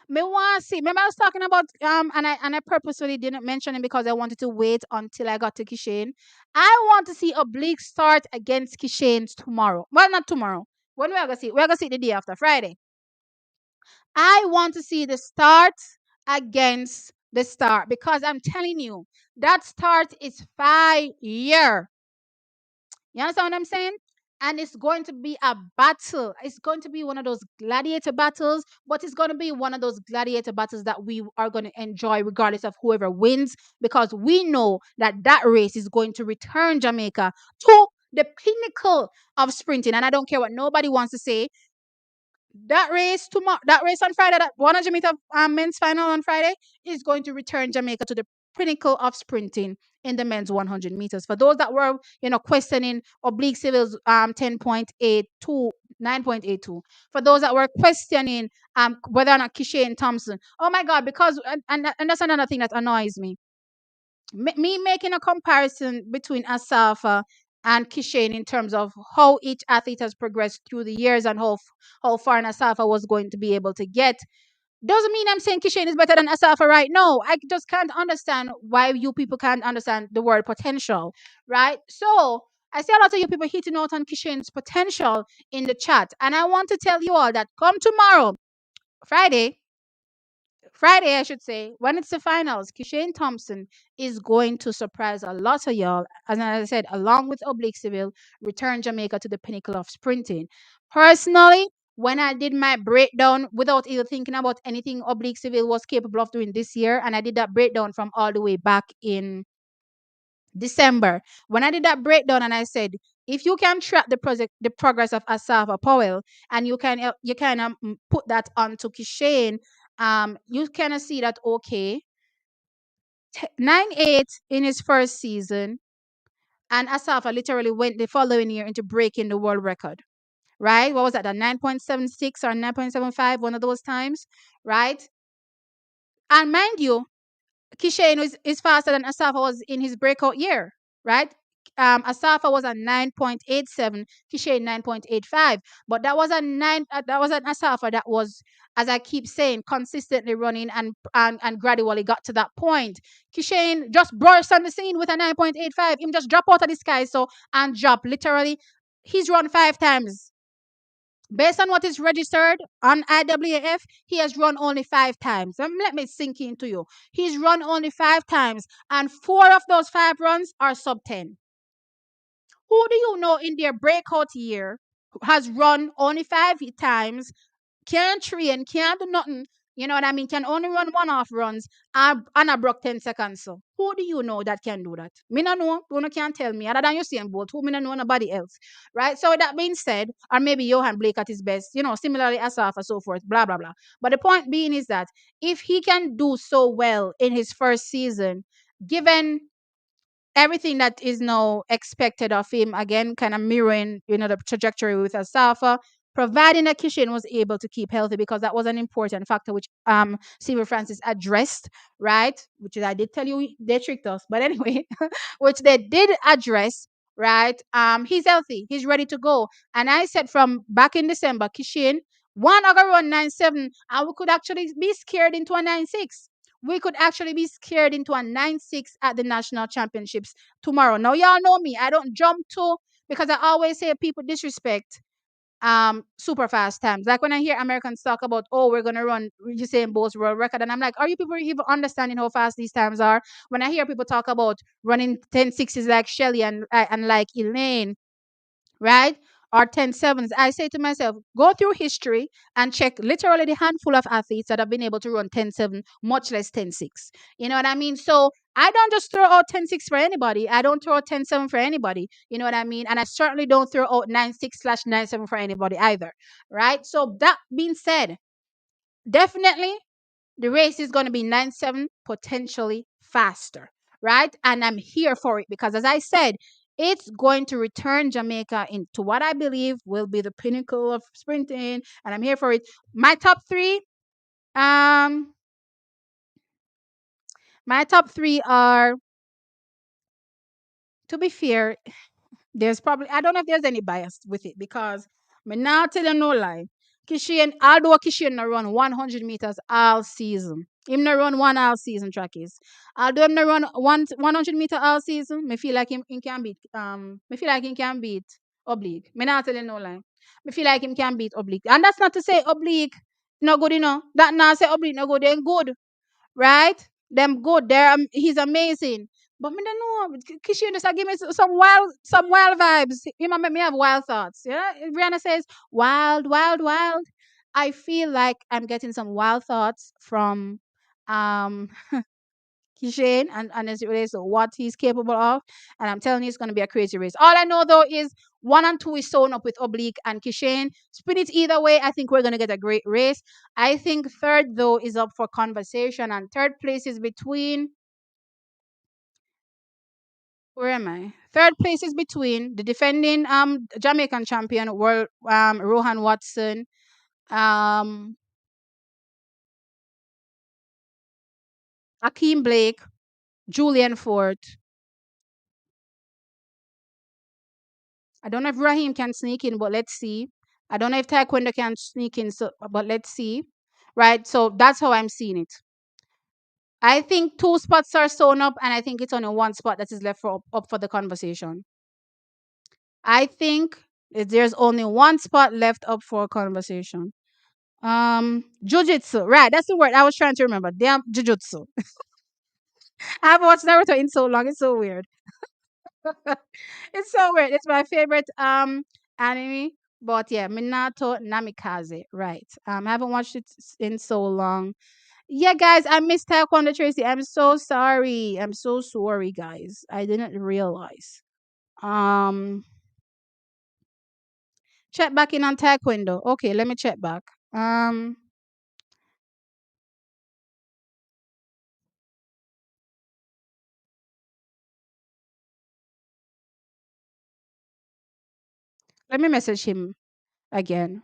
Me want to see. Remember, I was talking about and I purposely didn't mention him because I wanted to wait until I got to Kishane. I want to see a Oblique start against Kishane tomorrow. Well, not tomorrow. When we are gonna see? We're gonna see the day after Friday. I want to see the start against the start because I'm telling you that start is fire. You understand what I'm saying? And it's going to be a battle. It's going to be one of those gladiator battles, but it's going to be one of those gladiator battles that we are going to enjoy regardless of whoever wins, because we know that that race is going to return Jamaica to the pinnacle of sprinting. And I don't care what nobody wants to say, that race tomorrow, that race on Friday, that 100-meter men's final on Friday, is going to return Jamaica to the pinnacle of sprinting in the men's 100 meters. For those that were, questioning Oblique Civil's 10.82, 9.82. For those that were questioning whether or not Kishane Thompson. Oh my God! Because and that's another thing that annoys me. Me making a comparison between Asafa and Kishane in terms of how each athlete has progressed through the years and how far Asafa was going to be able to get doesn't mean I'm saying Kishane is better than Asafa right now. I just can't understand why you people can't understand the word potential, right? So I see a lot of you people hitting out on Kishane's potential in the chat, and I want to tell you all that come tomorrow, Friday, Friday, I should say, when it's the finals, Kishane Thompson is going to surprise a lot of y'all. As I said, along with Oblique Civil, return Jamaica to the pinnacle of sprinting. Personally, when I did my breakdown without even thinking about anything Oblique Civil was capable of doing this year, and I did that breakdown from all the way back in December. When I did that breakdown and I said, If you can track the progress of Asafa Powell, and you kind of put that onto Kishane, you kind of see that okay, 9-8 in his first season, and Asafa literally went the following year into breaking the world record. Right? What was that? A 9.76 or 9.75, one of those times, right? And mind you, Kishane is faster than Asafa was in his breakout year, right? Asafa was a 9.87, Kishane 9.85, but that was an Asafa that was, as I keep saying, consistently running and gradually got to that point. Kishane just burst on the scene with a 9.85. Him just drop out of the sky, so and drop literally. He's run 5 times. Based on what is registered on IWF, he has run only 5 times. Let me sink into you. He's run only 5 times, and 4 of those 5 runs are sub 10. Who do you know in their breakout year has run only 5 times, can't train, can't do nothing? You know what I mean? Can only run one-off runs and a broke 10 seconds. So who do you know that can do that? Me no know. You no can't tell me. Other than Usain Bolt, who me no know nobody else. Right? So with that being said, or maybe Johan Blake at his best, similarly Asaf and so forth, blah blah blah. But the point being is that if he can do so well in his first season, given everything that is now expected of him, again, kind of mirroring, the trajectory with Asafa, providing that Kishin was able to keep healthy, because that was an important factor which Stephen Francis addressed, right? Which is, I did tell you they tricked us, but anyway, which they did address, right? He's healthy, he's ready to go. And I said from back in December, Kishin, one other run 9.7, and we could actually be scared into a 9.6. We could actually be scared into a 9.6 at the national championships tomorrow. Now, y'all know me. I don't jump to, because I always say people disrespect super fast times. Like when I hear Americans talk about, oh, we're gonna run Usain Bolt's world record, and I'm like, are you people even understanding how fast these times are? When I hear people talk about running 10.6s like Shelly and like Elaine, right? Or 10.7s, I say to myself, go through history and check literally the handful of athletes that have been able to run 10.7, much less 10.6. You know what I mean? So I don't just throw out 10.6 for anybody. I don't throw out 10.7 for anybody. You know what I mean? And I certainly don't throw out 9.6/9.7 for anybody either. Right? So that being said, definitely the race is going to be 9.7, potentially faster, right? And I'm here for it because, as I said, it's going to return Jamaica into what I believe will be the pinnacle of sprinting, and I'm here for it. My top three, um, my top three are, to be fair, there's probably, I don't know if there's any bias with it, because me now tell you no lie. Kishian, although Kishian na run 100 meters all season. Him na run one all season track is. Although him na run 100 meter all season, me feel like him can beat Oblique. Me now tell you no lie. Me feel like him can beat Oblique. And that's not to say Oblique no good, That not say Oblique no good, then good, right? Them good. He's amazing. But me don't know. Kishion just give me some wild vibes. He might make me have wild thoughts. Yeah. Rihanna says wild, wild, wild. I feel like I'm getting some wild thoughts from um Kishan, and as it relates to what he's capable of. And I'm telling you, it's gonna be a crazy race. All I know though is 1 and 2 is sewn up with Oblique and Kishan. Spin it either way, I think we're gonna get a great race. I think third though is up for conversation, and third place is between, where am I? Third place is between the defending Jamaican champion world Rohan Watson, um Akeem Blake, Julian Fort. I don't know if Raheem can sneak in, but let's see. I don't know if Taekwondo can sneak in, so but let's see. Right? So that's how I'm seeing it. I think 2 spots are sewn up, and I think it's only 1 spot that is left up for the conversation. I think there's only 1 spot left up for conversation. Jujitsu. Right, that's the word I was trying to remember. Damn, jujutsu. I haven't watched Naruto in so long. It's so weird. It's so weird. It's my favorite anime. But yeah, Minato Namikaze. Right. I haven't watched it in so long. Yeah, guys, I missed Taekwondo Tracy. I'm so sorry. I'm so sorry, guys. I didn't realize. Um Check back in on Taekwondo. Okay, let me check back. Um, let me message him again.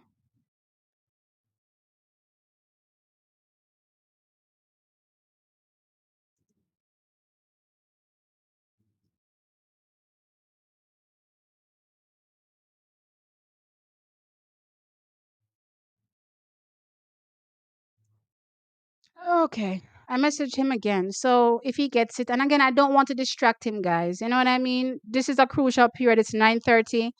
Okay. I messaged him again. So if he gets it, and again, I don't want to distract him, guys. You know what I mean? This is a crucial period. It's 9:30.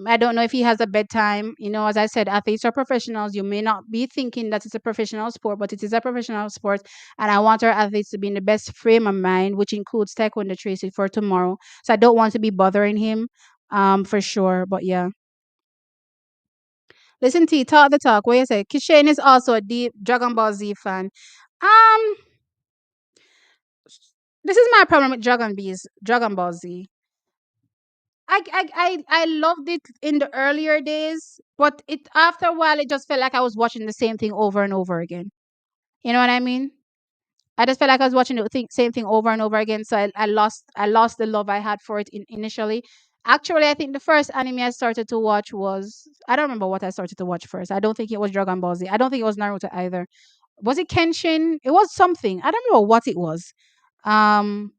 I don't know if he has a bedtime. You know, as I said, athletes are professionals. You may not be thinking that it's a professional sport, but it is a professional sport. And I want our athletes to be in the best frame of mind, which includes Taekwondo Tracy for tomorrow. So I don't want to be bothering him, for sure. But yeah. Listen to you talk the talk. What you say? Kishane is also a deep Dragon Ball Z fan. Um, this is my problem with Dragon Ball Z. I loved it in the earlier days, but it after a while it just felt like I was watching the same thing over and over again. You know what I mean? I just felt like I was watching the same thing over and over again. So I lost the love I had for it initially. Actually, I think the first anime I started to watch was, I don't remember what I started to watch first. I don't think it was Dragon Ball Z. I don't think it was Naruto either. Was it Kenshin? It was something. I don't remember what it was. Um,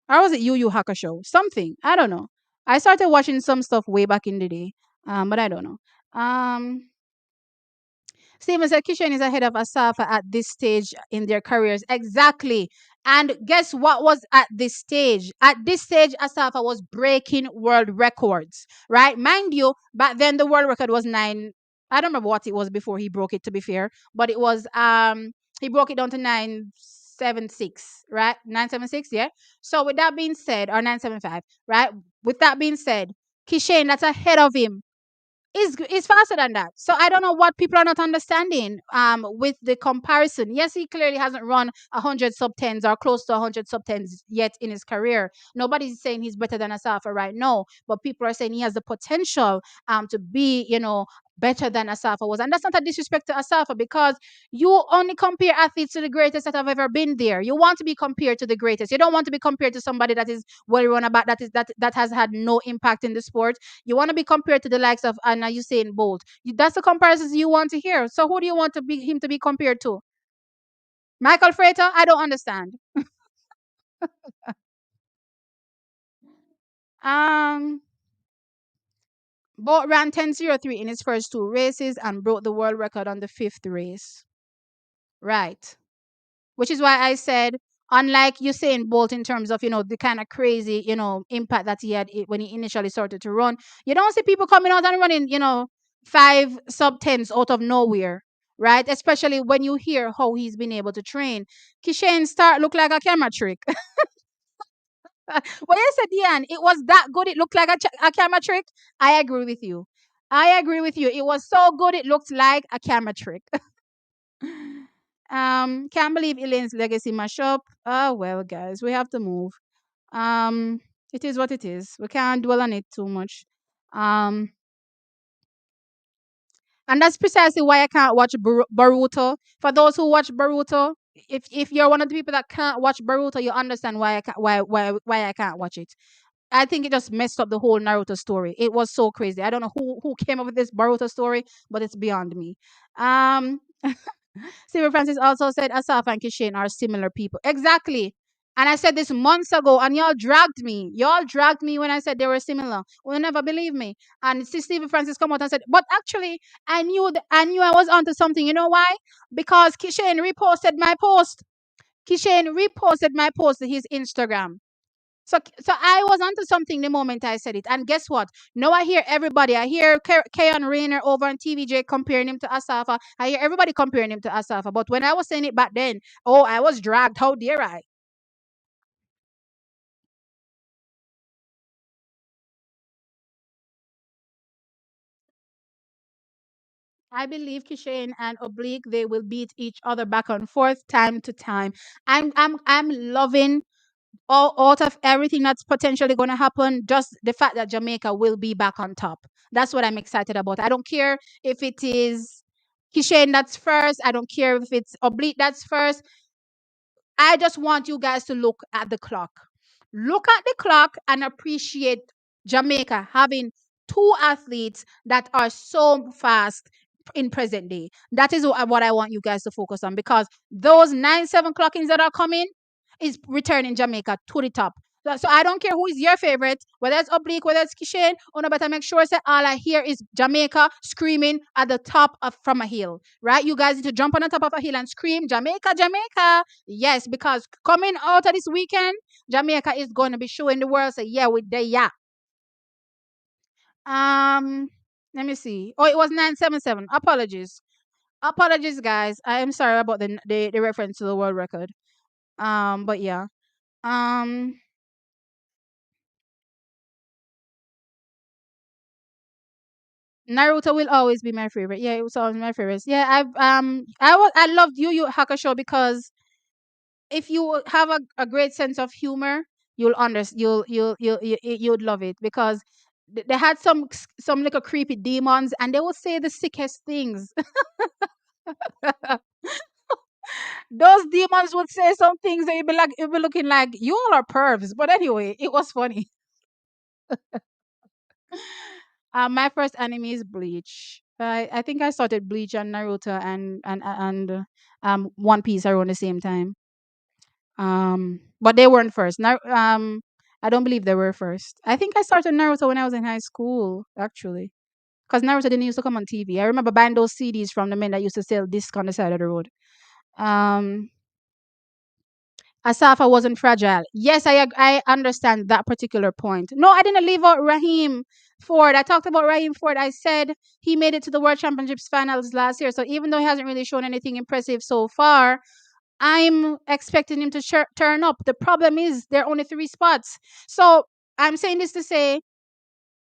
or was it Yu Yu Hakusho? Something. I don't know. I started watching some stuff way back in the day. But I don't know. Um, Steven said Kishan is ahead of Asafa at this stage in their careers. Exactly. And guess what was at this stage? At this stage, Asafa was breaking world records, right? Mind you, back then the world record was nine. I don't remember what it was before he broke it, to be fair, but it was he broke it down to 976, right? 976, yeah. So with that being said, or 975, right? With that being said, Kishane that's ahead of him is faster than that. So I don't know what people are not understanding with the comparison. Yes, he clearly hasn't run 100 sub 10s or close to 100 sub 10s yet in his career. Nobody's saying he's better than Asafa right now, but people are saying he has the potential to be, better than Asafa was. And that's not a disrespect to Asafa, because you only compare athletes to the greatest that have ever been there. You want to be compared to the greatest. You don't want to be compared to somebody that is well run about, that has had no impact in the sport. You want to be compared to the likes of Anna Usain Bolt. That's the comparisons you want to hear. So who do you want him to be compared to? Michael Frater? I don't understand. Um, Bolt ran 10:03 in his first two races and broke the world record on the fifth race. Right. Which is why I said, unlike Usain Bolt in terms of, the kind of crazy, impact that he had when he initially started to run, you don't see people coming out and running, five sub tens out of nowhere, right? Especially when you hear how he's been able to train. Kishane start look like a camera trick. Well, you said, Diane, it was that good. It looked like a camera trick. I agree with you. I agree with you. It was so good. It looked like a camera trick. Can't believe Elaine's legacy mashup. Oh well, guys, we have to move. Um, it is what it is. We can't dwell on it too much. Um, and that's precisely why I can't watch Boruto. For those who watch Boruto, if you're one of the people that can't watch Boruto, you understand why why I can't watch it. I think it just messed up the whole Naruto story. It was so crazy. I don't know who came up with this Boruto story, but it's beyond me. Um, Stephen Francis also said Asaf and Kishin are similar people. Exactly. And I said this months ago, and y'all dragged me. Y'all dragged me when I said they were similar. Will never believe me. And see Stephen Francis come out and said, but actually, I knew I was onto something. You know why? Because Kishin reposted my post. Kishin reposted my post to his Instagram. So I was onto something the moment I said it. And guess what? Now I hear everybody. I hear Kayan Rayner over on TVJ comparing him to Asafa. I hear everybody comparing him to Asafa. But when I was saying it back then, oh, I was dragged. How dare I? I believe Kishane and Oblique, they will beat each other back and forth time to time. I'm loving all out of everything that's potentially going to happen, just the fact that Jamaica will be back on top. That's what I'm excited about. I don't care if it is Kishane that's first. I don't care if it's Oblique that's first. I just want you guys to look at the clock. Look at the clock and appreciate Jamaica having two athletes that are so fast in present day. That is what I want you guys to focus on, because those 9-7 clockings that are coming is returning Jamaica to the top. So I don't care who is your favorite, whether it's Oblique, whether it's Kishane, or no, but I make sure say all I hear is Jamaica screaming at the top of from a hill. Right? You guys need to jump on the top of a hill and scream, Jamaica, Jamaica. Yes, because coming out of this weekend, Jamaica is going to be showing the world, say, yeah, we there, yeah. Um, let me see. Oh, it was 977. Apologies. Apologies, guys. I am sorry about the reference to the world record. But yeah. Um, Naruto will always be my favorite. Yeah, it was always my favorite. Yeah, I loved Yu Yu Hakusho because if you have a great sense of humor, you'll understand. You'd love it because they had some little creepy demons, and they would say the sickest things. Those demons would say some things that you'd be looking like you all are pervs. But anyway, it was funny. My first anime is Bleach. I think I started Bleach and Naruto and One Piece around the same time. But they weren't first. I don't believe they were first. I think I started Naruto when I was in high school, actually, because Naruto didn't used to come on TV. I remember buying those CDs from the men that used to sell discs on the side of the road. Um, Asafa wasn't fragile. Yes, I understand that particular point. No, I didn't leave out Raheem Ford. I talked about Raheem Ford. I said he made it to the World Championships finals last year. So even though he hasn't really shown anything impressive so far, I'm expecting him to turn up. The problem is there are only 3 spots. So I'm saying this to say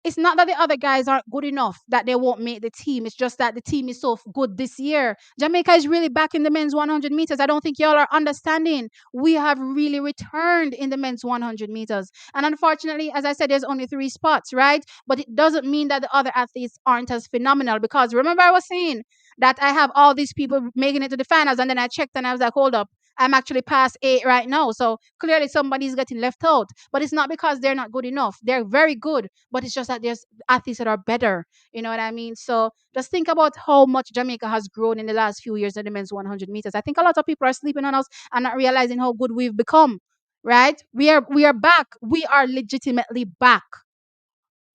it's not that the other guys aren't good enough that they won't make the team. It's just that the team is so good this year. Jamaica is really back in the men's 100 meters. I don't think y'all are understanding. We have really returned in the men's 100 meters. And unfortunately, as I said, there's only 3 spots, right? But it doesn't mean that the other athletes aren't as phenomenal, because remember I was saying that I have all these people making it to the finals, and then I checked and I was like, hold up. I'm actually past 8 right now. So clearly somebody's getting left out. But it's not because they're not good enough. They're very good, but it's just that there's athletes that are better. You know what I mean? So just think about how much Jamaica has grown in the last few years in the men's 100 meters. I think a lot of people are sleeping on us and not realizing how good we've become. Right? We are back. We are legitimately back.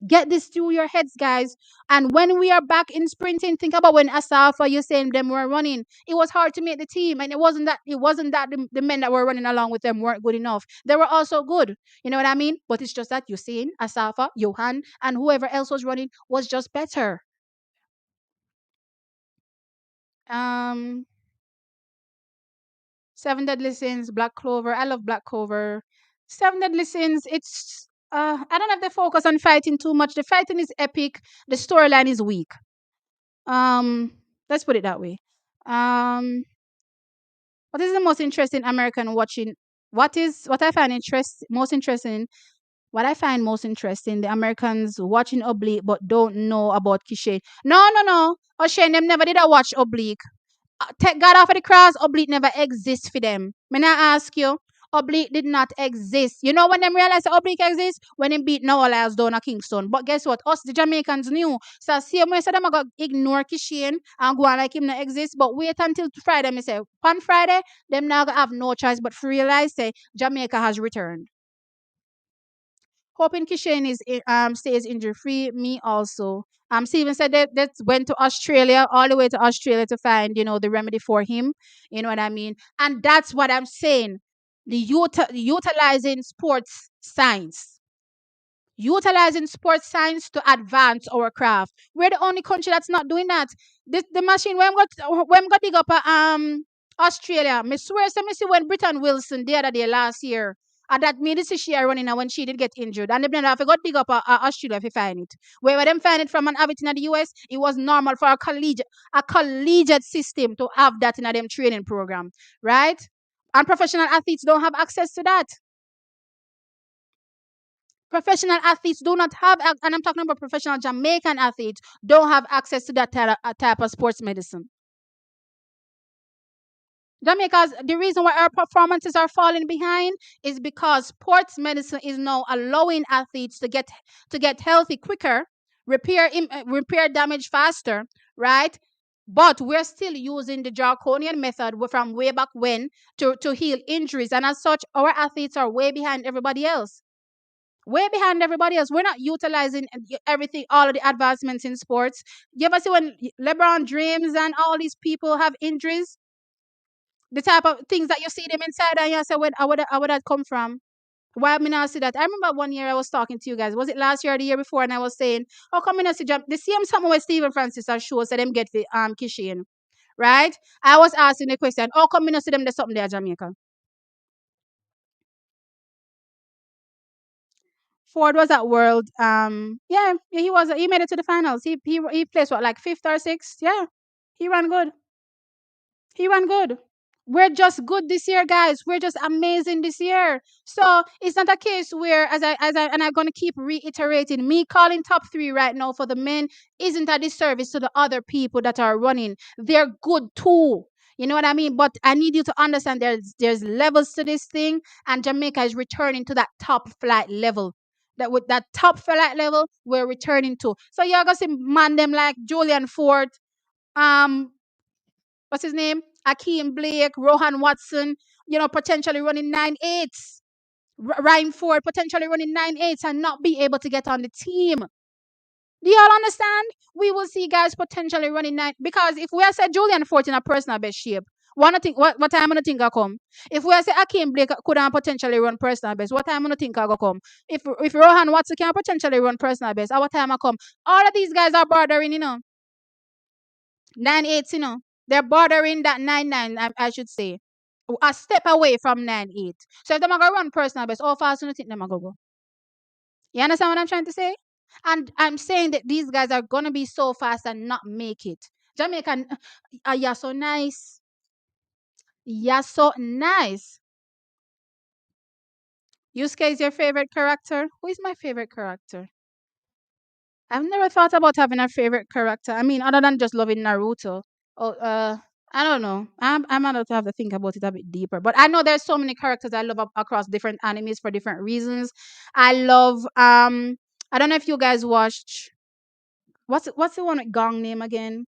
Get this through your heads, guys. And when we are back in sprinting, think about when Asafa, you saying them were running. It was hard to make the team, and it wasn't that the men that were running along with them weren't good enough. They were also good. You know what I mean? But it's just that you're saying Asafa, Johan, and whoever else was running was just better. Um, Seven Deadly Sins, Black Clover. I love Black Clover. Seven Deadly Sins. It's I don't have to focus on fighting too much. The fighting is epic. The storyline is weak. Um, let's put it that way. Um, what is the most interesting American watching? What I find most interesting? What I find most interesting, the Americans watching Oblique but don't know about Kishay. No, no, no. O'Shane, them never did a watch Oblique. Take God off of the cross, Oblique never exists for them. May I ask you? Oblique did not exist. You know when them realize the Oblique exists? When them beat Noah Lyles down at Kingston. But guess what? Us, the Jamaicans, knew. So see when say them I got ignore Kishane and go on like him not exist. But wait until Friday, me say, on Friday, them now have no choice but to realize say Jamaica has returned. Hoping Kishane stays injury free. Me also. Steven said that went to Australia, all the way to Australia to find, the remedy for him. You know what I mean? And that's what I'm saying. Utilizing sports science. Utilizing sports science to advance our craft. We're the only country that's not doing that. The machine when got dig up Australia. Me swear me see when Britain Wilson the other day last year. And that made this she running when she did get injured. And they have to go dig up Australia if you find it. Where them find it from and have it in the US, it was normal for a collegiate system to have that in a them training program. Right? And professional athletes don't have access to that. Professional athletes do not have, and I'm talking about professional Jamaican athletes, don't have access to that type of sports medicine. Jamaica's the reason why our performances are falling behind is because sports medicine is now allowing athletes to get healthy quicker, repair damage faster, right? But we're still using the draconian method from way back when to heal injuries, and as such, our athletes are way behind everybody else. Way behind everybody else. We're not utilizing everything, all of the advancements in sports. You ever see when LeBron dreams and all these people have injuries? The type of things that you see them inside, and you say, where that come from? Why me not see that? I remember one year I was talking to you guys. Was it last year or the year before? And I was saying, how come me not see the same something where Stephen Francis has show so them get the Kishin, right? I was asking the question, how come me not see them there's something there Jamaica? Ford was at World. Yeah, he made it to the finals. He placed what, like fifth or sixth? Yeah, he ran good. He ran good. We're just good this year, guys. We're just amazing this year. So it's not a case where, and I'm gonna keep reiterating, me calling top three right now for the men isn't a disservice to the other people that are running. They're good too. You know what I mean? But I need you to understand there's levels to this thing, and Jamaica is returning to that top flight level. That with that top flight level, we're returning to. So you're gonna see man them like Julian Ford, um, what's his name? Akeem Blake, Rohan Watson, potentially running 9.8s. Ryan Ford potentially running 9.8s and not be able to get on the team. Do y'all understand? We will see guys potentially running nine because if we are say Julian Ford in a personal best shape, what time gonna think I come? If we are say Akeem Blake could potentially run personal best, what time gonna think I go come? If Rohan Watson can potentially run personal best, what time I come? All of these guys are bordering, 9.8, they're bordering that 9.9, I should say. A step away from 9.8. So if they're going to run personal best, how fast do you think they're going to go? You understand what I'm trying to say? And I'm saying that these guys are going to be so fast and not make it. Jamaican, you're so nice. You're so nice. Yusuke is your favorite character? Who is my favorite character? I've never thought about having a favorite character. I mean, other than just loving Naruto. Oh, I don't know. I'm gonna have to think about it a bit deeper. But I know there's so many characters I love across different animes for different reasons. I love I don't know if you guys watched what's the one with Gong name again?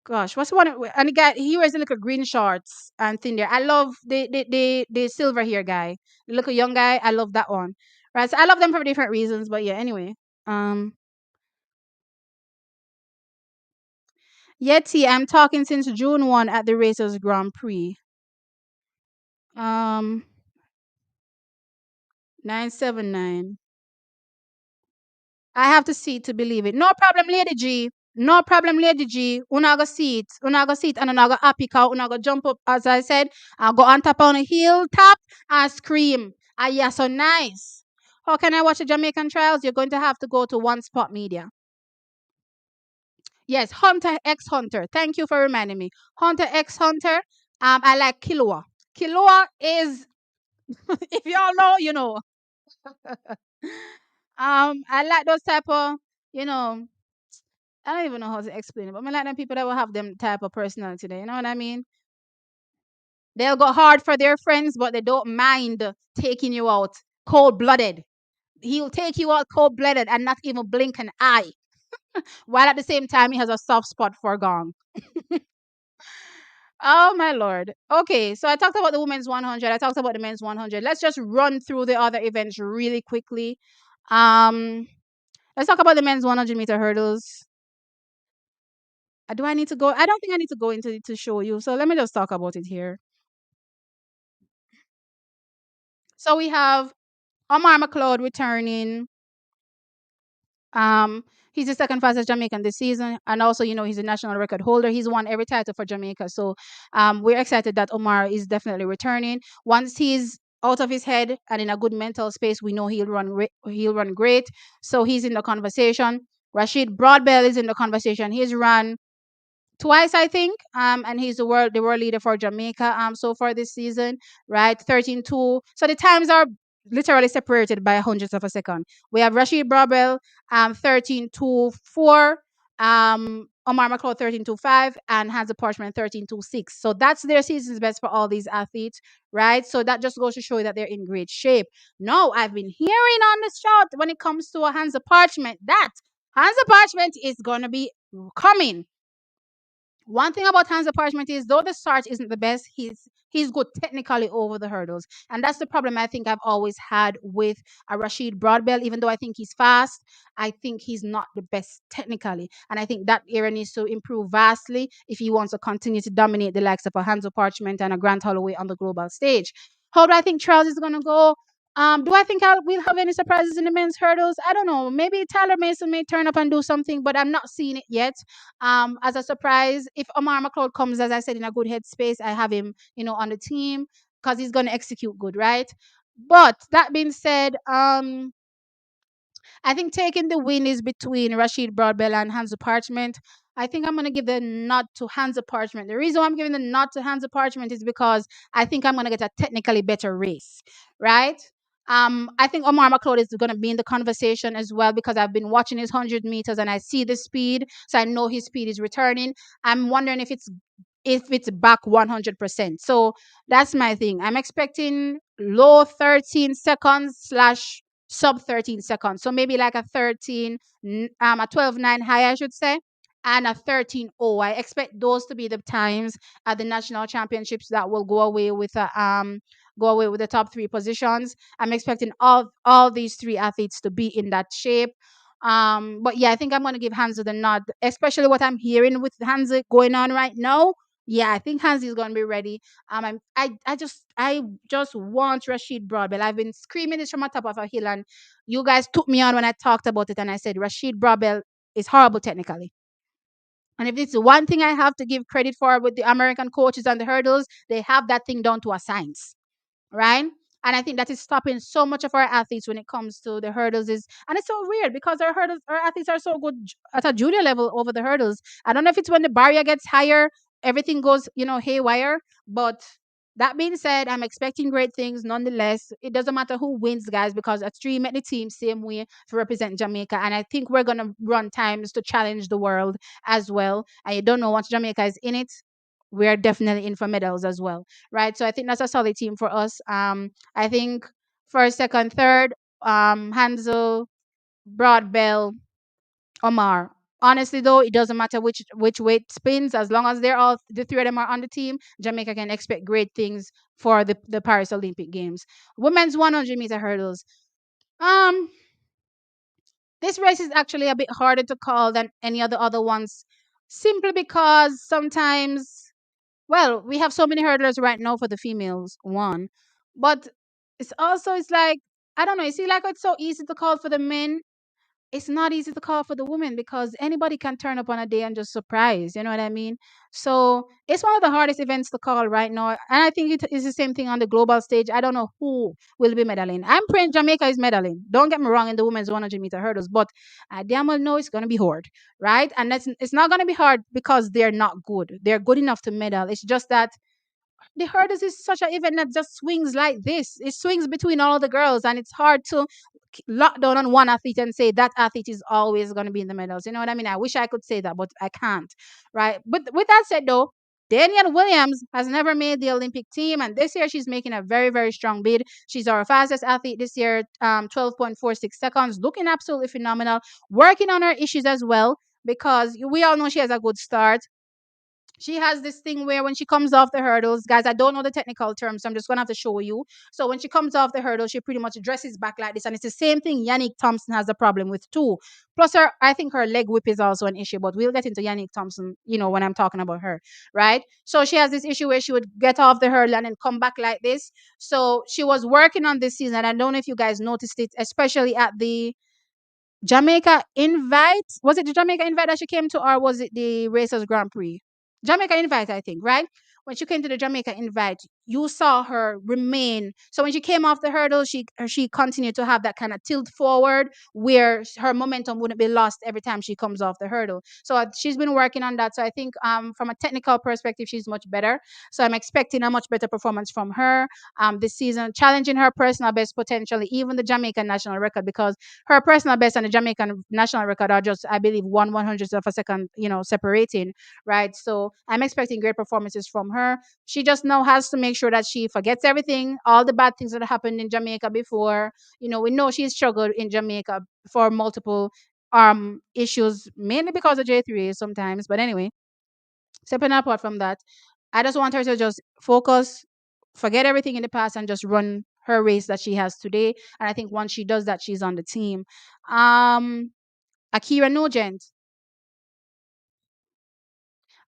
Gosh, what's the one? And the guy he wears the little green shorts and thin there. I love the silver hair guy, the little young guy. I love that one. Right, so I love them for different reasons. But yeah, anyway. Um, Yeti, I'm talking since June 1 at the Racers Grand Prix. Um, 979. I have to see it to believe it. No problem, Lady G. No problem, Lady G. Una go see it. Una go see it and una go happy cow. Una go jump up, as I said. I'll go on top on a hilltop and scream. Ah, yeah, so nice. How can I watch the Jamaican trials? You're going to have to go to One Spot Media. Yes, Hunter X Hunter. Thank you for reminding me. Hunter X Hunter. I like Killua. Killua is, if y'all know, you know. I like those type of, you know, I don't even know how to explain it, but I like them people that will have them type of personality there. You know what I mean? They'll go hard for their friends, but they don't mind taking you out cold blooded. He'll take you out cold blooded and not even blink an eye. While at the same time he has a soft spot for Gong. Oh my lord. Okay, so I talked about the women's 100. I talked about the men's 100. Let's just run through the other events really quickly. Um, let's talk about the men's 100-meter hurdles. Do I need to go? I don't think I need to go into it to show you. So let me just talk about it here. So we have Omar McLeod returning. Um, he's the second fastest Jamaican this season, and also, he's a national record holder. He's won every title for Jamaica. So, we're excited that Omar is definitely returning. Once he's out of his head and in a good mental space, we know he'll run great. So he's in the conversation. Rashid Broadbell is in the conversation. He's run twice, I think. And he's the world leader for Jamaica so far this season, right? 13-2. So the times are literally separated by hundredths of a second. We have Rashid Brabel, 13.24, Omar McLeod 13.25, and Hansa Parchment 13.26. So that's their season's best for all these athletes, right? So that just goes to show you that they're in great shape. No, I've been hearing on the shot when it comes to a Hansa Parchment that Hansa Parchment is gonna be coming. One thing about Hans Parchment is, though the start isn't the best, he's good technically over the hurdles, and that's the problem I think I've always had with a Rashid Broadbell. Even though I think he's fast, I think he's not the best technically, and I think that area needs to improve vastly if he wants to continue to dominate the likes of a Hanzo Parchment and a Grant Holloway on the global stage. How do I think Charles is going to go? Do I think we'll have any surprises in the men's hurdles? I don't know. Maybe Tyler Mason may turn up and do something, but I'm not seeing it yet. As a surprise, if Omar McLeod comes, as I said, in a good headspace, I have him, on the team because he's going to execute good, right? But that being said, I think taking the win is between Rashid Broadbell and Hansa Parchment. I think I'm going to give the nod to Hansa Parchment. The reason why I'm giving the nod to Hansa Parchment is because I think I'm going to get a technically better race, right? I think Omar McLeod is going to be in the conversation as well because I've been watching his 100 meters and I see the speed, so I know his speed is returning. I'm wondering if it's back 100%. So that's my thing. I'm expecting low 13 seconds slash sub 13 seconds. So maybe like a 13, a 12.9 high, I should say, and a 13.0. I expect those to be the times at the national championships that will go away with the top three positions. I'm expecting all these three athletes to be in that shape. But yeah, I think I'm gonna give Hansa the nod, especially what I'm hearing with Hansa going on right now. Yeah, I think Hansi is gonna be ready. I just want Rashid Broadbell. I've been screaming this from the top of a hill, and you guys took me on when I talked about it, and I said Rashid Broadbell is horrible technically. And if it's one thing I have to give credit for with the American coaches and the hurdles, they have that thing down to a science, right? And I think that is stopping so much of our athletes when it comes to the hurdles. And it's so weird because our athletes are so good at a junior level over the hurdles. I don't know if it's when the barrier gets higher, everything goes, haywire. But that being said, I'm expecting great things nonetheless. It doesn't matter who wins, guys, because a three met the team same way to represent Jamaica. And I think we're gonna run times to challenge the world as well. And you don't know, once Jamaica is in it, we're definitely in for medals as well, right? So I think that's a solid team for us. I think first, second, third, Hansel, Broadbell, Omar. Honestly, though, it doesn't matter which weight spins, as long as they're all the three of them are on the team. Jamaica can expect great things for the Paris Olympic Games. Women's 100-meter hurdles. Um, this race is actually a bit harder to call than any other ones, simply because sometimes, well, we have so many hurdlers right now for the females, one. But it's like, I don't know, you see, like it's so easy to call for the men, it's not easy to call for the women because anybody can turn up on a day and just surprise. You know what I mean? So it's one of the hardest events to call right now. And I think it is the same thing on the global stage. I don't know who will be medaling. I'm praying Jamaica is medaling. Don't get me wrong in the women's 100-meter hurdles, but I damn well know it's going to be hard, right? And it's not going to be hard because they're not good. They're good enough to medal. It's just that the hurdles is such an event that just swings like this. It swings between all the girls, and it's hard to lock down on one athlete and say that athlete is always going to be in the medals. You know what I mean? I wish I could say that, but I can't. Right? But with that said, though, Danielle Williams has never made the Olympic team, and this year she's making a very, very strong bid. She's our fastest athlete this year, 12.46 seconds, looking absolutely phenomenal, working on her issues as well, because we all know she has a good start. She has this thing where when she comes off the hurdles, guys, I don't know the technical terms, so I'm just gonna have to show you. So when she comes off the hurdle, she pretty much dresses back like this, and it's the same thing Yannick Thompson has a problem with too. Plus, I think her leg whip is also an issue, but we'll get into Yannick Thompson, when I'm talking about her, right? So she has this issue where she would get off the hurdle and then come back like this. So she was working on this season, and I don't know if you guys noticed it, especially at the Jamaica Invite. Was it the Jamaica Invite that she came to, or was it the Racers Grand Prix? Jamaica Invite, I think, right? when she came to the Jamaica invite, you saw her remain. So when she came off the hurdle, she continued to have that kind of tilt forward where her momentum wouldn't be lost every time she comes off the hurdle. So she's been working on that. So I think from a technical perspective, she's much better. So I'm expecting a much better performance from her this season, challenging her personal best potentially, even the Jamaican national record, because her personal best and the Jamaican national record are just, I believe, 1/100th of a second, separating, right? So I'm expecting great performances from her. She just now has to make sure that she forgets everything, all the bad things that happened in Jamaica before. We know she's struggled in Jamaica for multiple issues, mainly because of J3 sometimes. But anyway, stepping apart from that, I just want her to just focus, forget everything in the past, and just run her race that she has today. And I think once she does that, she's on the team. Um, Akira Nugent,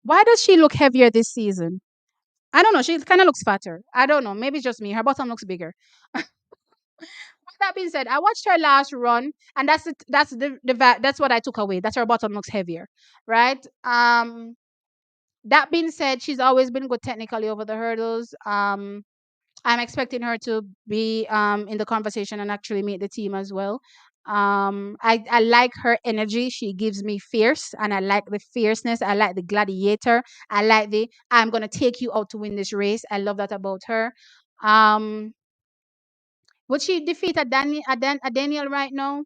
why does she look heavier this season? I don't know. She kind of looks fatter. I don't know. Maybe it's just me. Her bottom looks bigger. With that being said, I watched her last run, and that's what I took away. That her bottom looks heavier, right? That being said, she's always been good technically over the hurdles. I'm expecting her to be in the conversation and actually make the team as well. I like her energy. She gives me fierce, and I like the fierceness. I like the gladiator. I like the I'm gonna take you out to win this race. I love that about her. Um, would she defeat a Daniel right now?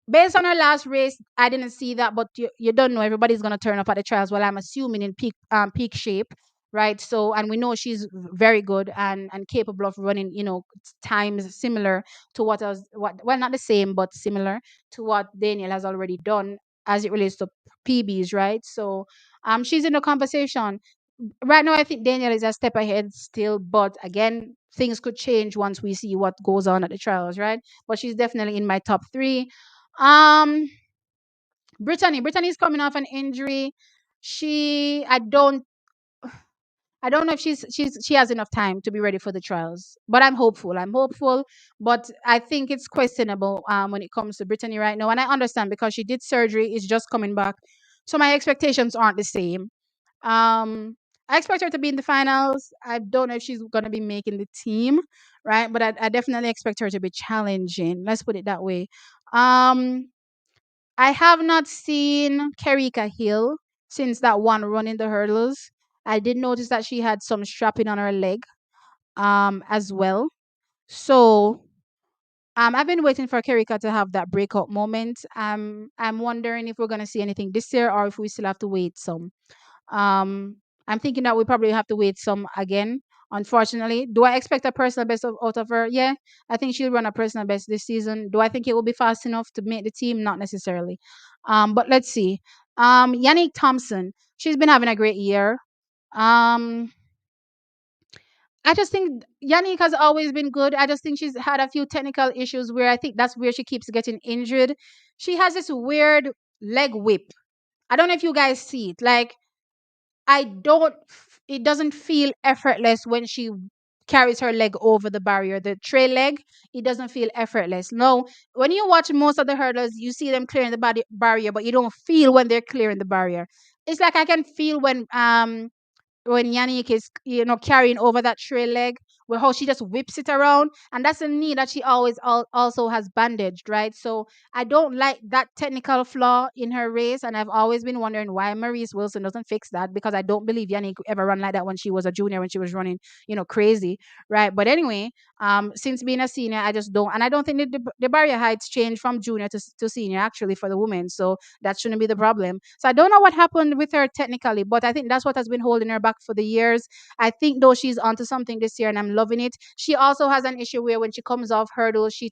Based on her last race, I didn't see that, but you don't know. Everybody's gonna turn up at the trials. Well, I'm assuming in peak shape, right? So, and we know she's very good and capable of running, times similar to what well, not the same, but similar to what Daniel has already done as it relates to PBs, right? So, she's in the conversation right now. I think Daniel is a step ahead still, but again, things could change once we see what goes on at the trials, right? But she's definitely in my top three. um Brittany is coming off an injury. She I don't know if she has enough time to be ready for the trials, but I'm hopeful. But I think it's questionable when it comes to Brittany right now, and I understand because she did surgery, is just coming back, so my expectations aren't the same. I expect her to be in the finals. I don't know if she's gonna be making the team, right? But I definitely expect her to be challenging. Let's put it that way. Um, I have not seen Kerika Hill since that one run in the hurdles. I did notice that she had some strapping on her leg as well. So I've been waiting for Kerika to have that breakout moment. I'm wondering if we're gonna see anything this year or if we still have to wait some. um, I'm thinking that we probably have to wait some again. Unfortunately, do I expect a personal best out of her? Yeah, I think she'll run a personal best this season. Do I think it will be fast enough to make the team? Not necessarily. But let's see. Yannick Thompson, she's been having a great year. Um, I just think Yannick has always been good. I just think she's had a few technical issues where I think that's where she keeps getting injured. She has this weird leg whip. I don't know if you guys see it. Like it doesn't feel effortless when she carries her leg over the barrier, the trail leg. It doesn't feel effortless. No, when you watch most of the hurdlers, you see them clearing the body barrier, but you don't feel when they're clearing the barrier. It's like I can feel when Yannick is, carrying over that trail leg, where how she just whips it around, and that's a knee that she always also has bandaged, right? So I don't like that technical flaw in her race, and I've always been wondering why Maurice Wilson doesn't fix that, because I don't believe Yannick ever run like that when she was a junior, when she was running, crazy, right? But anyway, since being a senior, I just don't, and I don't think the barrier heights change from junior to senior actually for the women, so that shouldn't be the problem. So I don't know what happened with her technically, but I think that's what has been holding her back for the years. I think though she's onto something this year, and I'm loving it. She also has an issue where when she comes off hurdles, she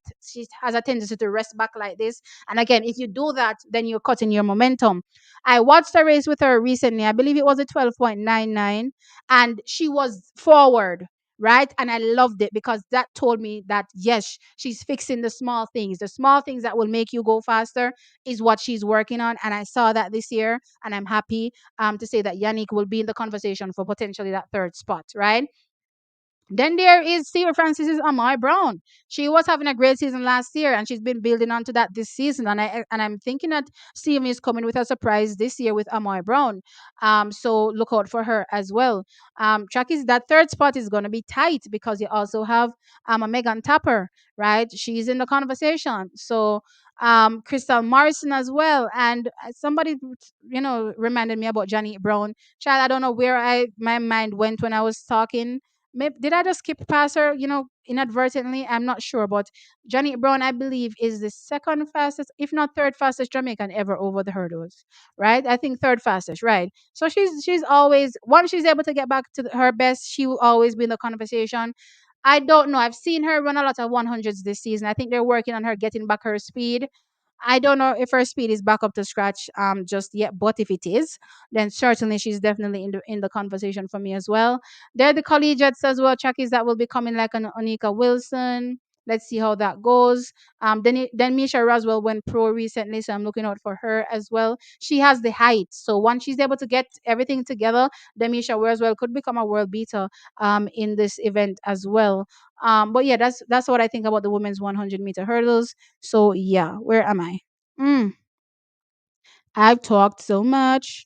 has a tendency to rest back like this. And again, if you do that, then you're cutting your momentum. I watched a race with her recently. I believe it was a 12.99, and she was forward, right? And I loved it because that told me that yes, she's fixing the small things that will make you go faster is what she's working on. And I saw that this year, and I'm happy to say that Yannick will be in the conversation for potentially that third spot, right? Then there is Sarah Francis's Amai Brown. She was having a great season last year, and she's been building onto that this season. And I'm thinking that Steven is coming with a surprise this year with Amai Brown. So look out for her as well. Track is that third spot is going to be tight because you also have a Megan Tapper, right? She's in the conversation. So Crystal Morrison as well, and somebody reminded me about Johnny Brown. Child, I don't know where I my mind went when I was talking. Maybe did I just skip past her, inadvertently? I'm not sure, but Johnny Brown, I believe, is the second fastest, if not third fastest Jamaican ever over the hurdles, right? I think third fastest, right? So she's always once she's able to get back to her best, she will always be in the conversation. I don't know. I've seen her run a lot of 100s this season. I think they're working on her getting back her speed. I don't know if her speed is back up to scratch just yet, but if it is, then certainly she's definitely in the conversation for me as well. There are the collegiates as well, Chakis that will be coming like an Onika Wilson. Let's see how that goes. Then Misha Roswell went pro recently, so I'm looking out for her as well. She has the height, so once she's able to get everything together, then Misha Roswell could become a world beater in this event as well. But yeah, that's what I think about the women's 100-meter hurdles. So yeah, where am I? Mm, I've talked so much.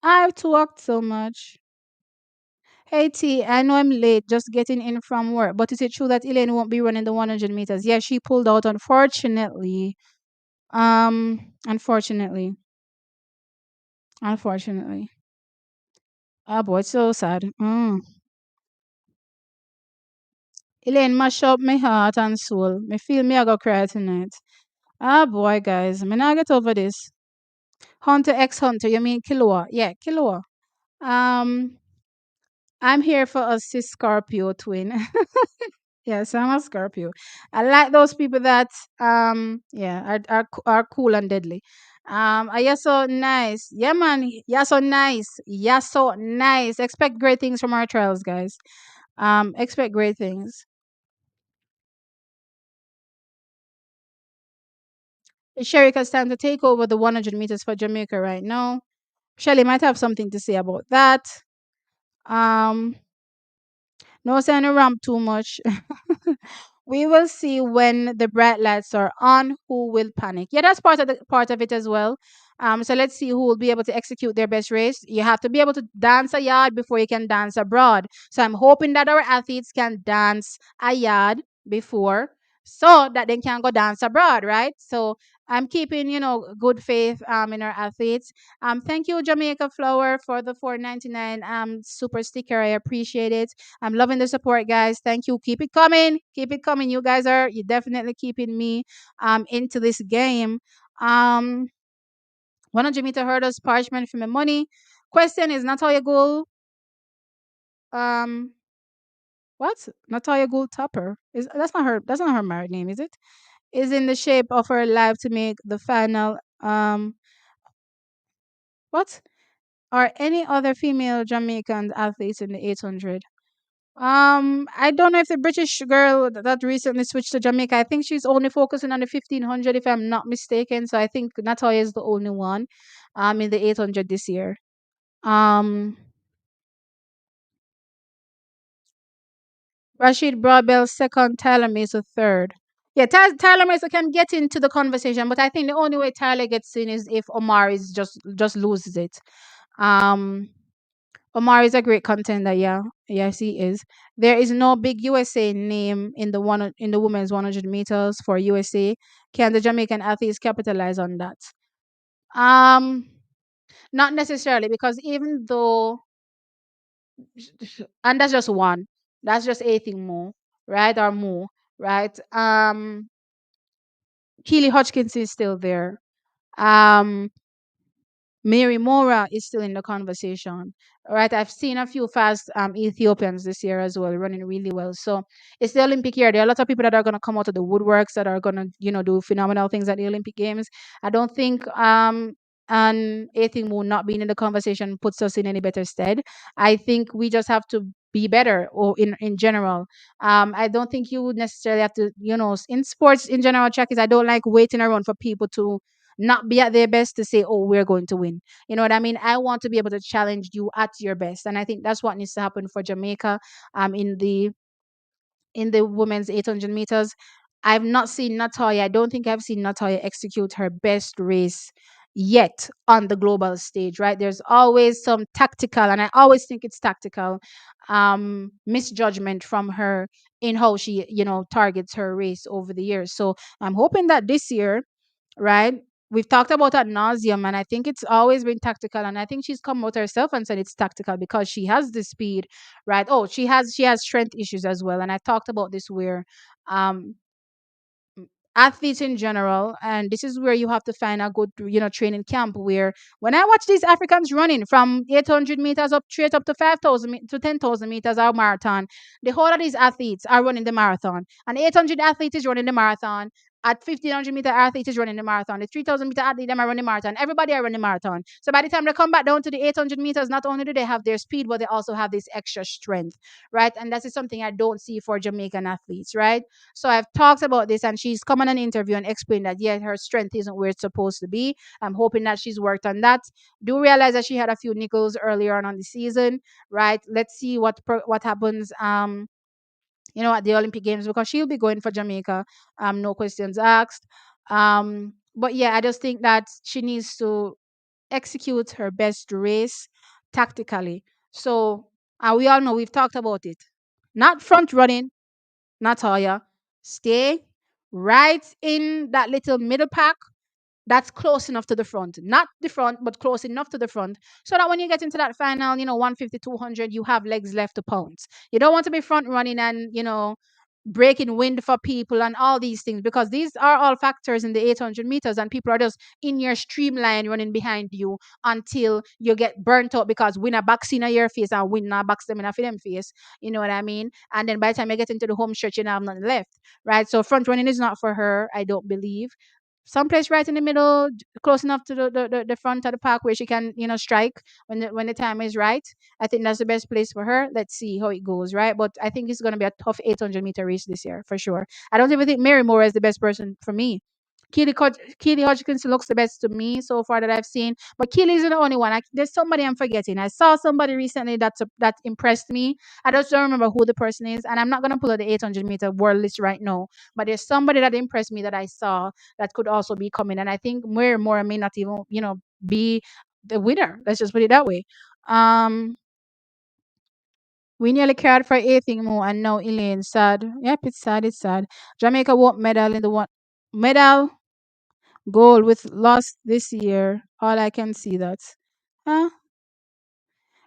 I've talked so much. Hey T, I know I'm late, just getting in from work. But is it true that Elaine won't be running the 100 meters? Yeah, she pulled out, unfortunately. Unfortunately, unfortunately. Oh boy, it's so sad. Elaine, mash up my heart and soul. Me feel me I go cry tonight. Ah boy, guys, me not get over this. Hunter X Hunter, you mean Killua? Yeah, Killua. Um, I'm here for a cis Scorpio twin. Yes, I'm a Scorpio. I like those people that yeah are cool and deadly. You're so nice. Yeah, man. You're so nice. You're so nice. Expect great things from our trials, guys. Expect great things. It's Sherika's time to take over the 100 meters for Jamaica right now. Shelly might have something to say about that. Um, no saying to ramp too much. We will see when the bright lights are on who will panic. Yeah, that's part of it as well. So let's see who will be able to execute their best race. You have to be able to dance a yard before you can dance abroad. So I'm hoping that our athletes can dance a yard before so that they can go dance abroad, right? So I'm keeping, good faith in our athletes. Thank you, Jamaica Flower, for the 4.99 super sticker. I appreciate it. I'm loving the support, guys. Thank you. Keep it coming. Keep it coming. You definitely keeping me into this game. Um 100-meter hurdles, parchment for my money. Question is Natalia Gould. Um what? Natalia Gould Topper. Is that's not her married name, is it? Is in the shape of her life to make the final what? Are any other female Jamaican athletes in the 800? I don't know if the British girl that recently switched to Jamaica. I think she's only focusing on the 1500, if I'm not mistaken. So I think Natalia is the only one, in the 800 this year. Um, Rashid Brabel second, Tyler Mesa third. Yeah, Tyler Mesa can get into the conversation, but I think the only way Tyler gets in is if Omar is just loses it. Um, Omar is a great contender, yeah. Yes, he is. There is no big USA name in the women's 100 meters for USA. Can the Jamaican athletes capitalize on that? Um, Not necessarily because even though, and that's just one, that's just anything more, right? Or more, right? Keely Hodgkins is still there. Um, Mary Mora is still in the conversation, right? I've seen a few fast Ethiopians this year as well, running really well. So it's the Olympic year. There are a lot of people that are going to come out of the woodworks that are going to, do phenomenal things at the Olympic Games. I don't think and anything will not being in the conversation puts us in any better stead. I think we just have to be better, or in general. I don't think you would necessarily have to, in sports in general, check is I don't like waiting around for people to not be at their best to say, oh, we're going to win. You know what I mean? I want to be able to challenge you at your best. And I think that's what needs to happen for Jamaica in the women's 800 meters. I've not seen Natalia. I don't think I've seen Natalia execute her best race yet on the global stage, right? There's always some tactical, and I always think it's tactical, misjudgment from her in how she, targets her race over the years. So I'm hoping that this year, right? We've talked about ad nauseum, and I think it's always been tactical. And I think she's come out herself and said it's tactical because she has the speed, right? Oh, she has strength issues as well. And I talked about this where um athletes in general, and this is where you have to find a good training camp, where when I watch these Africans running from 800 meters up straight up to 5,000 to 10,000 meters or marathon, the whole of these athletes are running the marathon. An 800 athlete is running the marathon. At 1,500-meter athlete is running the marathon. The 3,000-meter athlete them are running marathon. Everybody are running marathon. So by the time they come back down to the 800 meters, not only do they have their speed, but they also have this extra strength, right? And that is something I don't see for Jamaican athletes, right? So I've talked about this, and she's come on an interview and explained that, yeah, her strength isn't where it's supposed to be. I'm hoping that she's worked on that. Do realize that she had a few nickels earlier on the season, right? Let's see what happens. At the Olympic Games, because she'll be going for Jamaica. No questions asked. But yeah, I just think that she needs to execute her best race tactically. So, we all know we've talked about it. Not front running, Natalia. Stay right in that little middle pack that's close enough to the front. Not the front, but close enough to the front. So that when you get into that final, 150, 200, you have legs left to pounce. You don't want to be front running and, breaking wind for people and all these things, because these are all factors in the 800 meters, and people are just in your streamline running behind you until you get burnt out because winner backs in your face and winner backs them in a them face. You know what I mean? And then by the time you get into the home stretch, you have nothing left, right? So front running is not for her, I don't believe. Someplace right in the middle, close enough to the front of the park where she can, strike when the time is right. I think that's the best place for her. Let's see how it goes, right? But I think it's going to be a tough 800-meter race this year for sure. I don't even think Mary Moore is the best person for me. Keely Hodgkins looks the best to me so far that I've seen, but Keely isn't the only one. There's somebody I'm forgetting. I saw somebody recently that impressed me. I just don't remember who the person is, and I'm not gonna pull out the 800-meter world list right now. But there's somebody that impressed me that I saw that could also be coming, and I think Mary Moore may not even be the winner. Let's just put it that way. Um, we nearly carried for anything more, and now Elaine sad. Yep, it's sad. It's sad. Jamaica won't medal in the one medal goal with loss this year. All I can see that. Huh?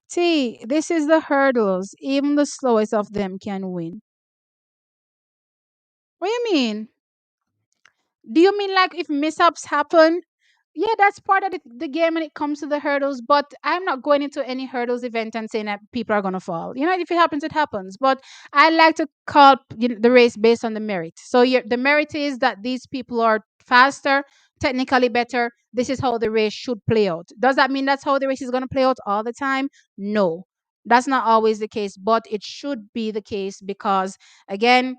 See, this is the hurdles. Even the slowest of them can win. What do you mean? Do you mean like if mishaps happen? Yeah, that's part of the game when it comes to the hurdles. But I'm not going into any hurdles event and saying that people are going to fall. If it happens, it happens. But I like to call the race based on the merit. So the merit is that these people are faster, technically better. This is how the race should play out. Does that mean that's how the race is going to play out all the time? No, that's not always the case. But it should be the case because, again,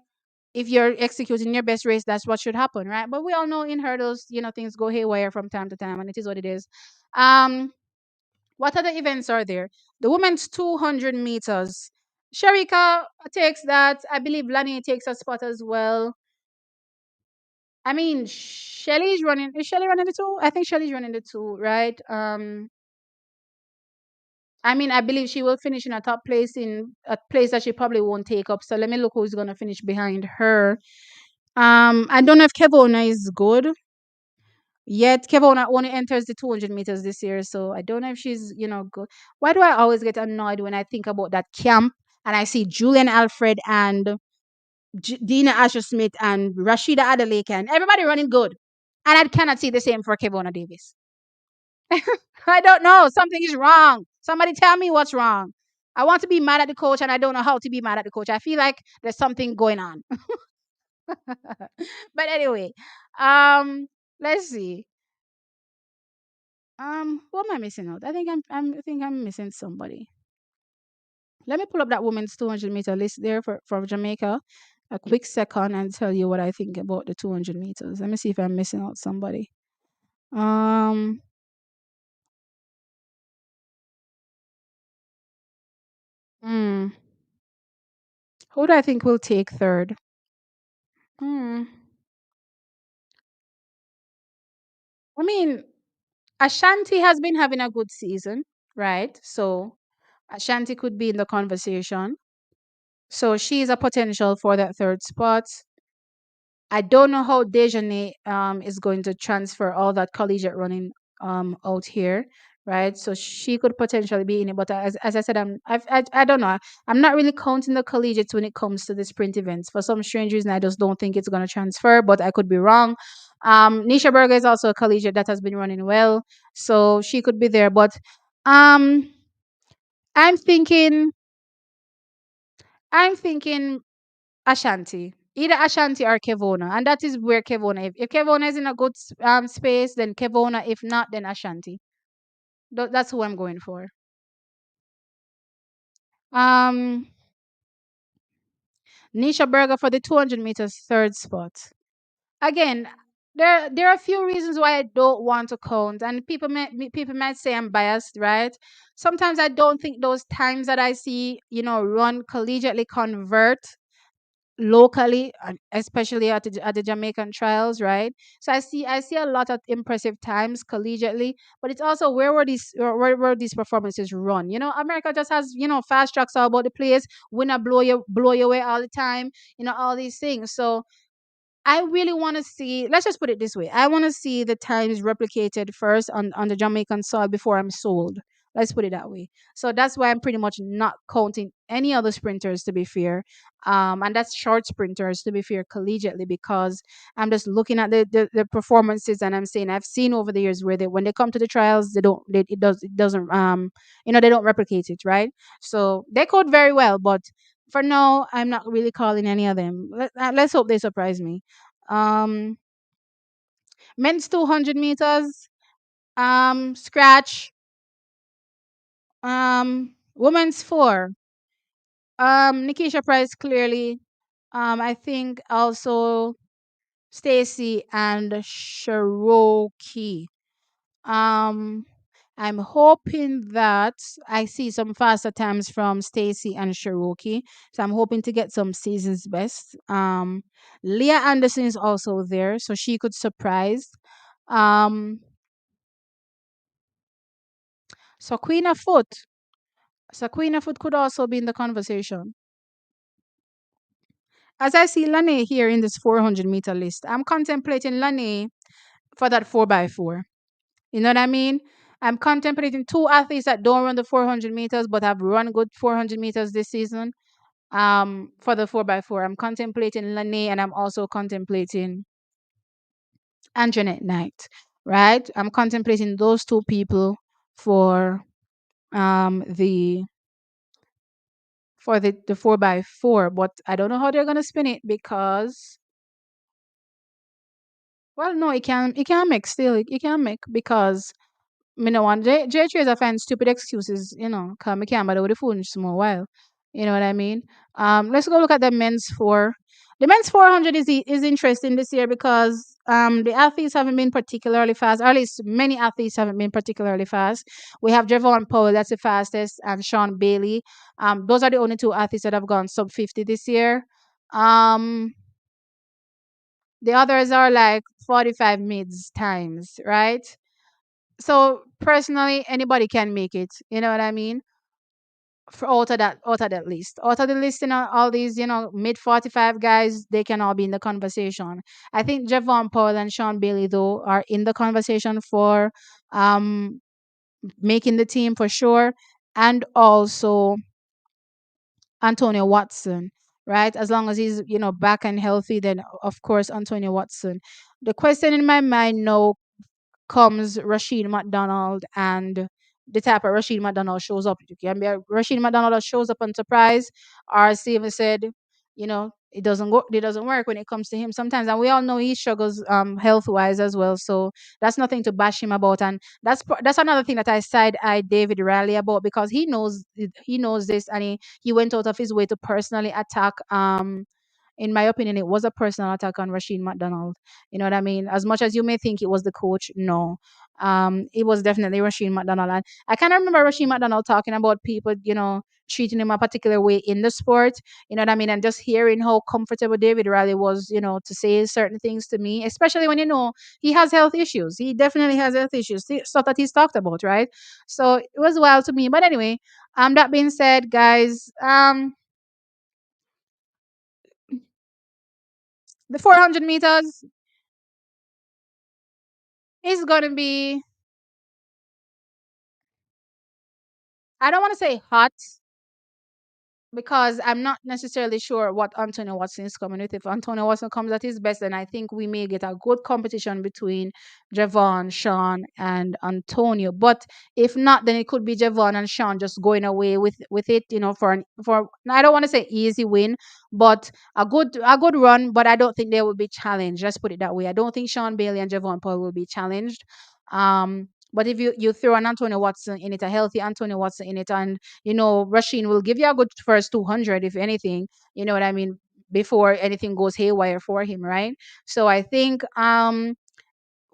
if you're executing your best race, that's what should happen, right? But we all know in hurdles, things go haywire from time to time, and it is what it is. Um, what other events are there? The women's 200 meters. Sharika takes that. I believe Lani takes a spot as well. I mean, Shelly's running. Is Shelly running the two? I think Shelly's running the two, right? I mean, I believe she will finish in a top place, in a place that she probably won't take up. So let me look who's gonna finish behind her. I don't know if Kevona is good yet. Kevona only enters the 200 meters this year, so I don't know if she's good. Why do I always get annoyed when I think about that camp and I see Julian Alfred and Dina Asher Smith and Rashida Adelaide and everybody running good, and I cannot see the same for Kevona Davis. I don't know. Something is wrong. Somebody tell me what's wrong. I want to be mad at the coach, and I don't know how to be mad at the coach. I feel like there's something going on. But anyway, um, let's see. What am I missing out? I think I'm missing somebody. Let me pull up that women's 200-meter list there for Jamaica. A quick second and tell you what I think about the 200 meters. Let me see if I'm missing out somebody. Um, hmm. Who do I think will take third? Hmm. I mean, Ashanti has been having a good season, right? So Ashanti could be in the conversation. So she is a potential for that third spot. I don't know how Dejane is going to transfer all that collegiate running out here, right? So she could potentially be in it, but as I said, I don't know. I'm not really counting the collegiates when it comes to the sprint events. For some strange reason, I just don't think it's going to transfer, but I could be wrong. Nisha Berger is also a collegiate that has been running well, so she could be there. But um, I'm thinking, I'm thinking Ashanti. Either Ashanti or Kevona. And that is where Kevona, if Kevona is in a good space, then Kevona. If not, then Ashanti. That's who I'm going for. Um, Nisha Berger for the 200 meters third spot. Again, there are a few reasons why I don't want to count, and people might say I'm biased, right? Sometimes I don't think those times that I see, run collegiately convert locally, and especially at the Jamaican trials, right? So I see a lot of impressive times collegiately, but it's also where were these performances run? America just has fast tracks all about the place, winner blow you away all the time, all these things. So I really want to see, let's just put it this way. I want to see the times replicated first on the Jamaican soil before I'm sold. Let's put it that way. So that's why I'm pretty much not counting any other sprinters, to be fair. And that's short sprinters, to be fair, collegiately, because I'm just looking at the performances, and I'm saying I've seen over the years where when they come to the trials, it doesn't, they don't replicate it, right? So they code very well, but for now, I'm not really calling any of them. Let's hope they surprise me. Um, Men's 200 meters, scratch. Women's four, Nikisha Price clearly. I think also Stacy and Cherokee. Um, I'm hoping that I see some faster times from Stacy and Cherokee. So I'm hoping to get some season's best. Leah Anderson is also there, so she could surprise. Um, so Queen of Foot. So Queen of Foot could also be in the conversation. As I see Lane here in this 400-meter list, I'm contemplating Lane for that 4x4. You know what I mean? I'm contemplating two athletes that don't run the 400 meters but have run good 400 meters this season. For the 4x4, I'm contemplating Lane, and I'm also contemplating Anjanette Knight. Right? I'm contemplating those two people for the the 4x4, but I don't know how they're gonna spin it because, well, no, it can make still, it can make, because me no want J Tracer find stupid excuses, cause me can't bother with the phone just small while. You know what I mean? Let's go look at the men's four. The men's 400 is interesting this year because the athletes haven't been particularly fast, or at least many athletes haven't been particularly fast. We have Javon Powell, that's the fastest, and Sean Bailey. Those are the only two athletes that have gone sub 50 this year. Um, the others are like 45 mids times, right? So personally, anybody can make it. You know what I mean? For out of that list, out of the list, all these, mid 45 guys, they can all be in the conversation. I think Javon Paul and Sean Bailey though are in the conversation for um making the team for sure, and also Antonio Watson. Right, as long as he's back and healthy, then of course Antonio Watson. The question in my mind now comes Rashid McDonald, and the type of Rashid McDonald shows up. It can be a Rashid McDonald that shows up on surprise, or Steven said, it doesn't work when it comes to him sometimes, and we all know he struggles health wise as well. So that's nothing to bash him about, and that's another thing that I side eye David Riley about, because he knows this, and he went out of his way to personally attack in my opinion, it was a personal attack on Rasheen McDonald. You know what I mean? As much as you may think it was the coach, no. It was definitely Rasheen McDonald. And I kind of remember Rasheen McDonald talking about people, treating him a particular way in the sport. You know what I mean? And just hearing how comfortable David Riley was, to say certain things to me, especially when he has health issues. He definitely has health issues, stuff that he's talked about, right? So it was wild to me. But anyway, that being said, guys, the 400 meters is going to be, I don't want to say hot, because I'm not necessarily sure what Antonio Watson is coming with. If Antonio Watson comes at his best, then I think we may get a good competition between Javon, Sean, and Antonio. But if not, then it could be Javon and Sean just going away with it, for I don't want to say easy win, but a good run. But I don't think they will be challenged. Let's put it that way. I don't think Sean Bailey and Javon Paul will be challenged. But if you throw an Antonio Watson in it, a healthy Antonio Watson in it, and Rasheen will give you a good first 200, if anything, you know what I mean, before anything goes haywire for him, right? So I think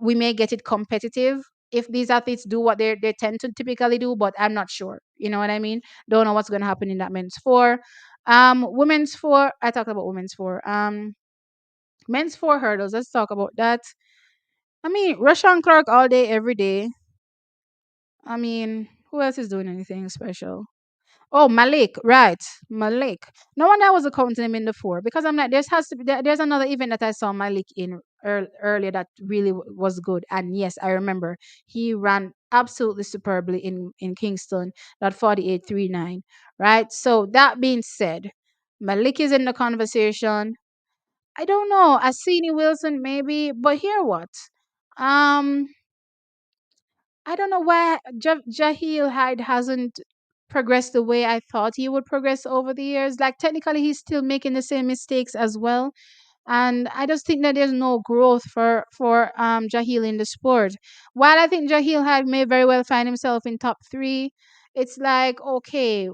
we may get it competitive if these athletes do what they tend to typically do, but I'm not sure. You know what I mean? Don't know what's going to happen in that men's four. Women's four, I talked about women's four. Men's four hurdles, let's talk about that. I mean, Rashawn Clark all day, every day. I mean, who else is doing anything special? Oh, Malik, right. Malik. No wonder I was counting him in the four, because I'm like, there's another event that I saw Malik in earlier that really was good. And yes, I remember he ran absolutely superbly in Kingston, that 48.39. Right. So that being said, Malik is in the conversation. I don't know. Asini Wilson, maybe, but here what? Um, I don't know why Jahil Hyde hasn't progressed the way I thought he would progress over the years. Like, technically, he's still making the same mistakes as well, and I just think that there's no growth for Jahil in the sport. While I think Jahil Hyde may very well find himself in top three, it's like, okay.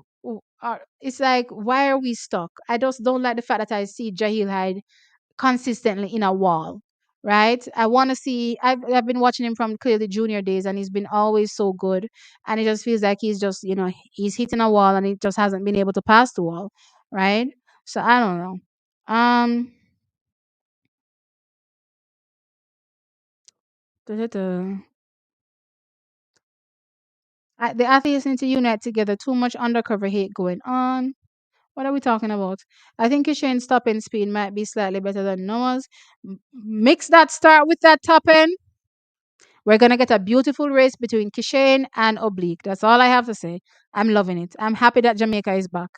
It's like, why are we stuck? I just don't like the fact that I see Jahil Hyde consistently in a wall, right? I want to see. I've been watching him from clearly junior days, and he's been always so good. And it just feels like he's just he's hitting a wall, and he just hasn't been able to pass the wall, right? So I don't know. Um, duh. The athletes need to unite together. Too much undercover hate going on. What are we talking about? I think Kishane's top end speed might be slightly better than Noah's. Mix that start with that top end. We're gonna get a beautiful race between Kishane and Oblique. That's all I have to say. I'm loving it. I'm happy that Jamaica is back.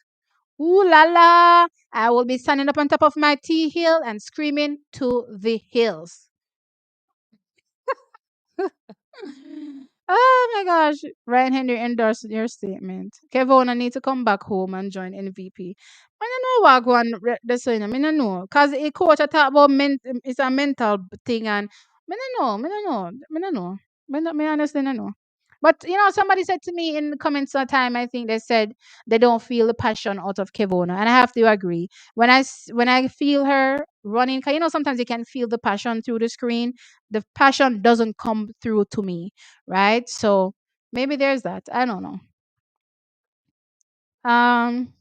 Ooh la la! I will be standing up on top of my tea hill and screaming to the hills. Oh my gosh. Ryan Henry endorsed your statement. Kevin, I need to come back home and join MVP. I don't know what one the saying. I don't know. Because a coach I talk about it's a mental thing, and I don't know. I don't know. I don't know. I honestly don't know. But somebody said to me in the comments at time, I think they said they don't feel the passion out of Kevona, and I have to agree. When I feel her running, 'cause sometimes you can feel the passion through the screen. The passion doesn't come through to me, right? So maybe there's that. I don't know. Um,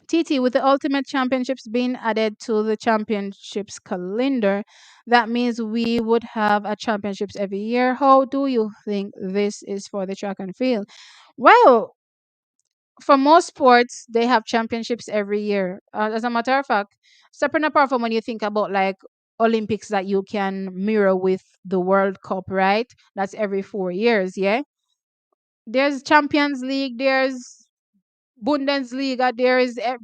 TT, with the Ultimate Championships being added to the championships calendar, that means we would have a championships every year. How do you think this is for the track and field? Well, for most sports, they have championships every year. As a matter of fact, separate apart from when you think about like Olympics that you can mirror with the World Cup, right? That's every 4 years, yeah. There's Champions League, there's Bundesliga, there is the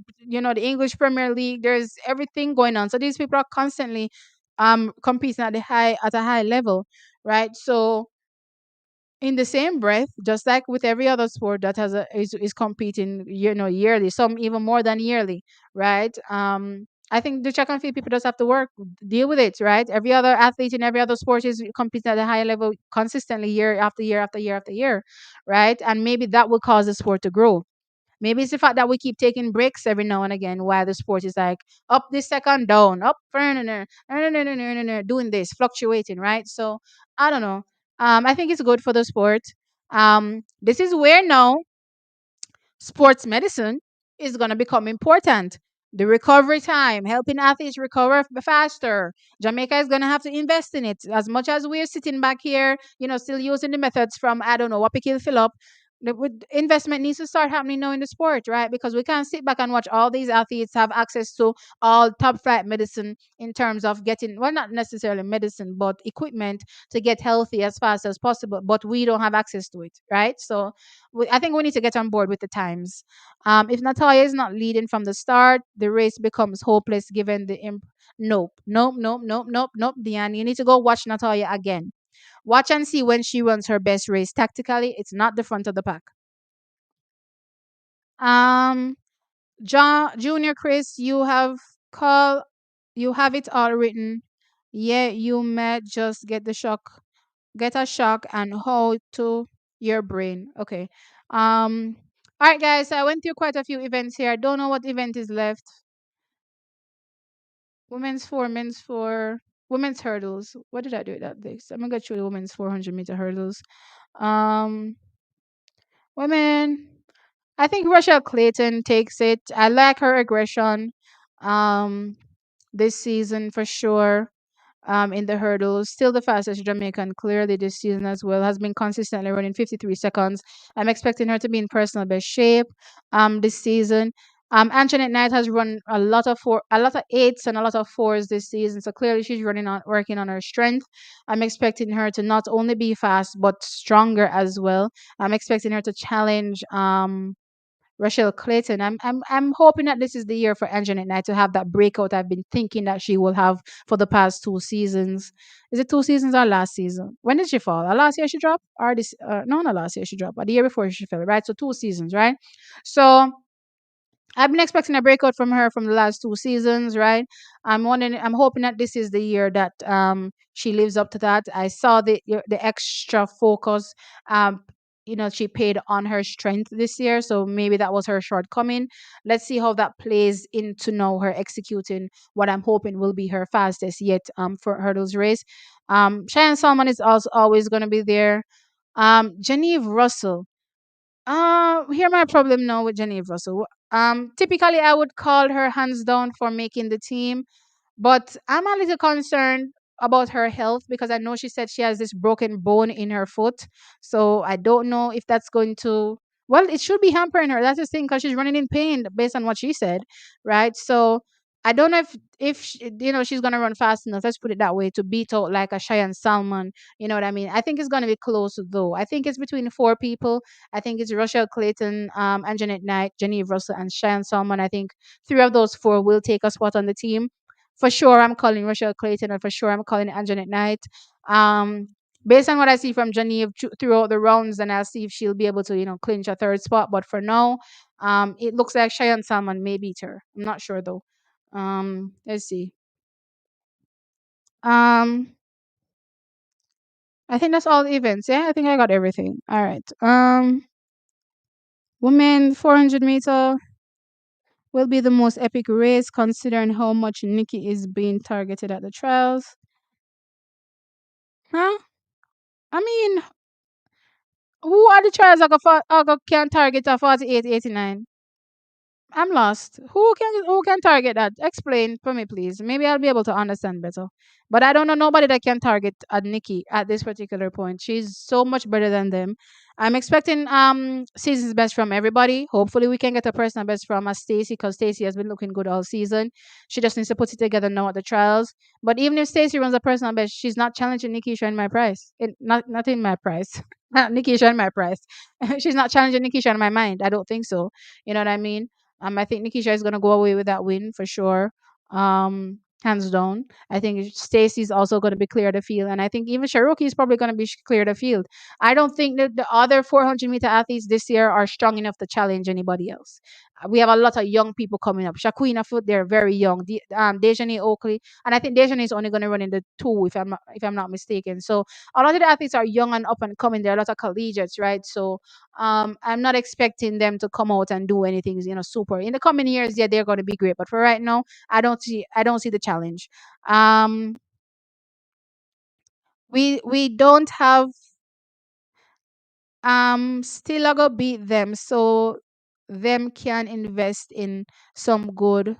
English Premier League. There's everything going on. So these people are constantly competing at a high level, right? So in the same breath, just like with every other sport that is competing, yearly, some even more than yearly, right? I think the track and field people just have to deal with it, right? Every other athlete in every other sport is competing at a high level consistently, year after year after year after year, right? And maybe that will cause the sport to grow. Maybe it's the fact that we keep taking breaks every now and again while the sport is like up this second, down, up, doing this, fluctuating, right? So I don't know. I think it's good for the sport. This is where now sports medicine is going to become important. The recovery time, helping athletes recover faster. Jamaica is going to have to invest in it. As much as we're sitting back here, still using the methods from, I don't know, Wapikil Phillip, investment needs to start happening now in the sport, right? Because we can't sit back and watch all these athletes have access to all top flight medicine in terms of getting, well, not necessarily medicine, but equipment to get healthy as fast as possible. But we don't have access to it, right? So I think we need to get on board with the times. If Natalia is not leading from the start, the race becomes hopeless given the nope, nope, nope, nope, nope, nope. Diane, you need to go watch Natalia again. Watch and see when she runs her best race. Tactically, it's not the front of the pack. Um, John Junior Chris, you have it all written. Yeah, you might just get a shock and hold to your brain. Okay. All right, guys. I went through quite a few events here. I don't know what event is left. Women's four, men's four, women's hurdles. What did I do that day? So I'm gonna go through the women's 400-meter hurdles. Um, women. I think Rochelle Clayton takes it. I like her aggression. Um, this season for sure. In the hurdles. Still the fastest Jamaican clearly this season as well. Has been consistently running 53 seconds. I'm expecting her to be in personal best shape this season. Antoinette Knight has run a lot of eights and a lot of fours this season. So clearly she's working on her strength. I'm expecting her to not only be fast but stronger as well. I'm expecting her to challenge Rochelle Clayton. I'm hoping that this is the year for Anjanette Knight to have that breakout I've been thinking that she will have for the past 2 seasons. Is it 2 seasons or last season? When did she fall? Last year she dropped? Or this no, not last year she dropped, but the year before she fell, right? So 2 seasons, right? So I've been expecting a breakout from her from the last 2 seasons, right? I'm hoping that this is the year that she lives up to that. I saw the extra focus she paid on her strength this year, so maybe that was her shortcoming. Let's see how that plays into now her executing what I'm hoping will be her fastest yet for hurdles race. Cheyenne Salmon is also always going to be there. Genevieve Russell, here my problem now with Genevieve Russell. Typically I would call her hands down for making the team, but I'm a little concerned about her health because I know she said she has this broken bone in her foot. So I don't know if that's going to, well, it should be hampering her. That's the thing because she's running in pain based on what she said, right? So I don't know if she's gonna run fast enough. Let's put it that way to beat out like a Cheyenne Salmon. You know what I mean? I think it's gonna be close though. I think it's between four people. I think it's Rochelle Clayton, Anjanette Knight, Genevieve Russell, and Cheyenne Salmon. I think three of those four will take a spot on the team. For sure, I'm calling Rochelle Clayton, and for sure, I'm calling Anjanette Knight. Um, Based on what I see from Genevieve throughout the rounds, and I'll see if she'll be able to, clinch a third spot. But for now, it looks like Cheyenne Salmon may beat her. I'm not sure though. Let's see. Um, I think that's all the events. Yeah, I think I got everything. All right. Women 400-meter will be the most epic race considering how much Nikki is being targeted at the trials. Huh? I mean, who are the trials that can target a 48, 89? I'm lost. Who can target that? Explain for me, please. Maybe I'll be able to understand better. But I don't know nobody that can target Nikki at this particular point. She's so much better than them. I'm expecting season's best from everybody. Hopefully we can get a personal best from Stacey because Stacey has been looking good all season. She just needs to put it together now at the trials. But even if Stacey runs a personal best, she's not challenging Nikisha in my price. Not in my price. Nikisha in my price. She's not challenging Nikisha in my mind. I don't think so. You know what I mean? I think Nikisha is gonna go away with that win for sure. hands down. I think Stacy's also going to be clear the field, and I think even Cherokee is probably going to be clear the field. I don't think that the other 400-meter athletes this year are strong enough to challenge anybody else. We have a lot of young people coming up. Shaquina Foot, they're very young. Dejani Oakley, and I think Dejani is only going to run in the two, if I'm not mistaken. So a lot of the athletes are young and up and coming. There are a lot of collegiates, right? So I'm not expecting them to come out and do anything, super. In the coming years, yeah, they're going to be great. But for right now, I don't see the challenge. Um, we don't have still I go beat them, so them can invest in some good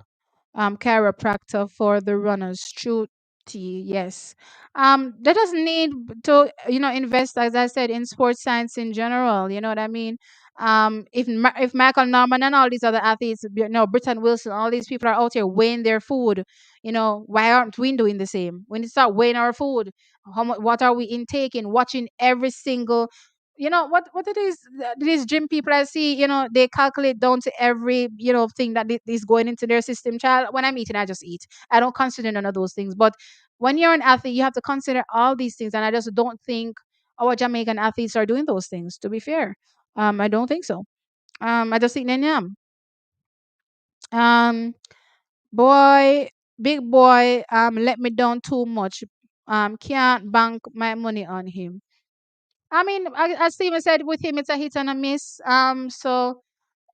chiropractor for the runners. True T, yes. That doesn't need to invest, as I said, in sports science in general. You know what I mean? If Michael Norman and all these other athletes, Britton Wilson, all these people are out here weighing their food, why aren't we doing the same? When you start weighing our food, how much, what are we intaking? Watching every single what it is, these gym people I see, they calculate down to every thing that is going into their system. Child, when I'm eating, I just eat. I don't consider none of those things. But when you're an athlete, you have to consider all these things, and I just don't think our Jamaican athletes are doing those things, to be fair. I don't think so. I just think they am. um Boy, big boy, let me down too much. Can't bank my money on him. I mean, as Steven said, with him, it's a hit and a miss. So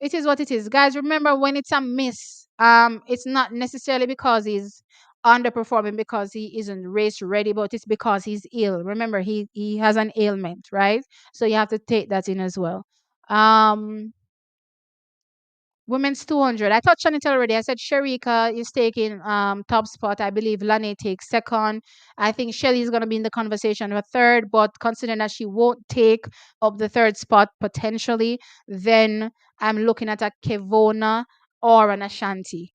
it is what it is, guys. Remember, when it's a miss, it's not necessarily because he's underperforming because he isn't race ready, but it's because he's ill. Remember, he has an ailment, right? So you have to take that in as well. Um, Women's 200. I touched on it already. I said Sharika is taking top spot. I believe Lane takes second. I think Shelly is going to be in the conversation for third, but considering that she won't take up the third spot potentially, then I'm looking at a Kevona or an Ashanti.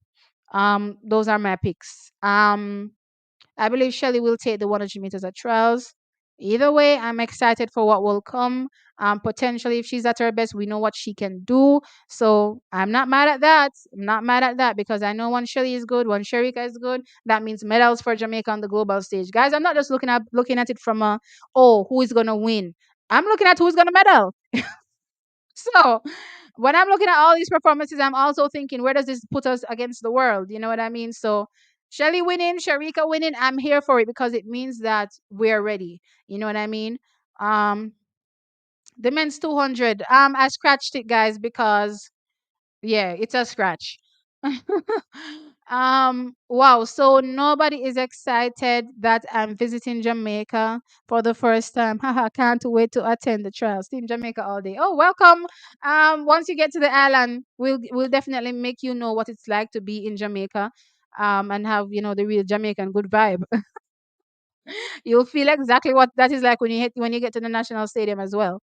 Those are my picks. I believe Shelly will take the 100 meters at trials. Either way, I'm excited for what will come. Potentially, if she's at her best, we know what she can do. So I'm not mad at that. I'm not mad at that because I know when Shelly is good, when Sharika is good, that means medals for Jamaica on the global stage. Guys, I'm not just looking at it from who is gonna win. I'm looking at who's gonna medal. So when I'm looking at all these performances, I'm also thinking, where does this put us against the world? You know what I mean? So Shelly winning, Sharika winning, I'm here for it because it means that we're ready. You know what I mean? Um, the men's 200. I scratched it, guys, because yeah, it's a scratch. Wow. So nobody is excited that I'm visiting Jamaica for the first time. Haha, can't wait to attend the trials. Team Jamaica all day. Oh, welcome. Once you get to the island, we'll definitely make you know what it's like to be in Jamaica. And have the real Jamaican good vibe. You'll feel exactly what that is like when you get to the national stadium as well.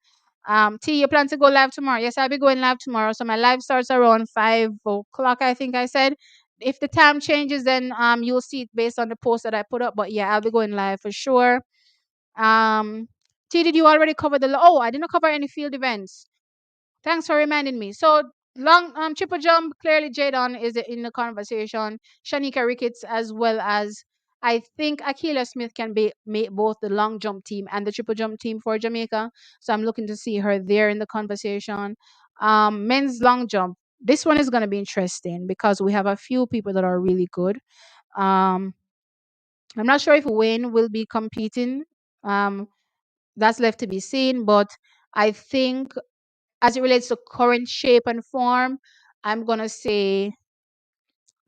T, you plan to go live tomorrow? Yes, I'll be going live tomorrow. So my live starts around 5 o'clock, I think I said. If the time changes, then you'll see it based on the post that I put up. But yeah, I'll be going live for sure. Um, T, did you already cover oh, I didn't cover any field events. Thanks for reminding me. So long triple jump, clearly Jadon is in the conversation. Shanika Ricketts as well as I think Akila Smith can be make both the long jump team and the triple jump team for Jamaica. So I'm looking to see her there in the conversation. Men's long jump. This one is gonna be interesting because we have a few people that are really good. Um I'm not sure if Wayne will be competing. Um that's left to be seen, but I think as it relates to current shape and form, I'm gonna say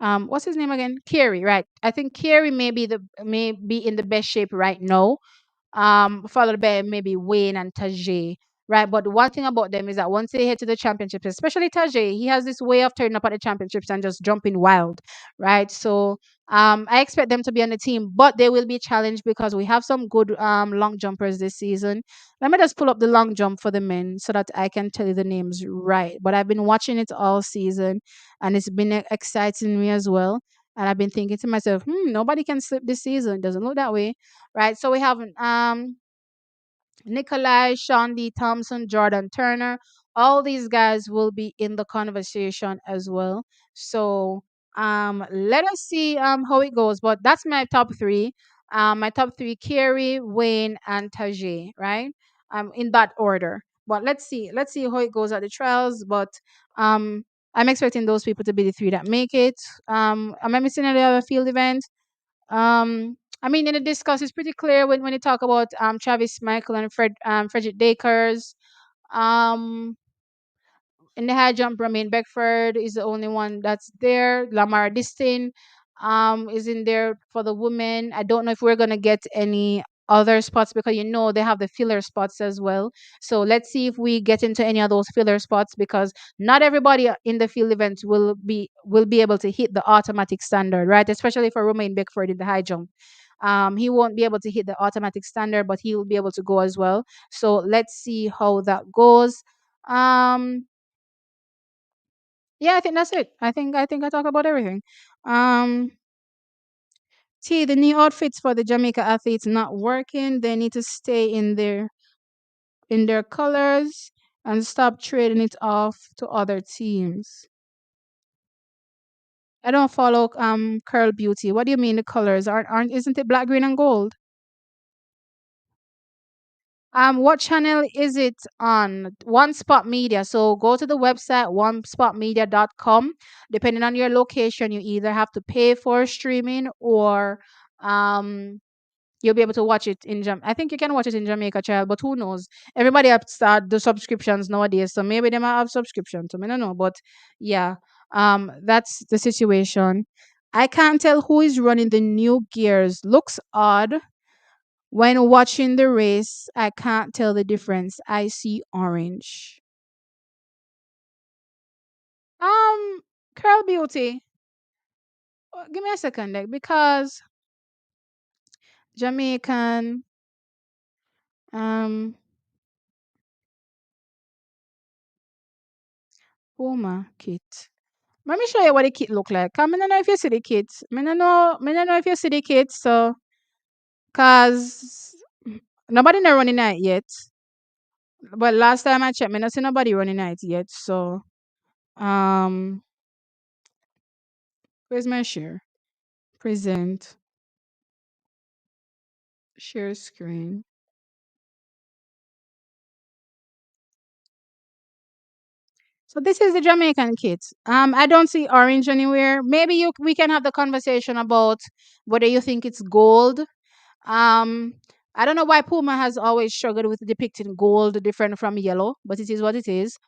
what's his name again? Kerry, right? I think Kerry may be in the best shape right now, followed by maybe Wayne and Tajay, right? But the one thing about them is that once they head to the championships, especially Tajay, he has this way of turning up at the championships and just jumping wild, right? So I expect them to be on the team, but they will be challenged because we have some good long jumpers this season. Let me just pull up the long jump for the men so that I can tell you the names right. But I've been watching it all season, and it's been exciting me as well. And I've been thinking to myself, nobody can slip this season. It doesn't look that way, right? So we have Nikolai, Sean D. Thompson, Jordan Turner. All these guys will be in the conversation as well. So Let us see how it goes. But that's my top three. My top three: Carrie, Wayne, and Tajay. Right. In that order. But let's see. Let's see how it goes at the trials. But um, I'm expecting those people to be the three that make it. Am I missing any other field event? I mean, in the discuss, it's pretty clear when you talk about Travis Michael and Frederick Dakers. Um, in the high jump, Romain Beckford is the only one that's there. Lamar Distin is in there for the women. I don't know if we're gonna get any other spots because they have the filler spots as well. So let's see if we get into any of those filler spots because not everybody in the field event will be able to hit the automatic standard, right? Especially for Romain Beckford in the high jump. He won't be able to hit the automatic standard, but he will be able to go as well. So let's see how that goes. Um, yeah, I think that's it. I think I talked about everything. Um, see, the new outfits for the Jamaica athletes not working. They need to stay in their colors and stop trading it off to other teams. I don't follow Curl Beauty. What do you mean the colors aren't isn't it black, green, and gold? What channel is it on? One Spot Media. So go to the website onespotmedia.com. Depending on your location, you either have to pay for streaming or um you'll be able to watch it in I think you can watch it in Jamaica, child, but who knows? Everybody have start the subscriptions nowadays, so maybe they might have subscription. So I don't know, but yeah, that's the situation. I can't tell who is running the new gears. Looks odd. When watching the race, I can't tell the difference. I see orange. Um, Curl Beauty. Give me a second, like, because Jamaican, um, Puma kit. Let me show you what the kit look like. I don't know if you see the kit. I don't know if you see the kit. So, cause nobody not running it yet. But last time I checked, I not see nobody running it yet. So, um, where's my share? Present, share screen. So this is the Jamaican kit. I don't see orange anywhere. Maybe we can have the conversation about whether you think it's gold. Um, I don't know why Puma has always struggled with depicting gold different from yellow, but it is what it is.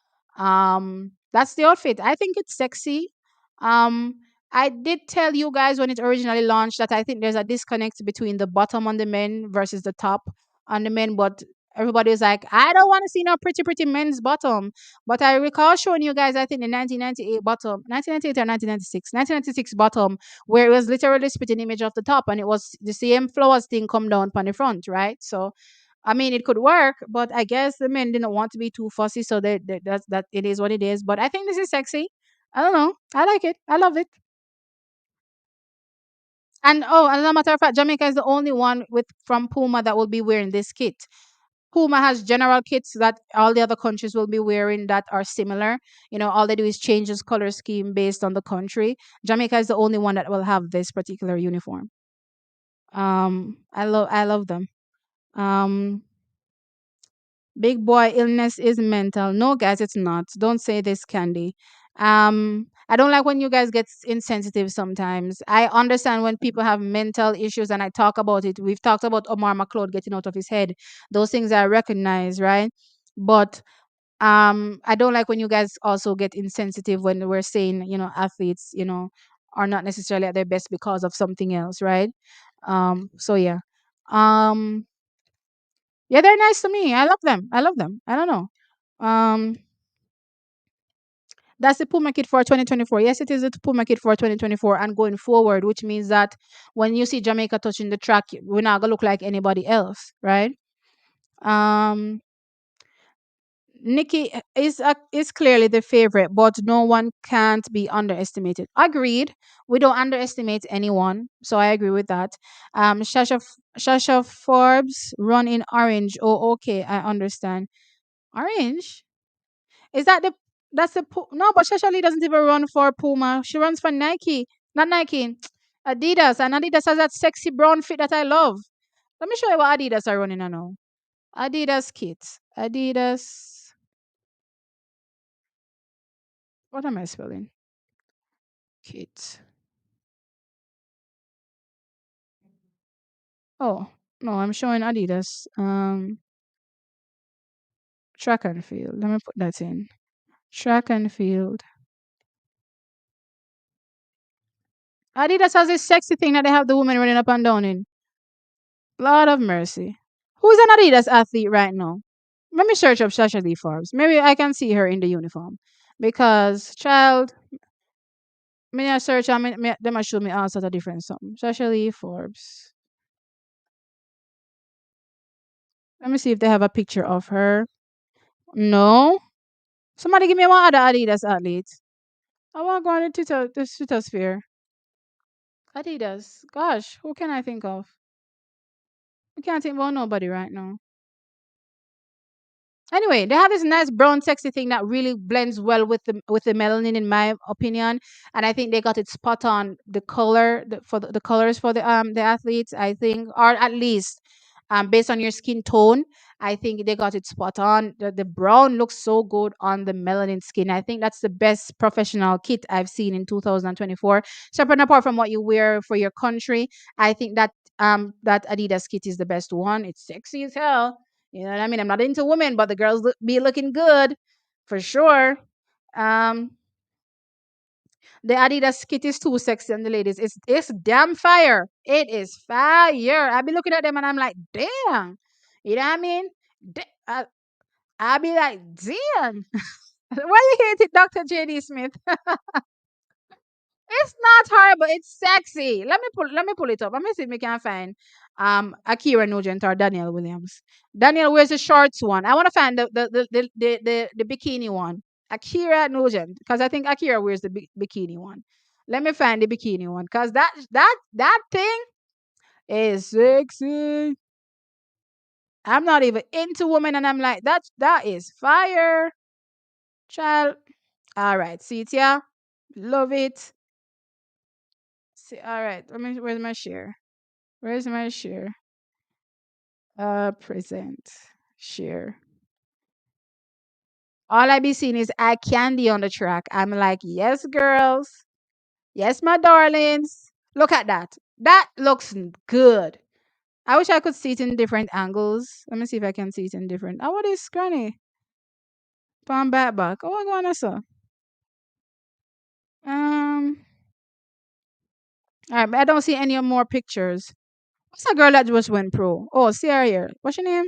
That's the outfit. I think it's sexy. Um, I did tell you guys when it originally launched that I think there's a disconnect between the bottom on the men versus the top on the men, but everybody was like, I don't want to see no pretty, pretty men's bottom. But I recall showing you guys, I think the 1998 bottom, 1998 or 1996 bottom, where it was literally spitting image of the top and it was the same flowers thing come down on the front, right? So I mean it could work, but I guess the men didn't want to be too fussy, so that it is what it is. But I think this is sexy. I don't know. I like it. I love it. And oh, as a matter of fact, Jamaica is the only one with from Puma that will be wearing this kit. Puma has general kits that all the other countries will be wearing that are similar. All they do is change this color scheme based on the country. Jamaica is the only one that will have this particular uniform. I love them. Um, Big boy illness is mental. No, guys, it's not. Don't say this, Candy. I don't like when you guys get insensitive sometimes. I understand when people have mental issues and I talk about it. We've talked about Omar McLeod getting out of his head. Those things I recognize, right? But I don't like when you guys also get insensitive when we're saying, athletes, are not necessarily at their best because of something else, right? So yeah. Um yeah, they're nice to me. I love them. I love them. I don't know. Um, that's the Puma kit for 2024. Yes, it is the Puma kit for 2024 and going forward, which means that when you see Jamaica touching the track, we're not gonna look like anybody else, right? Um, Nikki is clearly the favorite, but no one can't be underestimated. Agreed. We don't underestimate anyone, so I agree with that. Shasha Forbes run in orange. Oh, okay, I understand. Orange. Is that the that's the no? But Shasha Lee doesn't even run for Puma. She runs for Nike. Not Nike. Adidas. And Adidas has that sexy brown fit that I love. Let me show you what Adidas are running on now. Adidas kits. Adidas. What am I spelling? Kit. Oh, no, I'm showing Adidas. Track and field. Let me put that in. Track and field. Adidas has this sexy thing that they have the women running up and down in. Lord of mercy. Who's an Adidas athlete right now? Let me search up Sasha Lee Forbes. Maybe I can see her in the uniform. Because, child, me I search and them a show me all sorts of different something. Sasha Lee Forbes. Let me see if they have a picture of her. No. Somebody give me one other Adidas athlete. I want to go on the Twitter sphere. Adidas. Gosh, who can I think of? I can't think about nobody right now. Anyway, they have this nice brown sexy thing that really blends well with the melanin in my opinion, and I think they got it spot on. The color for the colors for the athletes, I think, or at least based on your skin tone, I think they got it spot on. The brown looks so good on the melanin skin. I think that's the best professional kit I've seen in 2024. Separate and apart from what you wear for your country, I think that Adidas kit is the best one. It's sexy as hell. You know what I mean? I'm not into women, but the girls be looking good for sure. Um, the Adidas kit is too sexy on the ladies. It's damn fire. It is fire. I be looking at them and I'm like, damn. You know what I mean? I be like, damn. Why you hate it, Dr. JD Smith? It's not horrible. It's sexy. Let me pull it up. Let me see if we can find Akira Nugent or Daniel Williams. Daniel wears the shorts one. I want to find the bikini one. Akira Nugent, because I think Akira wears the bikini one. Let me find the bikini one, because that thing is sexy. I'm not even into women, and I'm like, that is fire, child. All right, see it, yeah, love it. See, all right. Where's my share? Where's my share? Present. Share. All I be seeing is eye candy on the track. I'm like, yes, girls. Yes, my darlings. Look at that. That looks good. I wish I could see it in different angles. Let me see if I can see it in different. Oh, what is Granny? Palm back. Oh, what going on, sir? Um, all right, but I don't see any more pictures. What's that girl that just went pro? Oh, see her here. What's your name?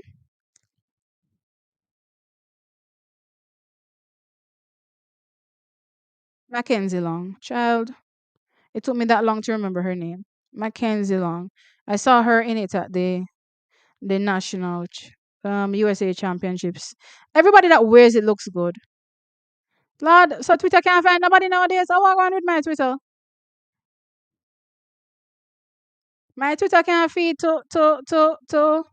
Mackenzie Long. Child. It took me that long to remember her name. Mackenzie Long. I saw her in it at the national USA championships. Everybody that wears it looks good. Lord, so Twitter can't find nobody nowadays. Oh, what going with my Twitter? My Twitter can't feed to.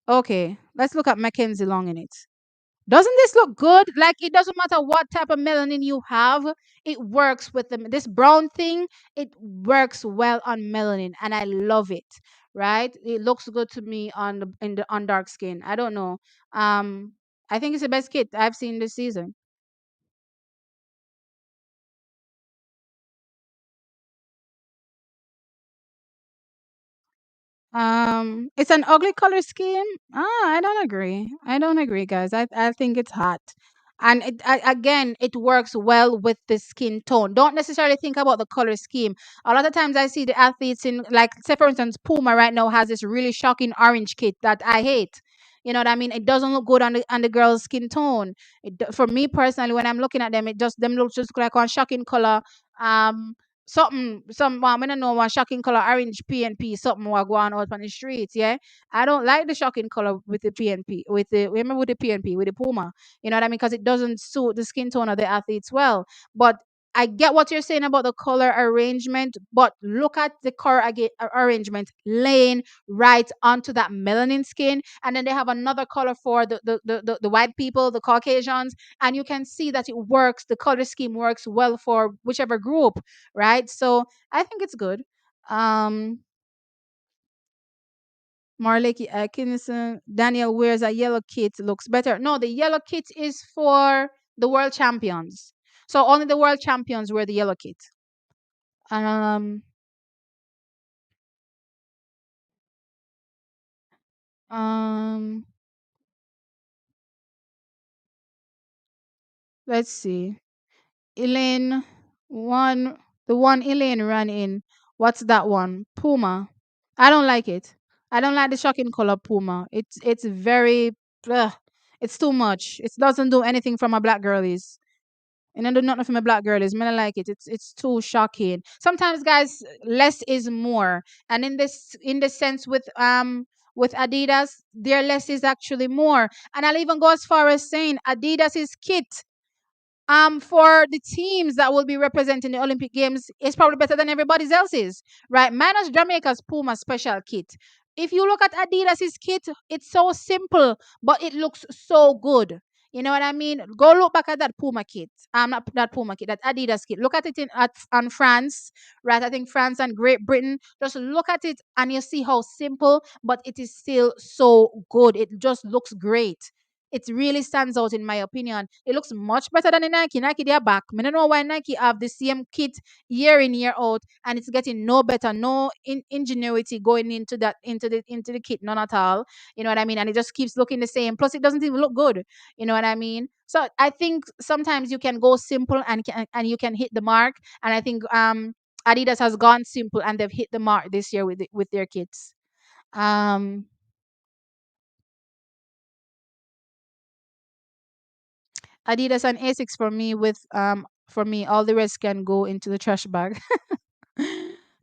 Okay, let's look at Mackenzie Long in it. Doesn't this look good? Like, it doesn't matter what type of melanin you have, it works with them. This brown thing, it works well on melanin, and I love it. Right? It looks good to me on dark skin. I don't know. I think it's the best kit I've seen this season. It's an ugly color scheme. I don't agree. I don't agree, guys. I think it's hot. And again, it works well with the skin tone. Don't necessarily think about the color scheme. A lot of times I see the athletes in, like, say for instance, Puma right now has this really shocking orange kit that I hate. You know what I mean? It doesn't look good on the girl's skin tone. For me personally, when I'm looking at them, it just them looks just like one shocking color. Um, I don't know, one shocking color orange PNP something will go on out on the streets. Yeah, I don't like the shocking color with the PNP with the remember with the PNP with the Puma. You know what I mean? Because it doesn't suit the skin tone of the athletes well. But I get what you're saying about the color arrangement, but look at the color arrangement laying right onto that melanin skin. And then they have another color for the white people, the Caucasians. And you can see that it works. The color scheme works well for whichever group, right? So I think it's good. Um, Marleki Atkinson, Daniel wears a yellow kit, looks better. No, the yellow kit is for the world champions. So only the world champions wear the yellow kit. Um, um, let's see. Elaine, one, the one Elaine ran in. What's that one? Puma. I don't like it. I don't like the shocking color Puma. It's very, ugh, it's too much. It doesn't do anything for my black girlies. And I do nothing for my black girlies. Man, I like it. It's too shocking. Sometimes, guys, less is more. And in this sense with Adidas, their less is actually more. And I'll even go as far as saying Adidas's kit for the teams that will be representing the Olympic Games is probably better than everybody else's, right? Minus Jamaica's Puma special kit. If you look at Adidas's kit, it's so simple, but it looks so good. You know what I mean? Go look back at that Puma kit. Not that Puma kit, that Adidas kit. Look at it on France, right? I think France and Great Britain. Just look at it and you see how simple, but it is still so good. It just looks great. It really stands out in my opinion. It looks much better than the Nike. Nike, they're back. I don't know why Nike have the same kit year in year out, and it's getting no better, no ingenuity going into the kit, none at all. You know what I mean? And it just keeps looking the same. Plus, it doesn't even look good. You know what I mean? So I think sometimes you can go simple and you can hit the mark. And I think Adidas has gone simple and they've hit the mark this year with their kits. Um, Adidas and Asics for me all the rest can go into the trash bag.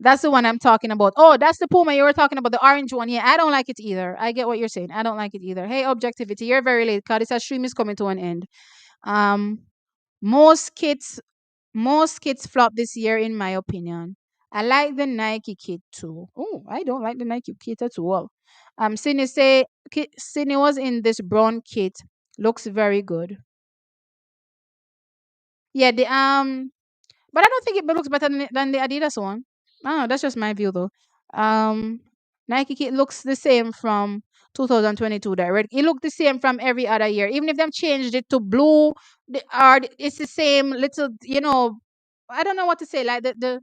That's the one I'm talking about. Oh, that's the Puma you were talking about, the orange one. Yeah, I don't like it either. I get what you're saying. I don't like it either. Hey, objectivity, you're very late. Cause this stream is coming to an end. Um, most kits most kits flop this year in my opinion. I like the Nike kit too. Oh, I don't like the Nike kit at all. Sydney was in this brown kit. Looks very good. Yeah, but I don't think it looks better than the Adidas one. I don't know. That's just my view, though. Um, Nike kit looks the same from 2022. Direct. It looked the same from every other year. Even if they've changed it to blue, it's the same little. I don't know what to say. Like the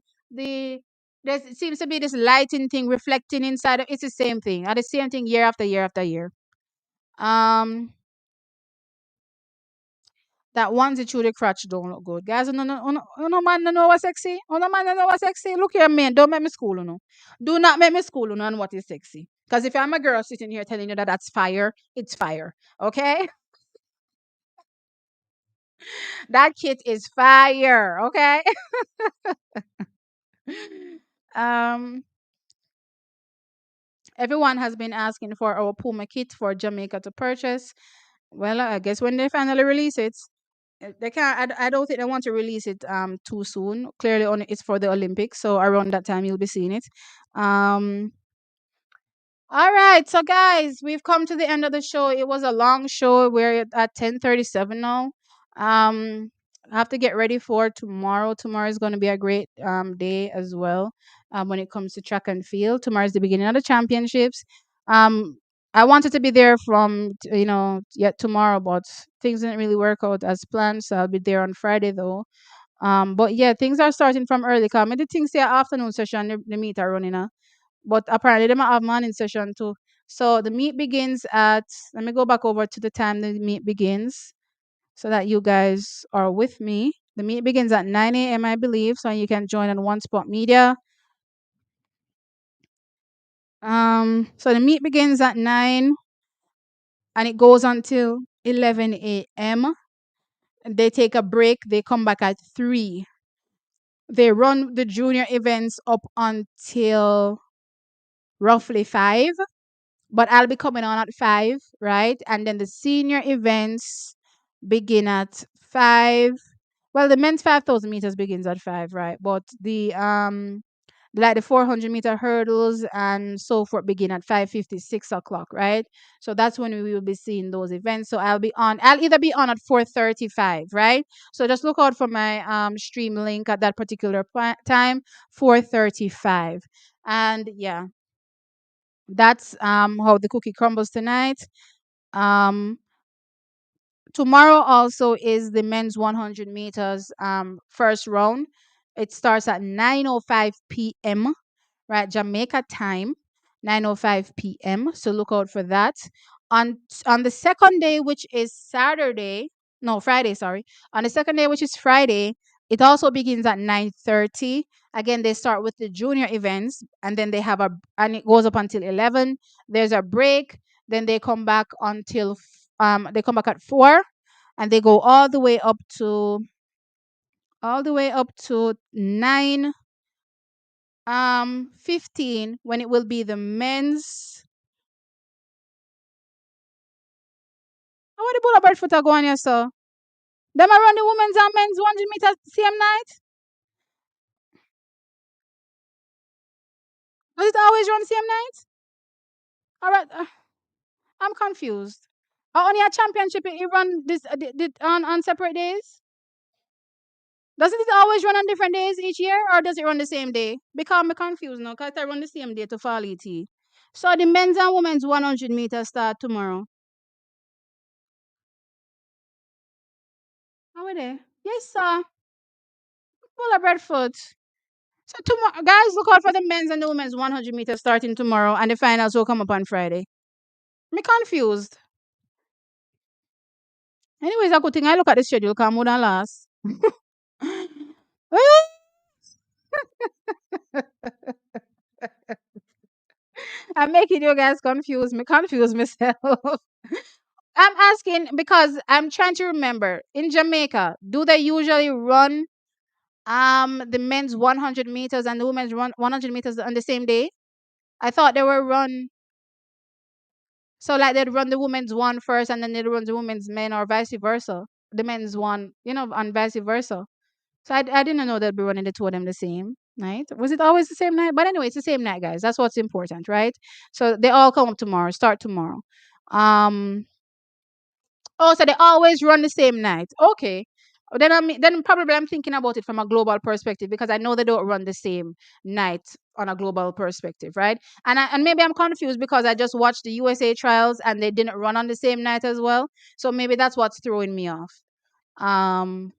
there seems to be this lighting thing reflecting inside. It's the same thing. And the same thing year after year after year. Um, that onesie through the crotch don't look good. Guys, no man no know what's sexy. No man no know what's sexy. Look here, man. Don't make me school, you know. Do not make me school, you know, on what is sexy. Because if I'm a girl sitting here telling you that that's fire, it's fire. Okay? That kit is fire. Okay? um, Everyone has been asking for our Puma kit for Jamaica to purchase. Well, I guess when they finally release it, they can't. I don't think they want to release it too soon. Clearly, on it's for the Olympics, so around that time you'll be seeing it. Um, all right, so guys, we've come to the end of the show. It was a long show. We're at 10:37 now. I have to get ready for tomorrow. Tomorrow is going to be a great day as well. When it comes to track and field, tomorrow is the beginning of the championships. Um, I wanted to be there from yet tomorrow, but things didn't really work out as planned. So I'll be there on Friday though. But yeah, things are starting from early. Cause I did things say afternoon session the meet are running now, but apparently they might have morning session too. So the meet begins at. Let me go back over to the time the meet begins, so that you guys are with me. The meet begins at 9 a.m. I believe, so you can join on One Spot Media. So the meet begins at 9 and it goes until 11 a.m. They take a break. They come back at 3. They run the junior events up until roughly 5, but I'll be coming on at 5, right? And then the senior events begin at 5 Well, the men's 5,000 meters begins at 5, right? But the 400-meter hurdles and so forth begin at 5:50, 6 o'clock, right? So that's when we will be seeing those events. So I'll either be on at 4:35, right? So just look out for my stream link at that particular time, 4:35. And yeah, that's how the cookie crumbles tonight. Um Tomorrow also is the men's 100 meters first round. It starts at 9:05 p.m., right? Jamaica time, 9:05 p.m. So look out for that. On the second day, which is Saturday, no, Friday, sorry. On the second day, which is Friday, it also begins at 9:30. Again, they start with the junior events, and then and it goes up until 11. There's a break. Then they come back they come back at 4, and they go all the way up to 9 15, when it will be the men's. How are the Bulla Bird foot are going here, so them around the women's and men's 100 meters same night? Does it always run same night? All right, I'm confused. Only a championship it run on separate days? Doesn't it always run on different days each year, or does it run the same day? Because I'm confused now, because I run the same day to fall ET. So the men's and women's 100 meters start tomorrow. How are they? Yes, sir. Full of breadfoot. So tomorrow, guys, look out for the men's and the women's 100 meters starting tomorrow, and the finals will come up on Friday. Me confused. Anyways, a good thing I look at the schedule, come more than last. I'm making you guys confused. Me confuse myself. I'm asking because I'm trying to remember. In Jamaica, do they usually run the men's 100 meters and the women's 100 meters on the same day? I thought they were run. So like they'd run the women's one first and then they'd run the women's men, or vice versa. The men's one, and vice versa. So I didn't know they'd be running the two of them the same night. Was it always the same night? But anyway, it's the same night, guys. That's what's important, right? So they all come up tomorrow, start tomorrow. Um Oh, so they always run the same night. Okay. Then probably I'm thinking about it from a global perspective, because I know they don't run the same night on a global perspective, right? And maybe I'm confused because I just watched the USA trials and they didn't run on the same night as well. So maybe that's what's throwing me off. Um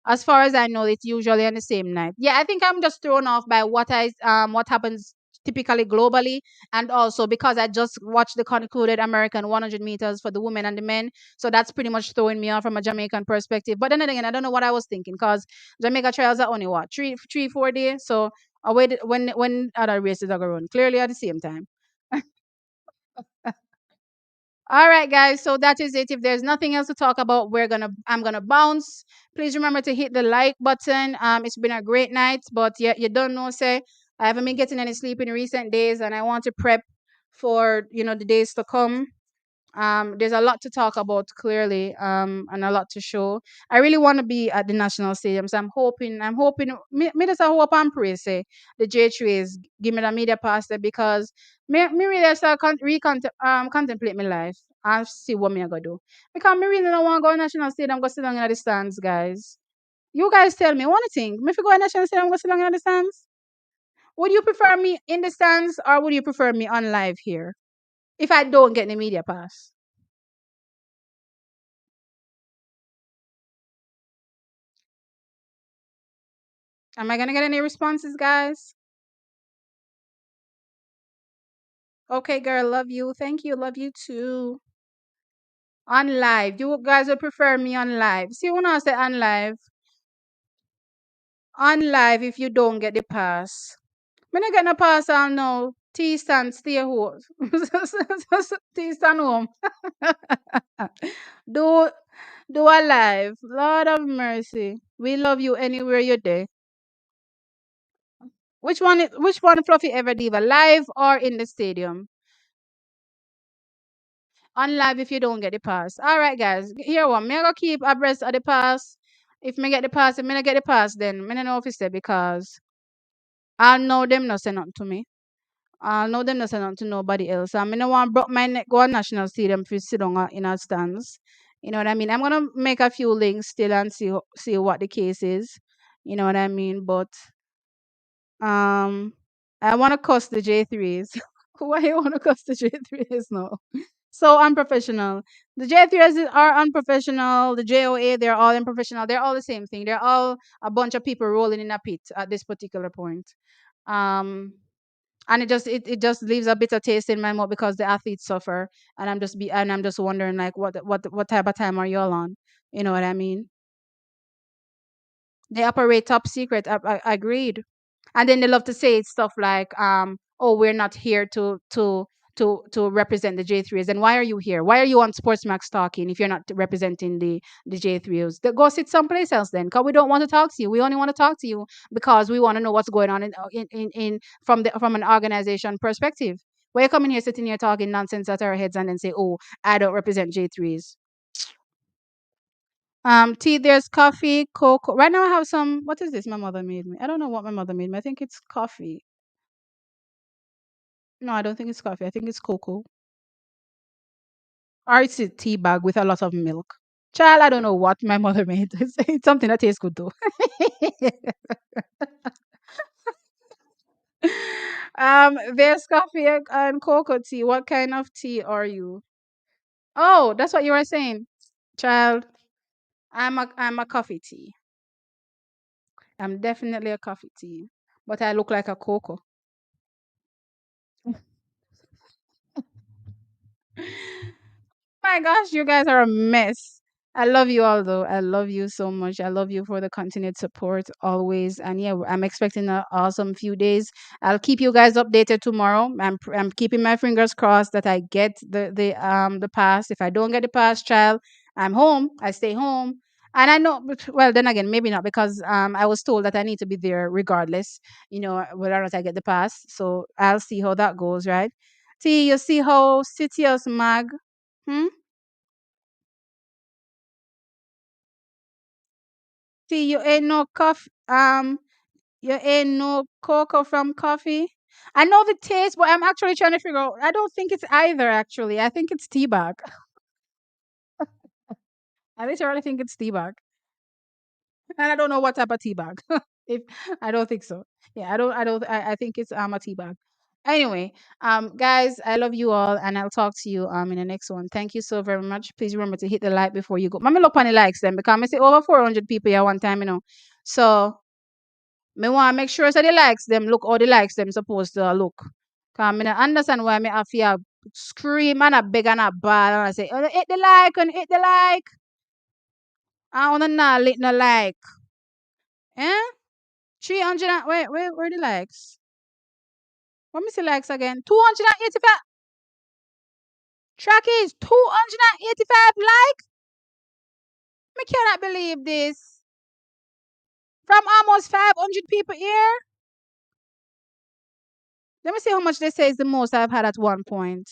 as far as I know, it's usually on the same night. Yeah, I think I'm just thrown off by what happens typically globally, and also because I just watched the concluded American 100 meters for the women and the men, so that's pretty much throwing me off from a Jamaican perspective. But then again, I don't know what I was thinking, because Jamaica trials are only what 4 days, so I waited when other races are going to run clearly at the same time. All right, guys. So that is it. If there's nothing else to talk about, I'm gonna bounce. Please remember to hit the like button. It's been a great night, but yeah, you don't know, say I haven't been getting any sleep in recent days, and I want to prep for the days to come. There's a lot to talk about, clearly, and a lot to show. I really want to be at the national stadium, so I'm hoping me just a hope and pray, say the J3s give me the media pass there, because me really start contemplate my life and see what me I gonna do, because me really don't want to go to national stadium, go sit down in the stands, guys. You guys tell me, what do you think? Me if you go to national stadium, go sit down in the stands. Would you prefer me in the stands, or would you prefer me on live here if I don't get the media pass? Am I gonna get any responses, guys? Okay, girl, love you. Thank you, love you too. On live. You guys would prefer me on live. See when I say on live. On live if you don't get the pass. When I get the pass, I'll know. T stand stay home. T stand home. do do a live. Lord of mercy. We love you anywhere you're there. Which one Fluffy ever diva? Live or in the stadium? On live if you don't get the pass. All right, guys. Here one. Me I go keep abreast of the pass. If me get the pass, if me not get the pass, then me not know if it's there because I know them not say nothing to me. I know them not say nothing to nobody else. I mean, no want broke my neck go on national stadium if you sit down in our stands. You know what I mean? I'm gonna make a few links still and see what the case is. You know what I mean? But um, I want to cuss the J3s. Why you want to cuss the J3s now? So unprofessional. The J3s are unprofessional. The JOA, they're all unprofessional. They're all the same thing. They're all a bunch of people rolling in a pit at this particular point. Um, and it just leaves a bitter taste in my mouth because the athletes suffer, and I'm just wondering like what type of time are you all on? You know what I mean? They operate top secret. I agreed. And then they love to say stuff like, "Oh, we're not here to represent the J3s." And why are you here? Why are you on Sportsmax talking if you're not representing the J3s? Go sit someplace else then, because we don't want to talk to you. We only want to talk to you because we want to know what's going on in from an organization perspective. Why you coming here sitting here talking nonsense at our heads and then say, "Oh, I don't represent J3s." Tea, there's coffee, cocoa. Right now I have some, what is this my mother made me? I don't know what my mother made me. I think it's coffee. No, I don't think it's coffee. I think it's cocoa. Or it's a tea bag with a lot of milk. Child, I don't know what my mother made. It's something that tastes good though. There's coffee and cocoa tea. What kind of tea are you? Oh, that's what you were saying. Child, I'm a coffee tea. I'm definitely a coffee tea. But I look like a cocoa. My gosh, you guys are a mess. I love you all though. I love you so much. I love you for the continued support always. And yeah, I'm expecting an awesome few days. I'll keep you guys updated tomorrow. I'm keeping my fingers crossed that I get the pass. If I don't get the pass, child, I'm home. I stay home. And I know, but, well, then again, maybe not because I was told that I need to be there regardless, whether or not I get the pass. So I'll see how that goes, right? See, you see how Citius Mag. Hmm? See, you ain't no coffee. You ain't no cocoa from coffee. I know the taste, but I'm actually trying to figure out. I don't think it's either. Actually, I think it's tea bag. I literally think it's tea bag, and I don't know what type of tea bag. If I don't think so. Yeah, I don't. I don't. I think it's a tea bag. Anyway, guys, I love you all, and I'll talk to you in the next one. Thank you so very much. Please remember to hit the like before you go. Mama look on the likes then because I see over 400 people here one time, So me want make sure so the likes them look how the likes them supposed to look. Cause me not understand why me have to scream and a beg and a ball and I say, oh, hit the like and hit the like. I wanna not lit no like. Eh? 300 where the likes? What me see likes again? 285 track is 285 like. Me cannot believe this. From almost 500 people here. Let me see how much they say is the most I've had at one point.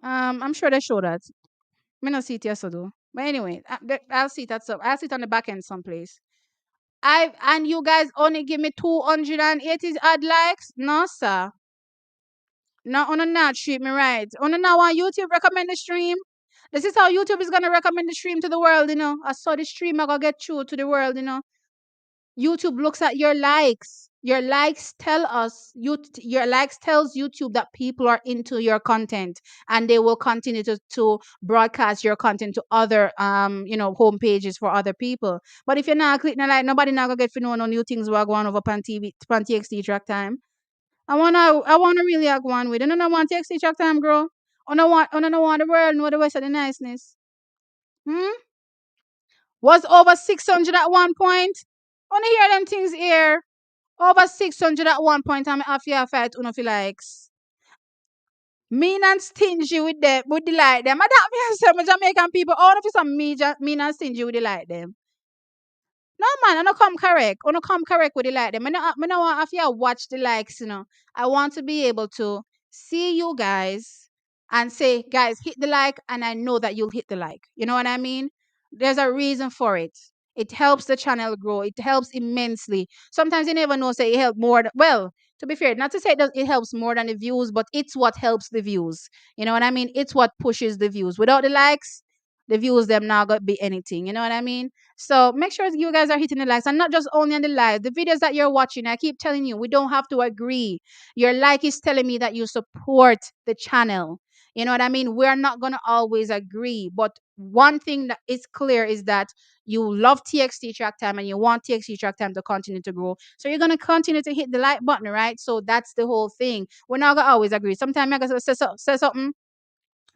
I'm sure they show that. Me not see it yesterday though. But anyway, I'll see that up. I'll see it on the back end someplace. And you guys only give me 280 odd likes? No, sir. No, on not treat me right. On now on YouTube recommend the stream. This is how YouTube is gonna recommend the stream to the world. I saw the stream I gonna get through to the world. YouTube looks at your likes. Your likes tell us your likes tells YouTube that people are into your content and they will continue to broadcast your content to other home pages for other people. But if you're not clicking a like, nobody not gonna get to know no new things we're going over pan TV pan TXT track time. I wanna really go on with it. I don't want TXT track time, girl. I don't want the world know the rest of the niceness. Hmm? Was over 600 at one point. Wanna hear them things here. Over 600 at one point, I'm after fight one of you likes. Mean and stingy with the like them. I don't mean some Jamaican people, all of you some mean and stingy with the like them. No man, I don't come correct. I don't come correct with the like them. I don't want after you watch the likes. I want to be able to see you guys and say, guys, hit the like, and I know that you'll hit the like. You know what I mean? There's a reason for it. It helps the channel grow. It helps immensely. Sometimes you never know, say it help more. Well, to be fair, not to say it helps more than the views, but it's what helps the views. You know what I mean? It's what pushes the views. Without the likes, the views them not gonna be anything. You know what I mean? So make sure you guys are hitting the likes, and not just only on the live. The videos that you're watching, I keep telling you, we don't have to agree. Your like is telling me that you support the channel. You know what I mean? We're not gonna always agree, but one thing that is clear is that you love TXT track time and you want TXT track time to continue to grow. So you're gonna continue to hit the like button, right? So that's the whole thing. We're not gonna always agree. Sometimes I'm gonna say something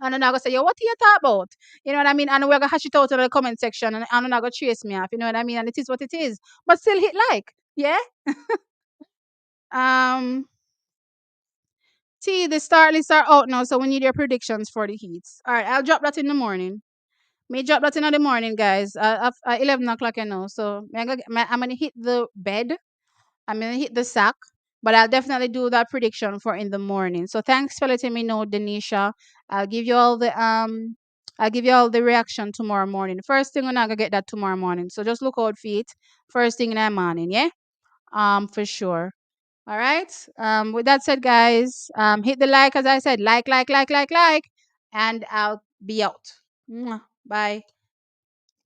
and then I go say, yo, what are you talking about? You know what I mean? And we're gonna hash it out in the comment section and then I go chase me off, you know what I mean? And it is what it is. But still hit like. Yeah? Um the start lists are out now, so we need your predictions for the heats. All right, I'll drop that in the morning. May drop that in the morning, guys. At 11 o'clock, you know. So I'm gonna hit the bed. I'm gonna hit the sack, but I'll definitely do that prediction for in the morning. So thanks for letting me know, Denisha. I'll give you all the I'll give you all the reaction tomorrow morning. First thing, we're not gonna get that tomorrow morning. So just look out for it. First thing in the morning, yeah. For sure. All right. With that said, guys, hit the like, as I said, like, and I'll be out. Mwah. Bye.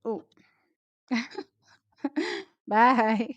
Oh, bye.